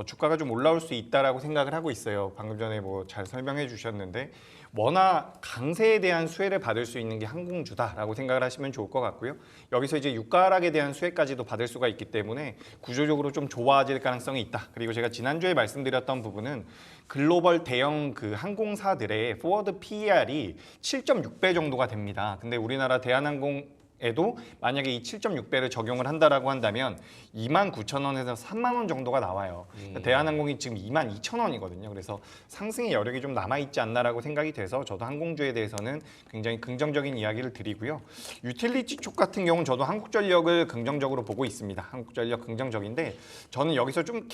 주가가 좀 올라올 수 있다라고 생각을 하고 있어요. 방금 전에 뭐 잘 설명해 주셨는데 원화 강세에 대한 수혜를 받을 수 있는 게 항공주다라고 생각을 하시면 좋을 것 같고요. 여기서 이제 유가 하락에 대한 수혜까지도 받을 수가 있기 때문에 구조적으로 좀 좋아질 가능성이 있다. 그리고 제가 지난주에 말씀드렸던 부분은 글로벌 대형 그 항공사들의 포워드 PER이 7.6배 정도가 됩니다. 근데 우리나라 대한항공 에도 만약에 이 7.6배를 적용을 한다라고 한다면 29,000원에서 3만 원 정도가 나와요. 그러니까 대한항공이 지금 22,000원이거든요. 그래서 상승의 여력이 좀 남아있지 않나라고 생각이 돼서 저도 항공주에 대해서는 굉장히 긍정적인 이야기를 드리고요. 유틸리티 쪽 같은 경우는 저도 한국전력을 긍정적으로 보고 있습니다. 한국전력 긍정적인데 저는 여기서 좀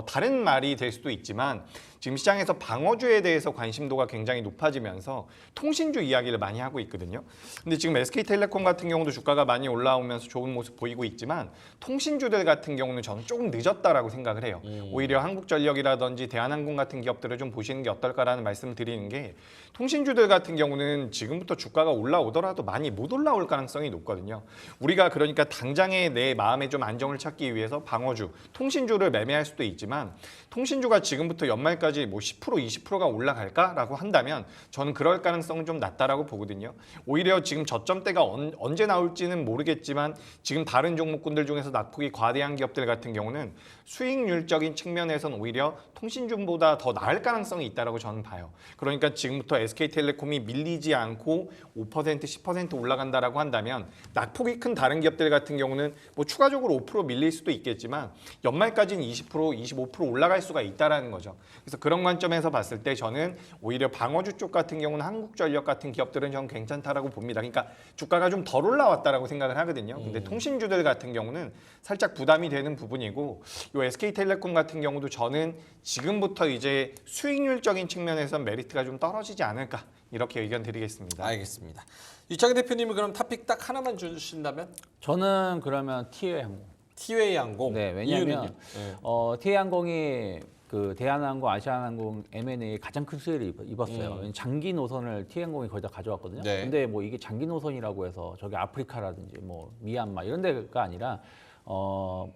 다른 말이 될 수도 있지만 지금 시장에서 방어주에 대해서 관심도가 굉장히 높아지면서 통신주 이야기를 많이 하고 있거든요. 근데 지금 SK텔레콤 같은 경우도 주가가 많이 올라오면서 좋은 모습 보이고 있지만 통신주들 같은 경우는 저는 조금 늦었다라고 생각을 해요. 오히려 한국전력이라든지 대한항공 같은 기업들을 좀 보시는 게 어떨까라는 말씀을 드리는 게 통신주들 같은 경우는 지금부터 주가가 올라오더라도 많이 못 올라올 가능성이 높거든요. 우리가 그러니까 당장의 내 마음의 좀 안정을 찾기 위해서 방어주, 통신주를 매매할 수도 있지만 통신주가 지금부터 연말까지 뭐 10%, 20%가 올라갈까라고 한다면 저는 그럴 가능성은 좀 낮다라고 보거든요. 오히려 지금 저점대가 언제 나올지는 모르겠지만 지금 다른 종목군들 중에서 낙폭이 과대한 기업들 같은 경우는 수익률적인 측면에서는 오히려 통신주보다 더 나을 가능성이 있다라고 저는 봐요. 그러니까 지금부터 SK텔레콤이 밀리지 않고 5%, 10% 올라간다라고 한다면 낙폭이 큰 다른 기업들 같은 경우는 뭐 추가적으로 5% 밀릴 수도 있겠지만 연말까지는 20%, 25% 올라갈 수가 있다라는 거죠. 그래서 그런 관점에서 봤을 때 저는 오히려 방어주 쪽 같은 경우는 한국전력 같은 기업들은 저는 괜찮다라고 봅니다. 그러니까 주가가 좀 덜 올라왔다라고 생각을 하거든요. 근데 통신주들 같은 경우는 살짝 부담이 되는 부분이고 요 SK텔레콤 같은 경우도 저는 지금부터 이제 수익률적인 측면에서 메리트가 좀 떨어지지 않을까 이렇게 의견 드리겠습니다. 알겠습니다. 유창희 대표님은 그럼 타픽 딱 하나만 주신다면 저는 그러면 티웨이 항공. 티웨이 항공. 네, 왜냐하면 이유는요? 네. 티웨이 항공이 그 대한항공, 아시아나항공 M&A에 가장 큰 수혜를 입었어요. 왜냐면 장기 노선을 티웨이 항공이 거의 다 가져왔거든요. 네. 근데 뭐 이게 장기 노선이라고 해서 저기 아프리카라든지 뭐 미얀마 이런 데가 아니라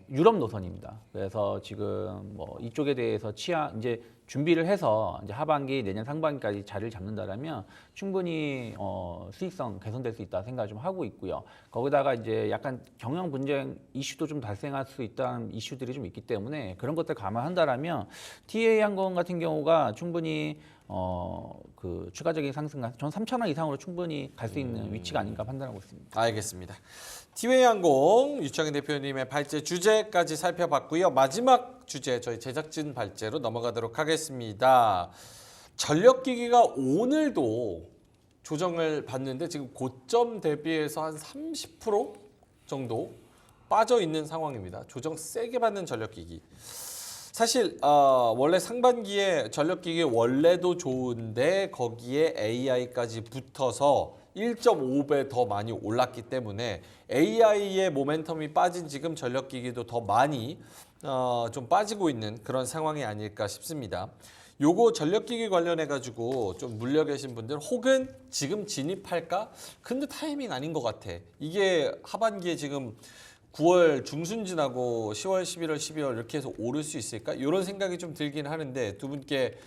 유럽 노선입니다. 그래서 지금 뭐 이쪽에 대해서 이제 준비를 해서 이제 하반기 내년 상반기까지 자리를 잡는다라면 충분히 수익성 개선될 수 있다 생각 좀 하고 있고요. 거기다가 이제 약간 경영 분쟁 이슈도 좀 발생할 수 있다는 이슈들이 좀 있기 때문에 그런 것들 감안한다라면 TA 항공 같은 경우가 충분히 그 추가적인 상승, 전 3,000원 이상으로 충분히 갈 수 있는 위치가 아닌가 판단하고 있습니다. 알겠습니다. 티웨이 항공 유창희 대표님의 발제 주제까지 살펴봤고요. 마지막 주제 저희 제작진 발제로 넘어가도록 하겠습니다. 전력기기가 오늘도 조정을 받는데 지금 고점 대비해서 한 30% 정도 빠져 있는 상황입니다. 조정 세게 받는 전력기기. 사실 원래 상반기에 전력기기 원래도 좋은데 거기에 AI까지 붙어서 1.5배 더 많이 올랐기 때문에 AI의 모멘텀이 빠진 지금 전력기기도 더 많이 좀 빠지고 있는 그런 상황이 아닐까 싶습니다. 요거 전력기기 관련해 가지고 좀 물려 계신 분들 혹은 지금 진입할까? 근데 타이밍 아닌 것 같아. 이게 하반기에 지금 9월 중순 지나고 10월, 11월, 12월 이렇게 해서 오를 수 있을까? 이런 생각이 좀 들긴 하는데 두 분께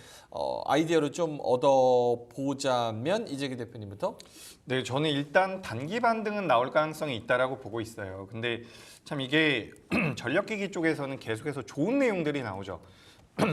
아이디어를 좀 얻어보자면 이재기 대표님부터. 네, 저는 일단 단기 반등은 나올 가능성이 있다라고 보고 있어요. 근데 참 이게 전력기기 쪽에서는 계속해서 좋은 내용들이 나오죠.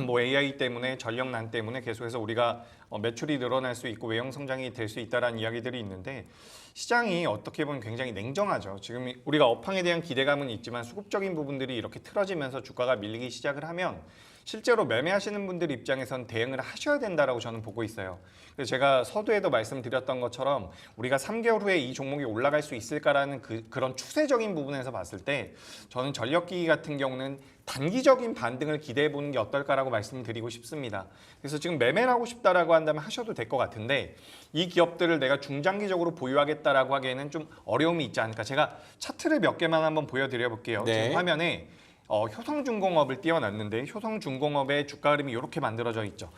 뭐 AI 때문에 전력난 때문에 계속해서 우리가 매출이 늘어날 수 있고 외형 성장이 될 수 있다라는 이야기들이 있는데 시장이 어떻게 보면 굉장히 냉정하죠. 지금 우리가 업황에 대한 기대감은 있지만 수급적인 부분들이 이렇게 틀어지면서 주가가 밀리기 시작을 하면 실제로 매매하시는 분들 입장에선 대응을 하셔야 된다라고 저는 보고 있어요. 그래서 제가 서두에도 말씀드렸던 것처럼 우리가 3개월 후에 이 종목이 올라갈 수 있을까라는 그런 추세적인 부분에서 봤을 때 저는 전력기기 같은 경우는 단기적인 반등을 기대해 보는 게 어떨까라고 말씀드리고 싶습니다. 그래서 지금 매매를 하고 싶다라고 한다면 하셔도 될 것 같은데 이 기업들을 내가 중장기적으로 보유하겠다라고 하기에는 좀 어려움이 있지 않을까. 제가 차트를 몇 개만 한번 보여드려 볼게요. 네. 지금 화면에 효성중공업을 띄워놨는데 효성중공업의 주가 흐름이 이렇게 만들어져 있죠.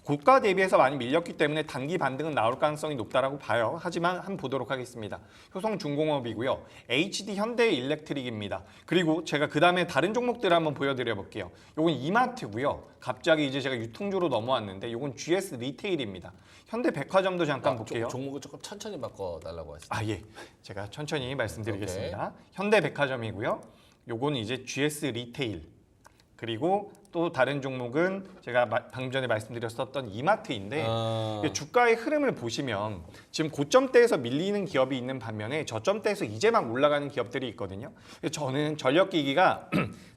고가 대비해서 많이 밀렸기 때문에 단기 반등은 나올 가능성이 높다라고 봐요. 하지만 한번 보도록 하겠습니다. 효성중공업이고요. HD 현대일렉트릭입니다. 그리고 제가 그 다음에 다른 종목들을 한번 보여드려 볼게요. 요건 이마트고요. 갑자기 이제 제가 유통주로 넘어왔는데 요건 GS 리테일입니다. 현대백화점도 잠깐 볼게요. 종목을 조금 천천히 바꿔달라고 하시죠. 예. 제가 천천히 말씀드리겠습니다. 현대백화점이고요. 요건 이제 GS 리테일. 그리고 또 다른 종목은 제가 방금 전에 말씀드렸었던 이마트인데 주가의 흐름을 보시면 지금 고점대에서 밀리는 기업이 있는 반면에 저점대에서 이제 막 올라가는 기업들이 있거든요. 저는 전력기기가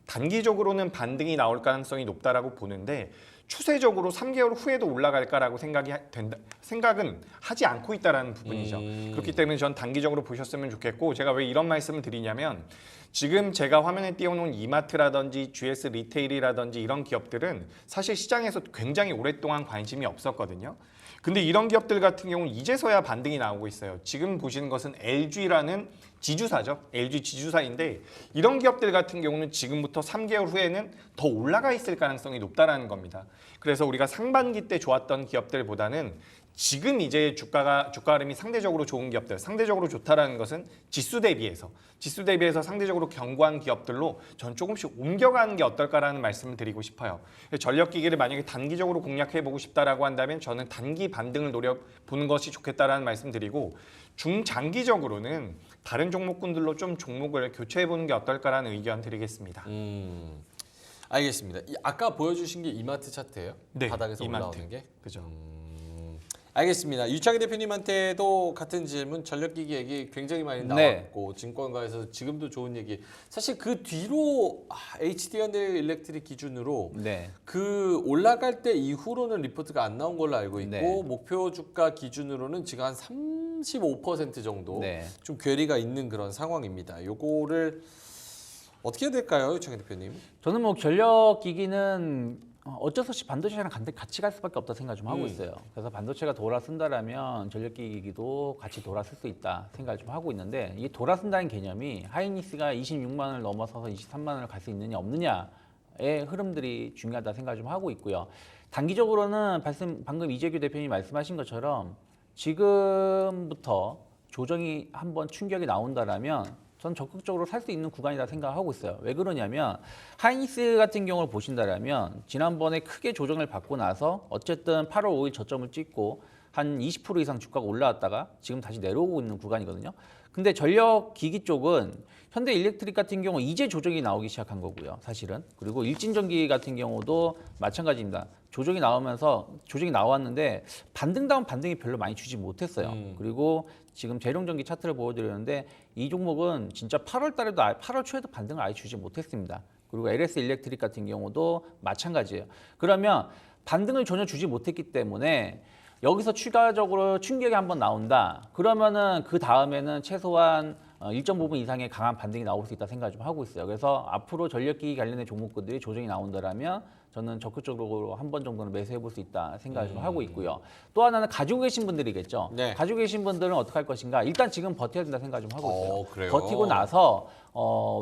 단기적으로는 반등이 나올 가능성이 높다라고 보는데 추세적으로 3개월 후에도 올라갈까라고 생각은 하지 않고 있다라는 부분이죠. 그렇기 때문에 전 단기적으로 보셨으면 좋겠고, 제가 왜 이런 말씀을 드리냐면 지금 제가 화면에 띄워놓은 이마트라든지 GS 리테일이라든지 이런 기업들은 사실 시장에서 굉장히 오랫동안 관심이 없었거든요. 근데 이런 기업들 같은 경우는 이제서야 반등이 나오고 있어요. 지금 보시는 것은 LG라는 지주사죠. LG 지주사인데 이런 기업들 같은 경우는 지금부터 3개월 후에는 더 올라가 있을 가능성이 높다라는 겁니다. 그래서 우리가 상반기 때 좋았던 기업들보다는 지금 이제 주가 흐름이 상대적으로 좋은 기업들, 상대적으로 좋다라는 것은 지수 대비해서 상대적으로 견고한 기업들로 전 조금씩 옮겨가는 게 어떨까라는 말씀을 드리고 싶어요. 전력기기를 만약에 단기적으로 공략해보고 싶다라고 한다면 저는 단기 반등을 노려보는 것이 좋겠다라는 말씀 드리고, 중장기적으로는 다른 종목군들로 좀 종목을 교체해보는 게 어떨까라는 의견 드리겠습니다. 알겠습니다. 아까 보여주신 게 이마트 차트예요? 네, 바닥에서 이마트. 올라오는 게? 그죠. 알겠습니다. 유창희 대표님한테도 같은 질문, 전력기기 얘기 굉장히 많이 네. 나왔고 증권가에서 지금도 좋은 얘기. 사실 그 뒤로 HD현대 일렉트릭 기준으로 네. 그 올라갈 때 이후로는 리포트가 안 나온 걸로 알고 있고 네. 목표 주가 기준으로는 지금 한 35% 정도 네. 좀 괴리가 있는 그런 상황입니다. 요거를 어떻게 해야 될까요, 유창희 대표님? 저는 뭐 전력 기기는 어쩔 수 없이 반도체랑 같이 갈 수밖에 없다 생각 좀 하고 있어요. 그래서 반도체가 돌아선다라면 전력기기도 같이 돌아설 수 있다 생각을 좀 하고 있는데, 이게 돌아선다는 개념이 하이닉스가 26만 원을 넘어서서 23만 원을 갈 수 있느냐 없느냐의 흐름들이 중요하다 생각을 좀 하고 있고요. 단기적으로는 방금 이재규 대표님이 말씀하신 것처럼 지금부터 조정이 한번 충격이 나온다라면 전 적극적으로 살 수 있는 구간이다 생각하고 있어요. 왜 그러냐면 하이닉스 같은 경우를 보신다라면 지난번에 크게 조정을 받고 나서 어쨌든 8월 5일 저점을 찍고 한 20% 이상 주가가 올라왔다가 지금 다시 내려오고 있는 구간이거든요. 근데 전력 기기 쪽은 현대 일렉트릭 같은 경우 이제 조정이 나오기 시작한 거고요, 사실은. 그리고 일진전기 같은 경우도 마찬가지입니다. 조정이 나왔는데 반등다운 반등이 별로 많이 주지 못했어요. 그리고 지금 재룡전기 차트를 보여드렸는데 이 종목은 진짜 8월 초에도 반등을 아예 주지 못했습니다. 그리고 LS 일렉트릭 같은 경우도 마찬가지예요. 그러면 반등을 전혀 주지 못했기 때문에 여기서 추가적으로 충격이 한번 나온다. 그러면은 그 다음에는 최소한 일정 부분 이상의 강한 반등이 나올 수 있다 생각을 좀 하고 있어요. 그래서 앞으로 전력기기 관련된 종목들이 조정이 나온다라면 저는 적극적으로 한 번 정도는 매수해 볼 수 있다 생각을 좀 하고 있고요. 또 하나는 가지고 계신 분들이겠죠. 네. 가지고 계신 분들은 어떻게 할 것인가. 일단 지금 버텨야 된다 생각을 좀 하고 있어요. 그래요? 버티고 나서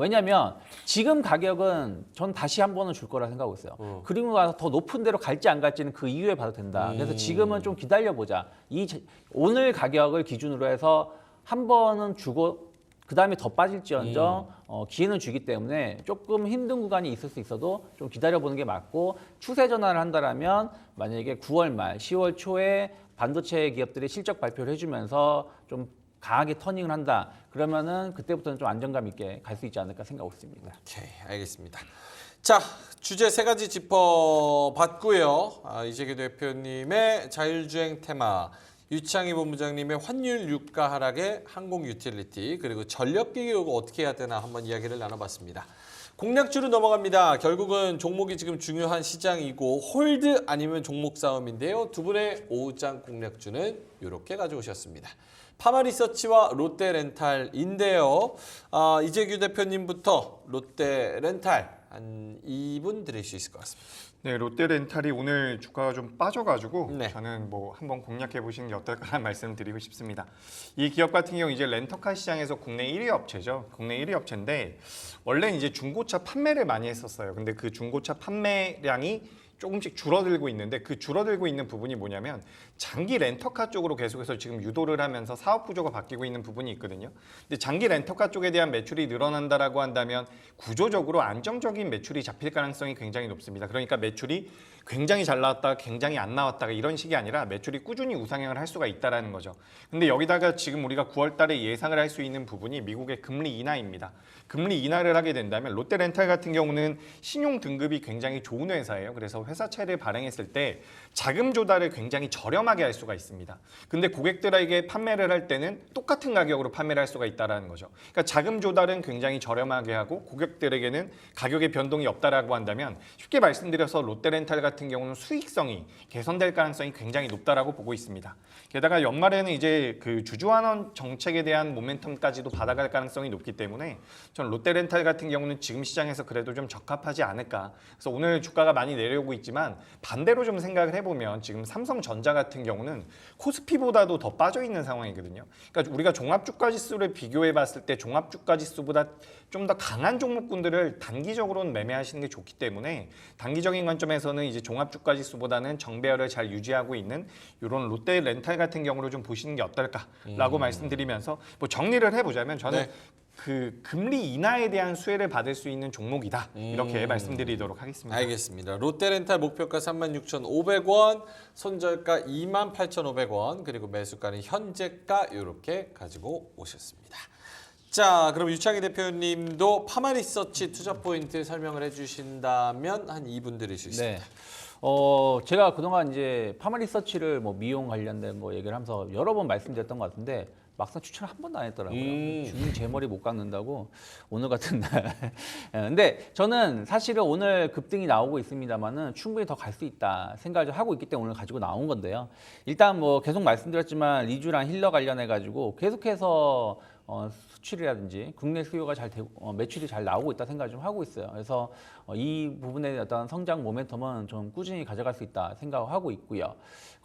왜냐하면 지금 가격은 전 다시 한 번은 줄 거라 생각하고 있어요. 그리고 나서 더 높은 데로 갈지 안 갈지는 그 이후에 봐도 된다. 그래서 지금은 좀 기다려보자. 오늘 가격을 기준으로 해서 한 번은 주고 그 다음에 더 빠질지언정 기회는 주기 때문에 조금 힘든 구간이 있을 수 있어도 좀 기다려보는 게 맞고, 추세 전환을 한다라면 만약에 9월 말, 10월 초에 반도체 기업들이 실적 발표를 해주면서 좀 강하게 터닝을 한다. 그러면은 그때부터는 좀 안정감 있게 갈 수 있지 않을까 생각하고 있습니다. 오케이, 알겠습니다. 자, 주제 세 가지 짚어봤고요. 이재규 대표님의 자율주행 테마, 유창희 본부장님의 환율 유가 하락의 항공 유틸리티, 그리고 전력기기 이거 어떻게 해야 되나 한번 이야기를 나눠봤습니다. 공략주로 넘어갑니다. 결국은 종목이 지금 중요한 시장이고 홀드 아니면 종목 싸움인데요. 두 분의 오후장 공략주는 이렇게 가져오셨습니다. 파마리서치와 롯데렌탈인데요. 이재규 대표님부터 롯데렌탈 한 2분 드릴 수 있을 것 같습니다. 네, 롯데렌탈이 오늘 주가가 좀 빠져가지고 네. 저는 뭐 한번 공략해 보시는 게 어떨까라는 말씀을 드리고 싶습니다. 이 기업 같은 경우 이제 렌터카 시장에서 국내 1위 업체죠. 국내 1위 업체인데 원래 이제 중고차 판매를 많이 했었어요. 근데 그 중고차 판매량이 조금씩 줄어들고 있는데, 그 줄어들고 있는 부분이 뭐냐면 장기 렌터카 쪽으로 계속해서 지금 유도를 하면서 사업 구조가 바뀌고 있는 부분이 있거든요. 근데 장기 렌터카 쪽에 대한 매출이 늘어난다라고 한다면 구조적으로 안정적인 매출이 잡힐 가능성이 굉장히 높습니다. 그러니까 매출이 굉장히 잘 나왔다가 굉장히 안 나왔다가 이런 식이 아니라 매출이 꾸준히 우상향을 할 수가 있다라는 거죠. 근데 여기다가 지금 우리가 9월 달에 예상을 할 수 있는 부분이 미국의 금리 인하입니다. 금리 인하를 하게 된다면 롯데렌탈 같은 경우는 신용 등급이 굉장히 좋은 회사예요. 그래서 회사채를 발행했을 때 자금 조달을 굉장히 저렴하게 할 수가 있습니다. 근데 고객들에게 판매를 할 때는 똑같은 가격으로 판매를 할 수가 있다는 거죠. 그러니까 자금 조달은 굉장히 저렴하게 하고 고객들에게는 가격의 변동이 없다라고 한다면, 쉽게 말씀드려서 롯데렌탈 같은 같은 경우는 수익성이 개선될 가능성이 굉장히 높다라고 보고 있습니다. 게다가 연말에는 이제 그 주주환원 정책에 대한 모멘텀까지도 받아갈 가능성이 높기 때문에 전 롯데렌탈 같은 경우는 지금 시장에서 그래도 좀 적합하지 않을까. 그래서 오늘 주가가 많이 내려오고 있지만 반대로 좀 생각을 해보면 지금 삼성전자 같은 경우는 코스피보다도 더 빠져 있는 상황이거든요. 그러니까 우리가 종합주가지수를 비교해봤을 때 종합주가지수보다 좀 더 강한 종목군들을 단기적으로는 매매하시는 게 좋기 때문에 단기적인 관점에서는 이제 종합주가지수보다는 정배열을 잘 유지하고 있는 이런 롯데렌탈 같은 경우를 좀 보시는 게 어떨까라고 말씀드리면서 뭐 정리를 해보자면 저는 네. 그 금리 인하에 대한 수혜를 받을 수 있는 종목이다 이렇게 말씀드리도록 하겠습니다. 알겠습니다. 롯데렌탈 목표가 36,500원, 손절가 28,500원, 그리고 매수가는 현재가 이렇게 가지고 오셨습니다. 자, 그럼 유창희 대표님도 파마리서치 투자 포인트 설명을 해주신다면 한 2분 드릴 수 있습니다. 네. 제가 그동안 이제 파마리서치를 뭐 미용 관련된 뭐 얘기를 하면서 여러 번 말씀드렸던 것 같은데 막상 추천을 한 번도 안 했더라고요. 주인 제 머리 못 깎는다고 오늘 같은 날. 근데 저는 사실은 오늘 급등이 나오고 있습니다만은 충분히 더 갈 수 있다 생각을 하고 있기 때문에 오늘 가지고 나온 건데요. 일단 뭐 계속 말씀드렸지만 리주랑 힐러 관련해 가지고 계속해서 수출이라든지 국내 수요가 잘 되고 매출이 잘 나오고 있다 생각을 좀 하고 있어요. 그래서 이 부분의 어떤 성장 모멘텀은 좀 꾸준히 가져갈 수 있다 생각을 하고 있고요.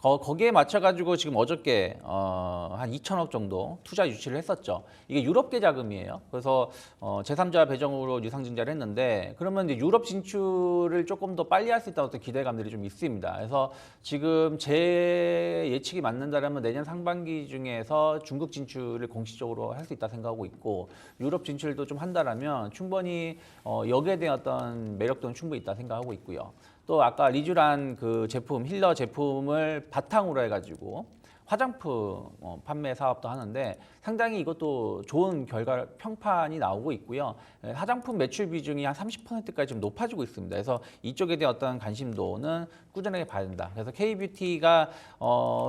거기에 맞춰가지고 지금 어저께 한 2천억 정도 투자 유치를 했었죠. 이게 유럽계 자금이에요. 그래서 제3자 배정으로 유상증자를 했는데 그러면 이제 유럽 진출을 조금 더 빨리 할 수 있다는 어떤 기대감들이 좀 있습니다. 그래서 지금 제 예측이 맞는다라면 내년 상반기 중에서 중국 진출을 공식적으로 할 수 있다 생각하고 있고 유럽 진출도 좀 한다라면 충분히 여기에 대한 어떤 매력도는 충분히 있다 생각하고 있고요. 또 아까 리쥬란 그 제품 힐러 제품을 바탕으로 해가지고 화장품 판매 사업도 하는데 상당히 이것도 좋은 결과 평판이 나오고 있고요. 화장품 매출 비중이 한 30%까지 좀 높아지고 있습니다. 그래서 이쪽에 대한 어떤 관심도는 꾸준하게 봐야 된다. 그래서 K뷰티가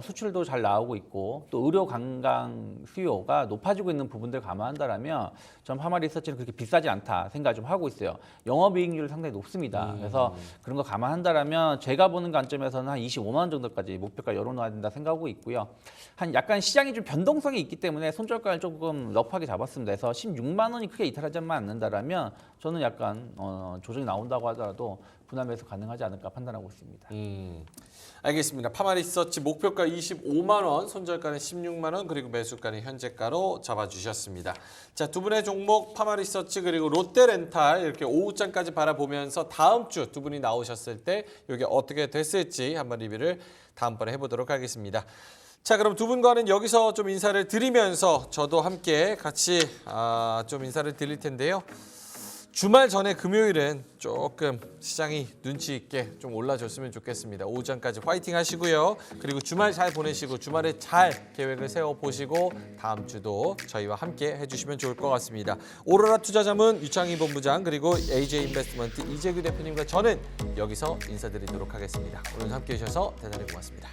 수출도 잘 나오고 있고 또 의료 관광 수요가 높아지고 있는 부분들 감안한다라면 전 파마리서치는 그렇게 비싸지 않다 생각 좀 하고 있어요. 영업이익률 상당히 높습니다. 그래서 그런 거 감안한다라면 제가 보는 관점에서는 한 25만 원 정도까지 목표가 열어놔야 된다 생각하고 있고요. 한 약간 시장이 좀 변동성이 있기 때문에 손절가를 조금 러프하게 잡았습니다. 그래서 16만 원이 크게 이탈하지만 않는다라면 저는 약간 조정이 나온다고 하더라도 분할매수 가능하지 않을까 판단하고 있습니다. 알겠습니다. 파마리서치 목표가 25만 원, 손절가는 16만 원, 그리고 매수가는 현재가로 잡아주셨습니다. 자, 두 분의 종목 파마리서치 그리고 롯데렌탈 이렇게 오후장까지 바라보면서 다음 주 두 분이 나오셨을 때 이게 어떻게 됐을지 한번 리뷰를 다음번에 해보도록 하겠습니다. 자, 그럼 두 분과는 여기서 좀 인사를 드리면서 저도 함께 같이 좀 인사를 드릴 텐데요. 주말 전에 금요일은 조금 시장이 눈치 있게 좀 올라줬으면 좋겠습니다. 오전까지 화이팅 하시고요. 그리고 주말 잘 보내시고 주말에 잘 계획을 세워보시고 다음 주도 저희와 함께 해주시면 좋을 것 같습니다. 오로라 투자자문 유창희 본부장 그리고 AJ 인베스트먼트 이재규 대표님과 저는 여기서 인사드리도록 하겠습니다. 오늘 함께 해주셔서 대단히 고맙습니다.